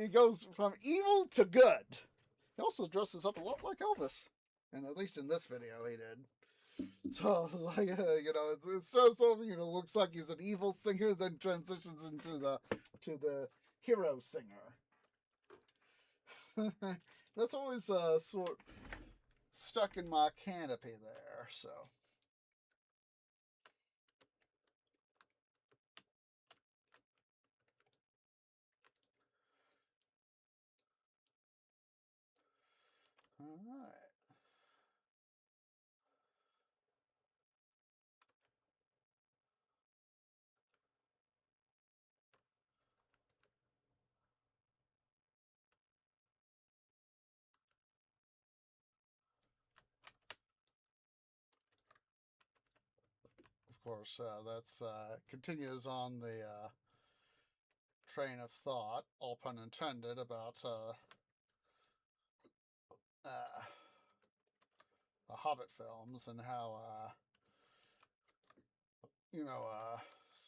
goes from evil to good. He also dresses up a lot like Elvis, and at least in this video he did. So I was like, it starts off, looks like he's an evil singer, then transitions into the hero singer. That's always sort stuck in my canopy there. So. All right. Of course, that's continues on the train of thought, all pun intended, about the Hobbit films and how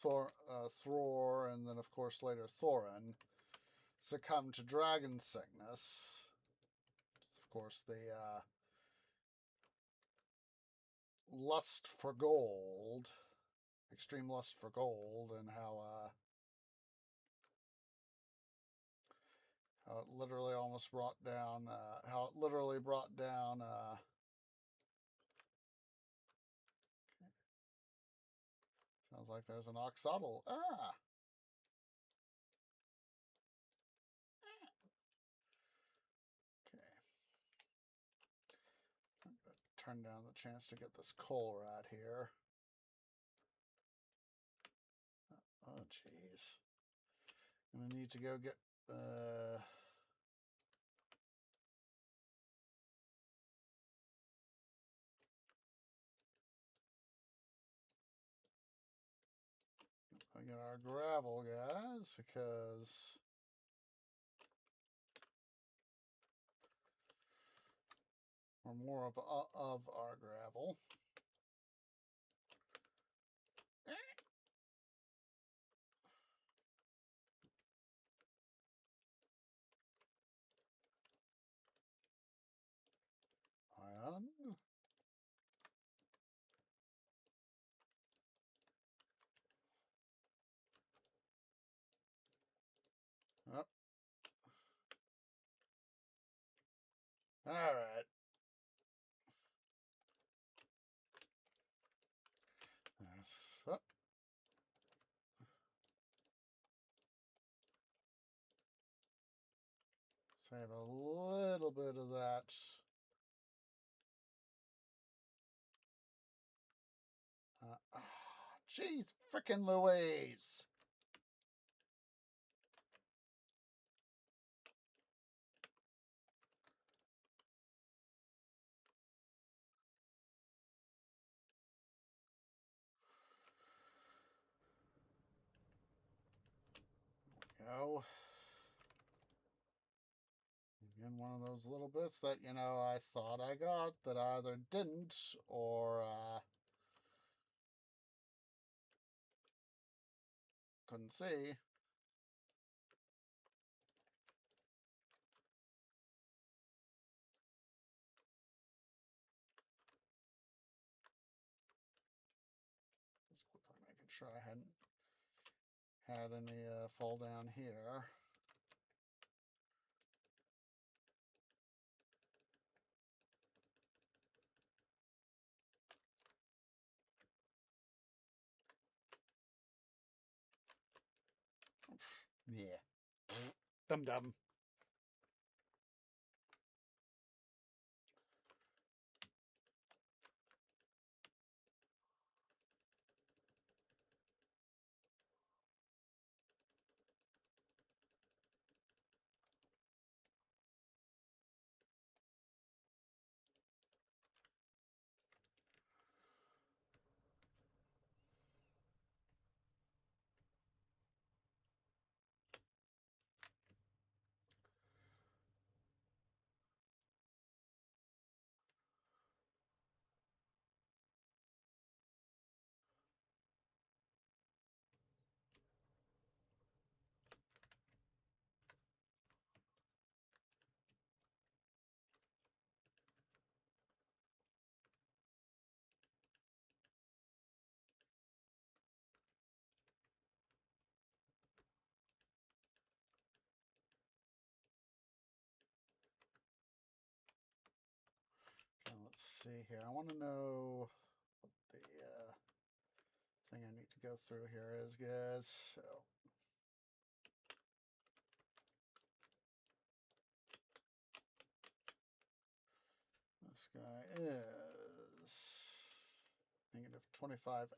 Thror, and then of course later Thorin succumbed to dragon sickness. Of course, the lust for gold, extreme lust for gold, and how it literally almost brought down, sounds like there's an oxodal. Ah! Okay. I'm going to turn down the chance to get this coal right here. Oh, jeez. I'm going to need to go get the... get our gravel, guys, because we're more of our gravel. Iron. Oh. All right. Oh. Save a little bit of that. Jeez, frickin' Louise. go. Again, one of those little bits that, you know, I thought I got that I either didn't or couldn't see. Just quickly making sure I hadn't had any fall down here. Yeah. Dum dum. Let's see here. I want to know what the thing I need to go through here is, guys. So this guy is negative 25x.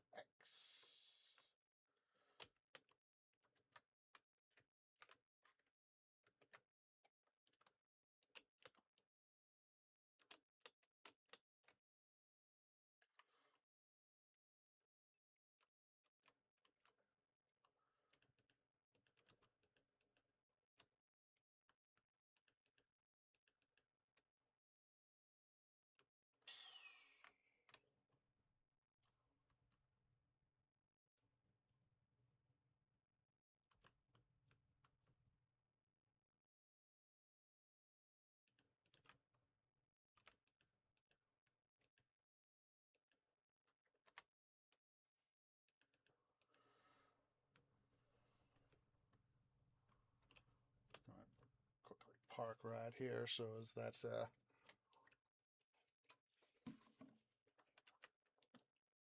Quickly park right here so as that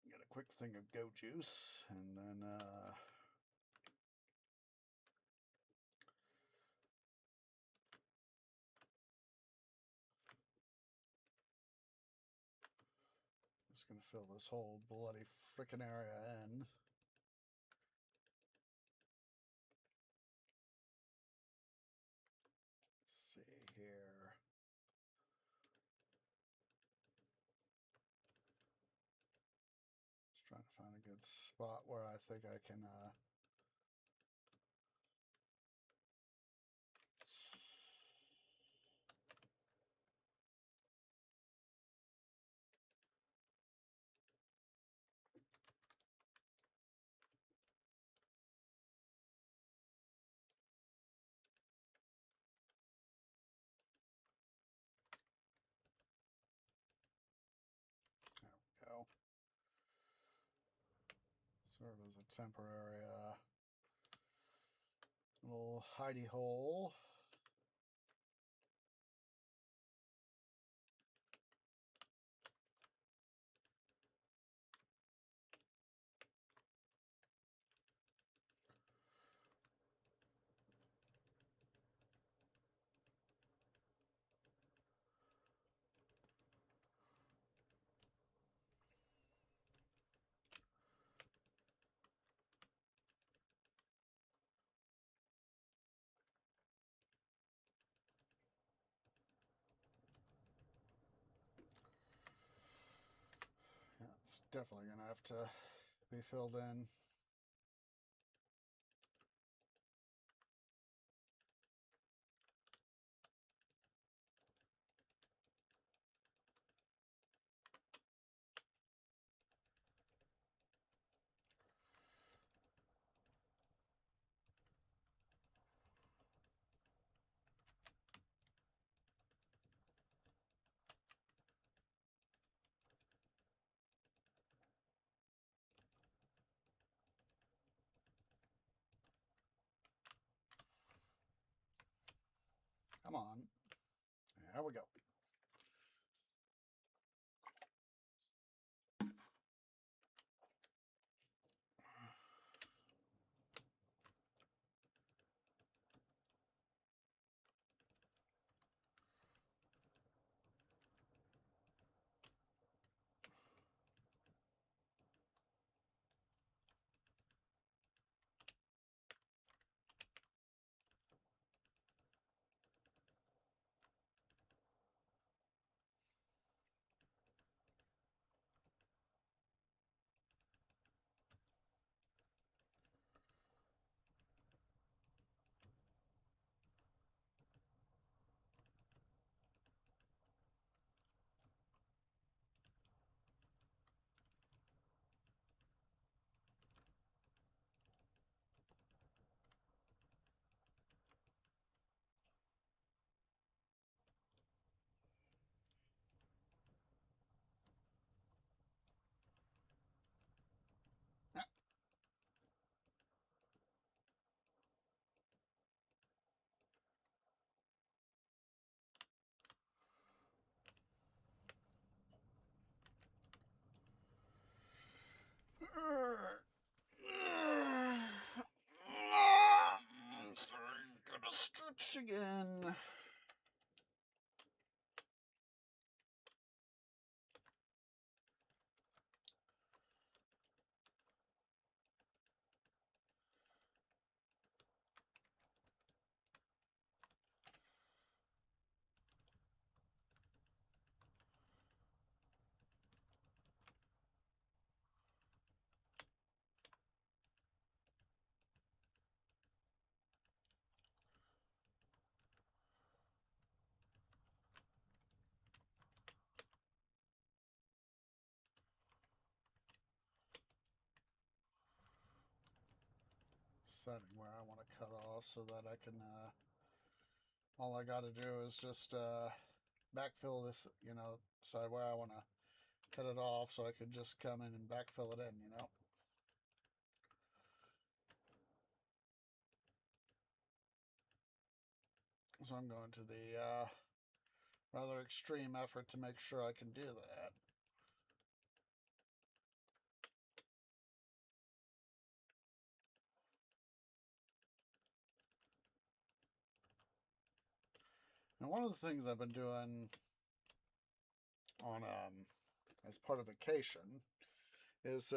get a quick thing of goat juice, and then just gonna fill this whole bloody frickin' area in. Let's see here. Just trying to find a good spot where I think I can go. Serve as a temporary little hidey hole. Yeah, it's definitely gonna have to be filled in. Come on. There we go. Sorry, gotta stretch again. Setting where I want to cut off so that I can, all I got to do is just backfill this, decide where I want to cut it off so I could just come in and backfill it in. So I'm going to the rather extreme effort to make sure I can do that. And one of the things I've been doing on as part of vacation is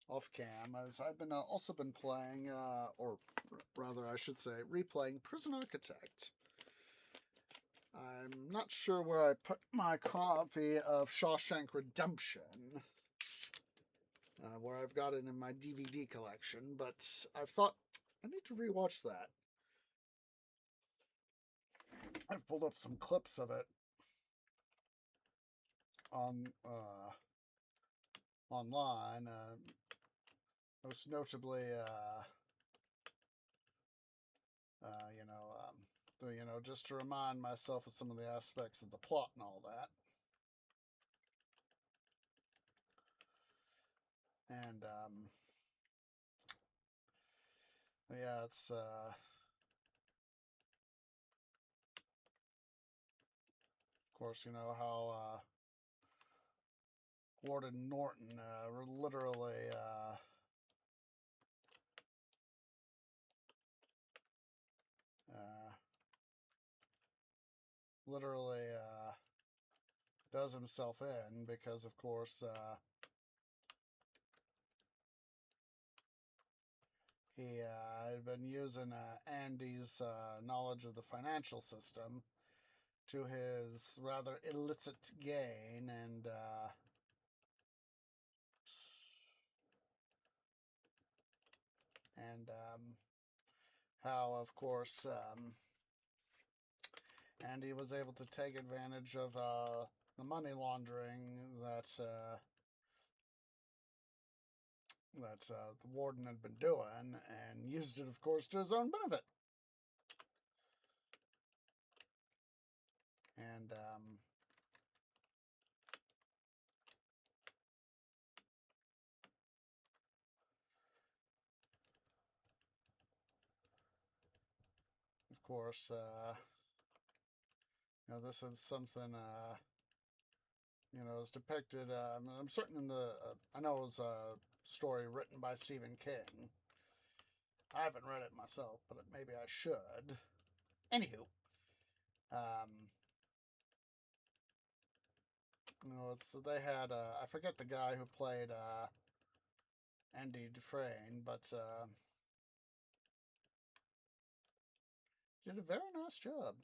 off cam, as I've been also been playing, or rather, I should say, replaying Prison Architect. I'm not sure where I put my copy of Shawshank Redemption, where I've got it in my DVD collection, but I've thought I need to rewatch that. I've pulled up some clips of it on online, most notably, just to remind myself of some of the aspects of the plot and all that. And yeah, it's of course, you know how Warden Norton literally does himself in because, of course, he had been using Andy's knowledge of the financial system to his rather illicit gain, and how, of course, Andy was able to take advantage of the money laundering that the warden had been doing, and used it, of course, to his own benefit. And of course, This is something, is depicted. I'm certain in the, I know it was a story written by Stephen King. I haven't read it myself, but maybe I should. Anywho, um, they had, I forget the guy who played Andy Dufresne, but did a very nice job.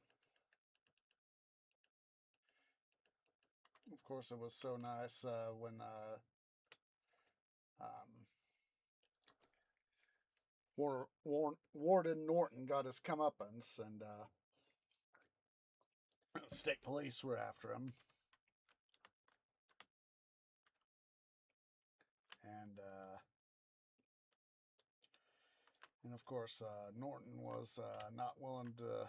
Of course, it was so nice when um, Warden Norton got his comeuppance, and state police were after him. And of course, Norton was not willing to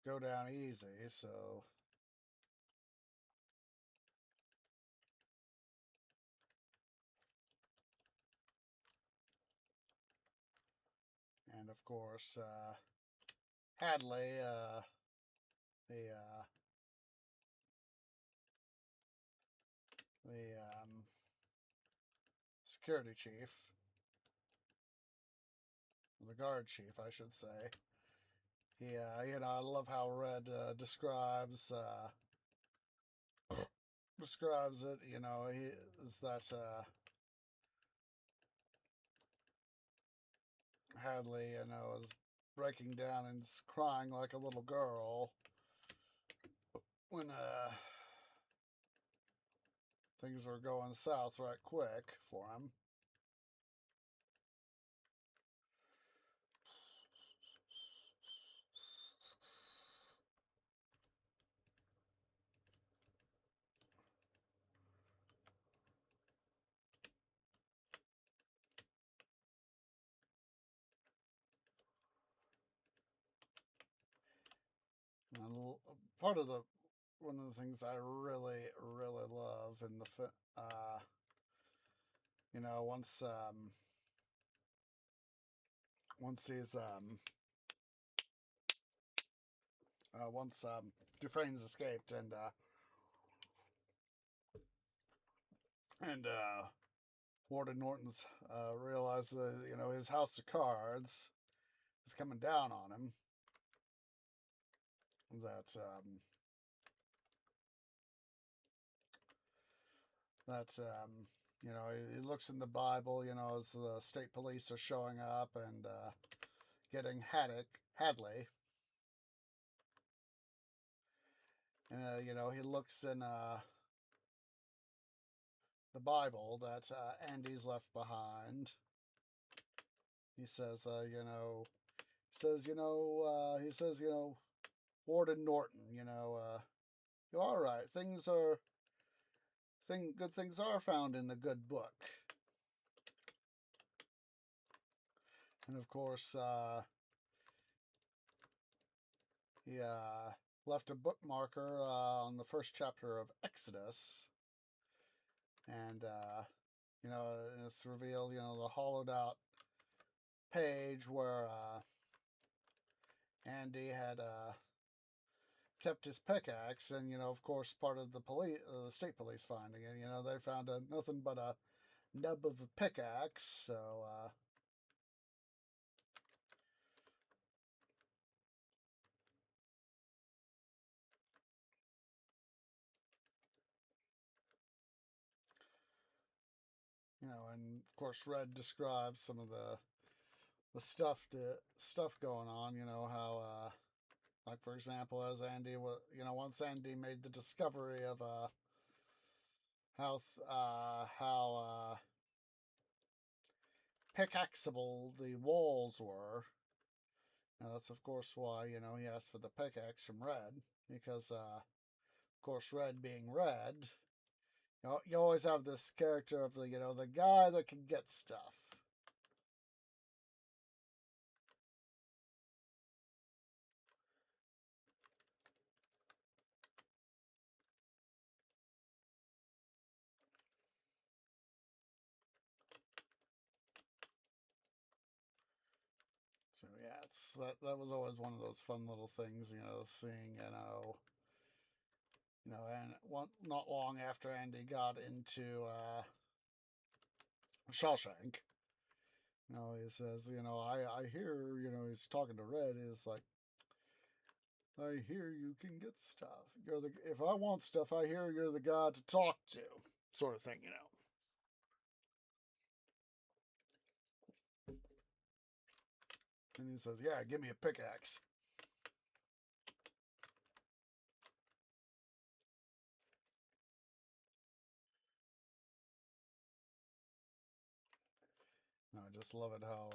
go down easy, so and of course, Hadley, the security chief, the guard chief, I should say. I love how Red describes it. He is that Hadley, is breaking down and crying like a little girl when things are going south right quick for him. And part of one of the things I really, really love in the once he's once Dufresne's escaped and Warden Norton's realized that his house of cards is coming down on him. He looks in the Bible, as the state police are showing up and getting Hadley. And, he looks in the Bible that Andy's left behind. He says, Warden Norton, you're all right. Good things are found in the good book. And of course, he left a bookmarker on the first chapter of Exodus. And, it's revealed, the hollowed out page where Andy had kept his pickaxe, and of course, part of the state police finding it. They found nothing but a nub of a pickaxe. So, and of course, Red describes some of the stuff going on. How like for example, as Andy was, once Andy made the discovery of how pickaxeable the walls were. That's of course why he asked for the pickaxe from Red, because of course Red being Red, you always have this character of the guy that can get stuff. So yeah, that was always one of those fun little things, seeing, and not long after Andy got into Shawshank, he says, I hear, he's talking to Red, he's like, I hear you can get stuff. If I want stuff, I hear you're the guy to talk to, sort of thing. And he says, yeah, give me a pickaxe. I just love it how,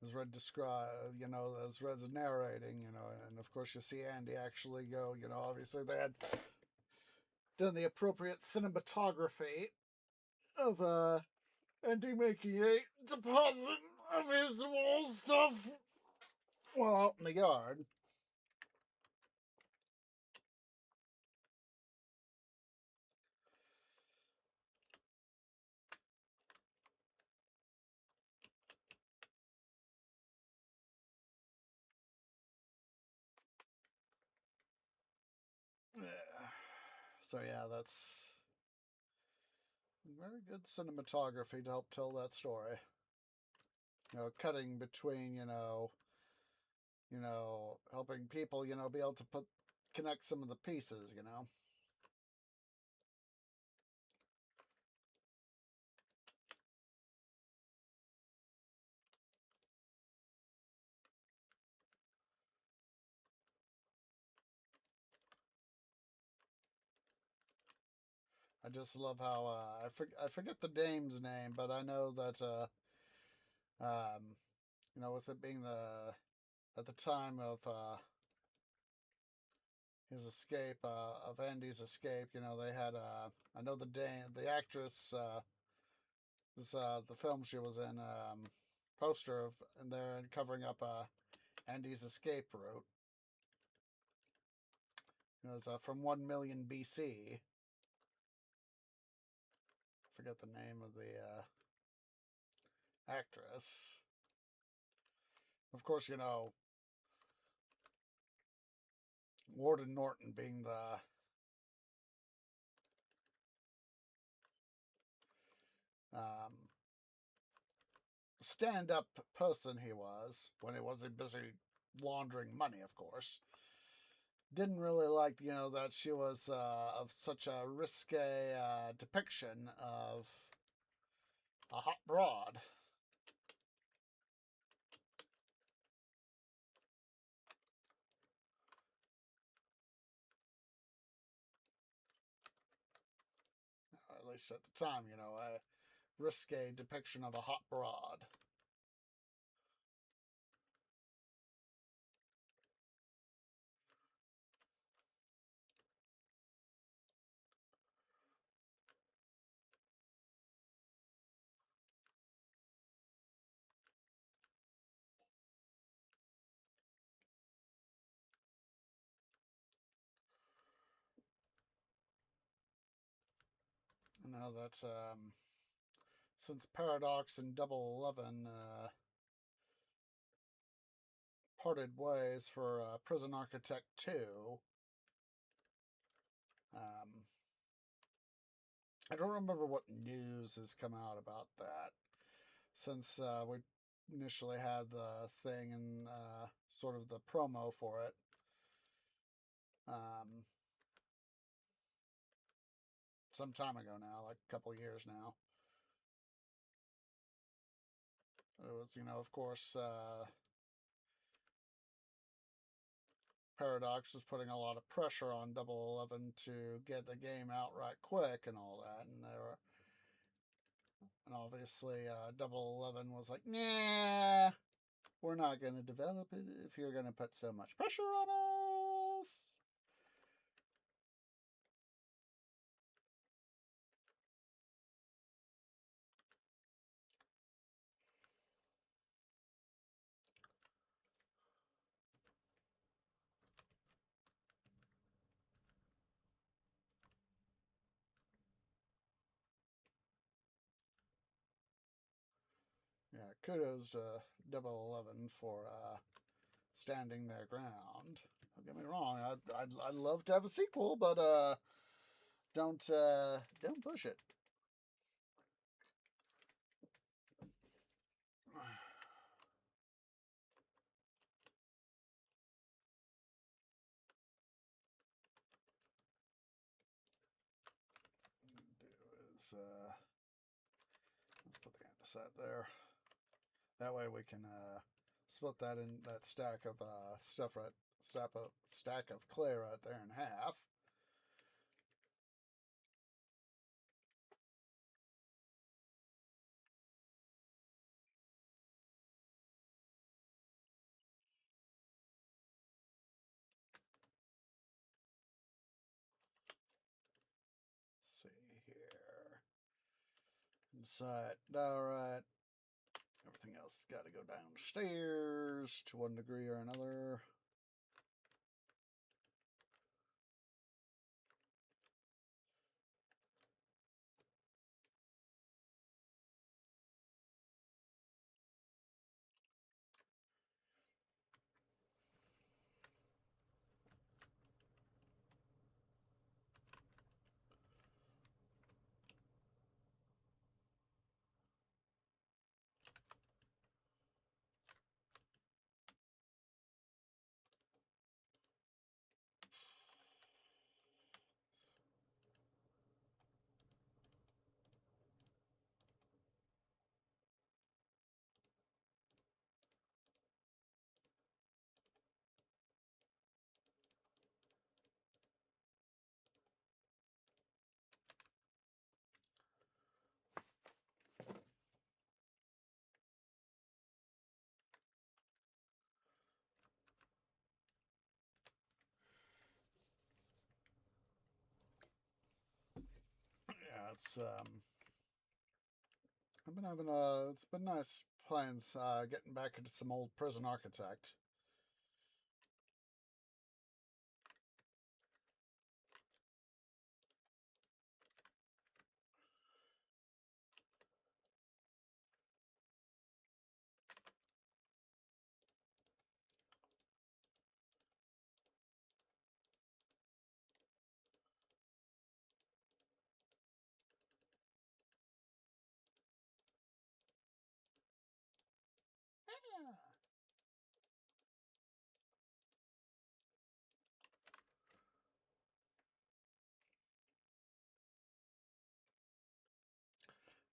as Red described, as Red's narrating, and of course you see Andy actually go, obviously they had done the appropriate cinematography of Andy making a deposit of his wall stuff while out in the yard. So yeah, that's very good cinematography to help tell that story. Cutting between, helping people, be able to connect some of the pieces. I just love how I forget the dame's name, but I know that with it being at the time of his escape, of Andy's escape, they had I know the actress this the film she was in, poster of in there and covering up Andy's escape route. It's from 1 million BC. Forget the name of the actress. Of course, Warden Norton being the stand-up person he was when he wasn't busy laundering money, of course. Didn't really like, that she was of such a risque depiction of a hot broad. At least at the time, a risque depiction of a hot broad. That since Paradox and Double 11 parted ways for Prison Architect 2, I don't remember what news has come out about that since we initially had the thing and sort of the promo for it. Some time ago now, like a couple years now. It was, of course, Paradox was putting a lot of pressure on Double 11 to get the game out right quick and all that, and obviously Double 11 was like, nah, we're not going to develop it if you're going to put so much pressure on us. Yeah, kudos to Double 11 for standing their ground. Don't get me wrong, I'd love to have a sequel, but don't push it. Let's put the andesite there. That way we can split that in that stack of stack of clay right there in half. Let's see here. Inside, all right. Everything else has got to go downstairs to one degree or another. Yeah, it's I've been having it's been nice playing getting back into some old Prison Architect.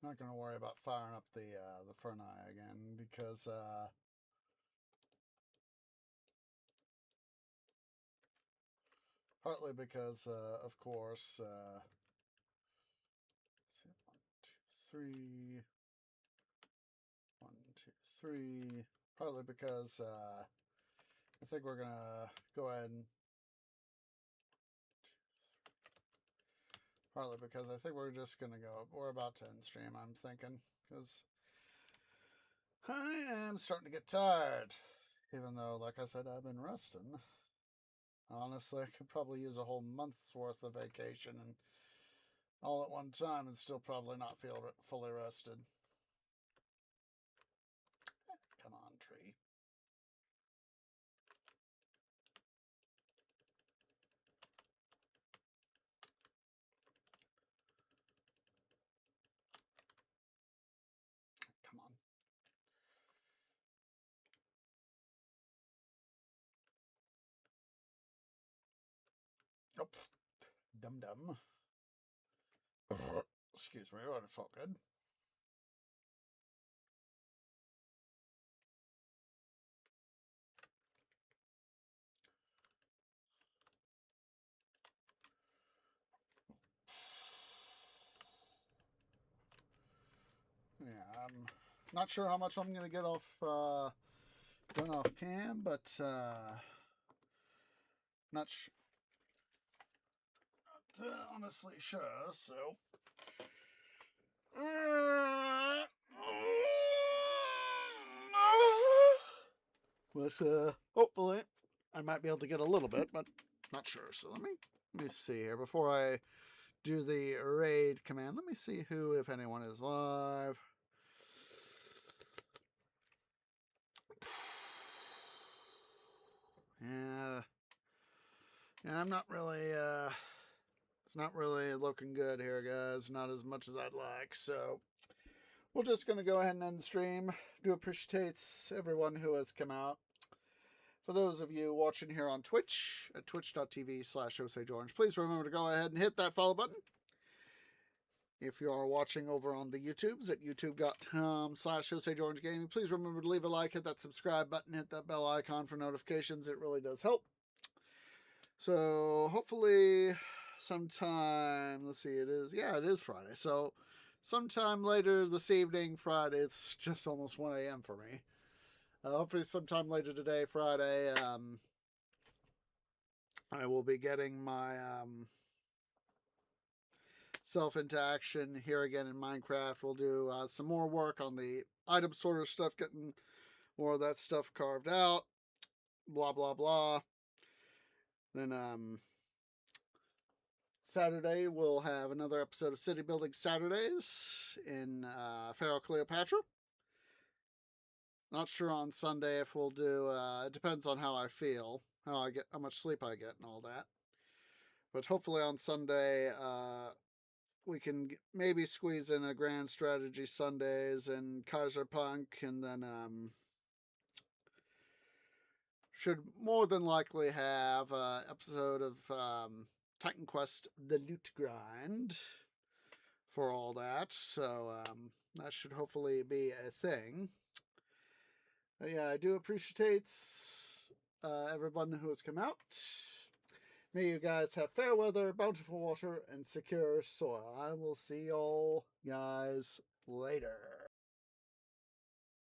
Not going to worry about firing up the Ferni again because partly because of course three, 1, 2, 3. Partly because I think we're gonna go ahead and partly because I think we're just gonna go. We're about to end stream. I'm thinking because I am starting to get tired. Even though, like I said, I've been resting. Honestly, I could probably use a whole month's worth of vacation and all at one time and still probably not feel fully rested. Come on, tree. Come on. Oh, dum-dum. Excuse me, it felt good. Yeah, I'm not sure how much I'm going to get off done off cam, but not honestly sure. So but hopefully I might be able to get a little bit, but not sure. So let me see here before I do the raid command. Let me see who, if anyone, is live. Yeah, I'm not really, it's not really looking good here, guys. Not as much as I'd like. So we're just going to go ahead and end the stream. Do appreciate everyone who has come out. For those of you watching here on Twitch, at twitch.tv/OsageOrange, please remember to go ahead and hit that follow button. If you are watching over on the YouTubes at youtube.com/OsageOrangeGaming, please remember to leave a like, hit that subscribe button, hit that bell icon for notifications. It really does help. So hopefully sometime, let's see, it is Friday. So sometime later this evening, Friday, it's just almost 1 a.m. for me. Hopefully sometime later today, Friday, I will be getting my self into action here again in Minecraft. We'll do some more work on the item sorter stuff, getting more of that stuff carved out, blah blah blah. Then Saturday we'll have another episode of City Building Saturdays in Pharaoh Cleopatra. Not sure on Sunday if we'll do. It depends on how I feel, how much sleep I get, and all that. But hopefully on Sunday, we can maybe squeeze in a Grand Strategy Sundays and Kaiser Punk, and then should more than likely have an episode of Titan Quest: The Loot Grind for all that. So that should hopefully be a thing. But yeah, I do appreciate everyone who has come out. May you guys have fair weather, bountiful water, and secure soil. I will see y'all guys later.